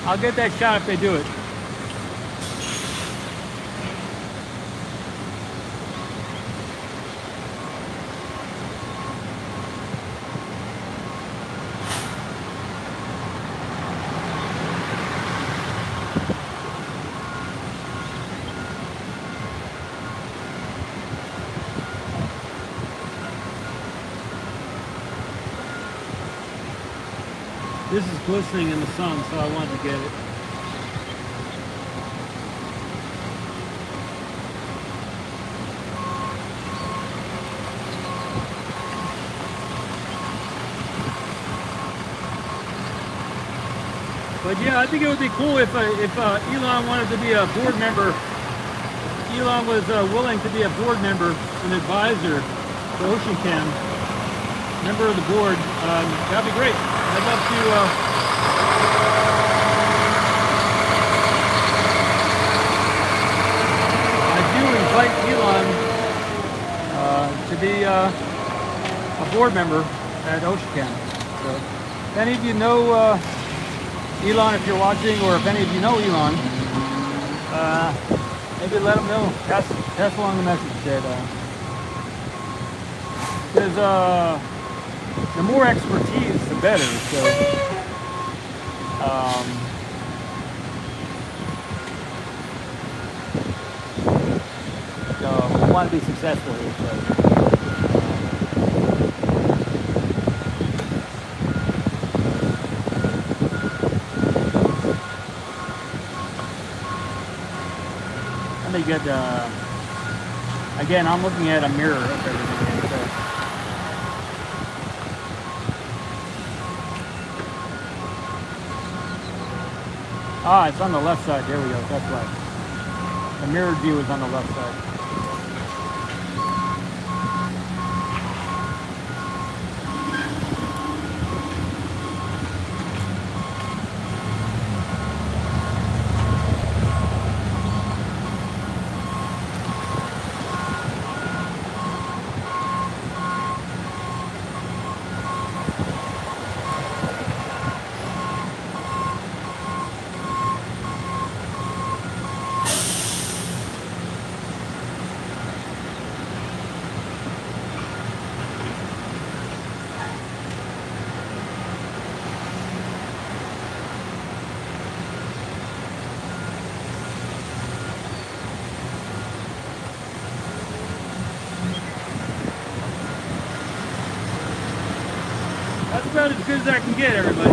I'll get that shot if they do it. This is glistening in the sun, so I wanted to get it. But yeah, I think it would be cool if Elon wanted to be a board member. Elon was willing to be a board member, an advisor to OceanChem, member of the board. That'd be great. I'd love to. I do invite Elon to be a board member at OceanChem. So, if any of you know Elon, if you're watching, or if any of you know Elon, maybe let him know. Pass along the message that the more expertise, the better. So, we want to be successful here. So. Let me get. Again, I'm looking at a mirror of everything. So. Ah, it's on the left side. There we go. That's right. The mirrored view is on the left side. That's about as good as I can get, everybody.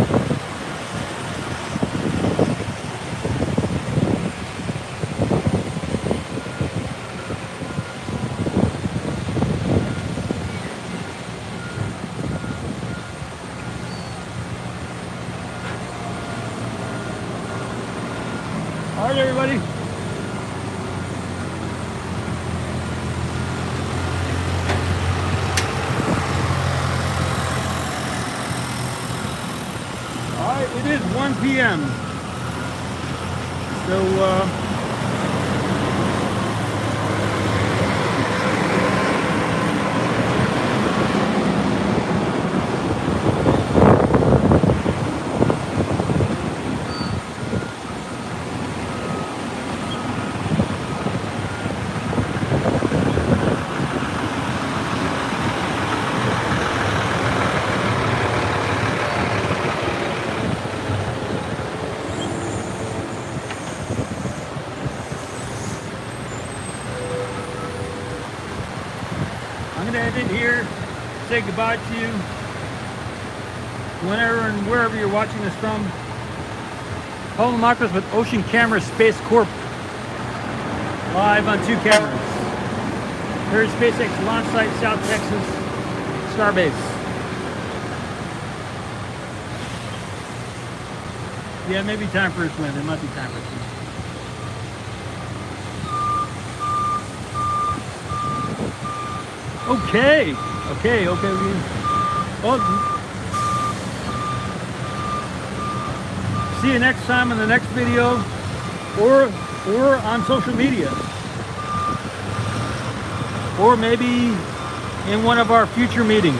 All right, everybody. It is 1 p.m. So, I'm going to end it here, say goodbye to you, whenever and wherever you're watching this from. S Mamakos with Ocean Camera Space Corp. Live on 2 cameras. Here's SpaceX launch site, South Texas, Starbase. Yeah, maybe time for a swim. It might be time for a swim. Okay. Well, see you next time in the next video, or on social media, or maybe in one of our future meetings.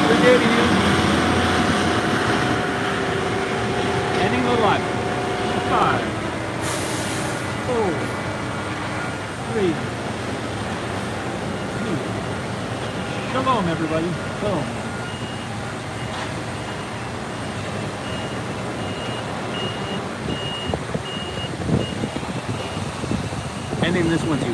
Good day to you. Ending the life. 5, 4, 3, 2. Shalom, everybody. Shalom. Ending this one too.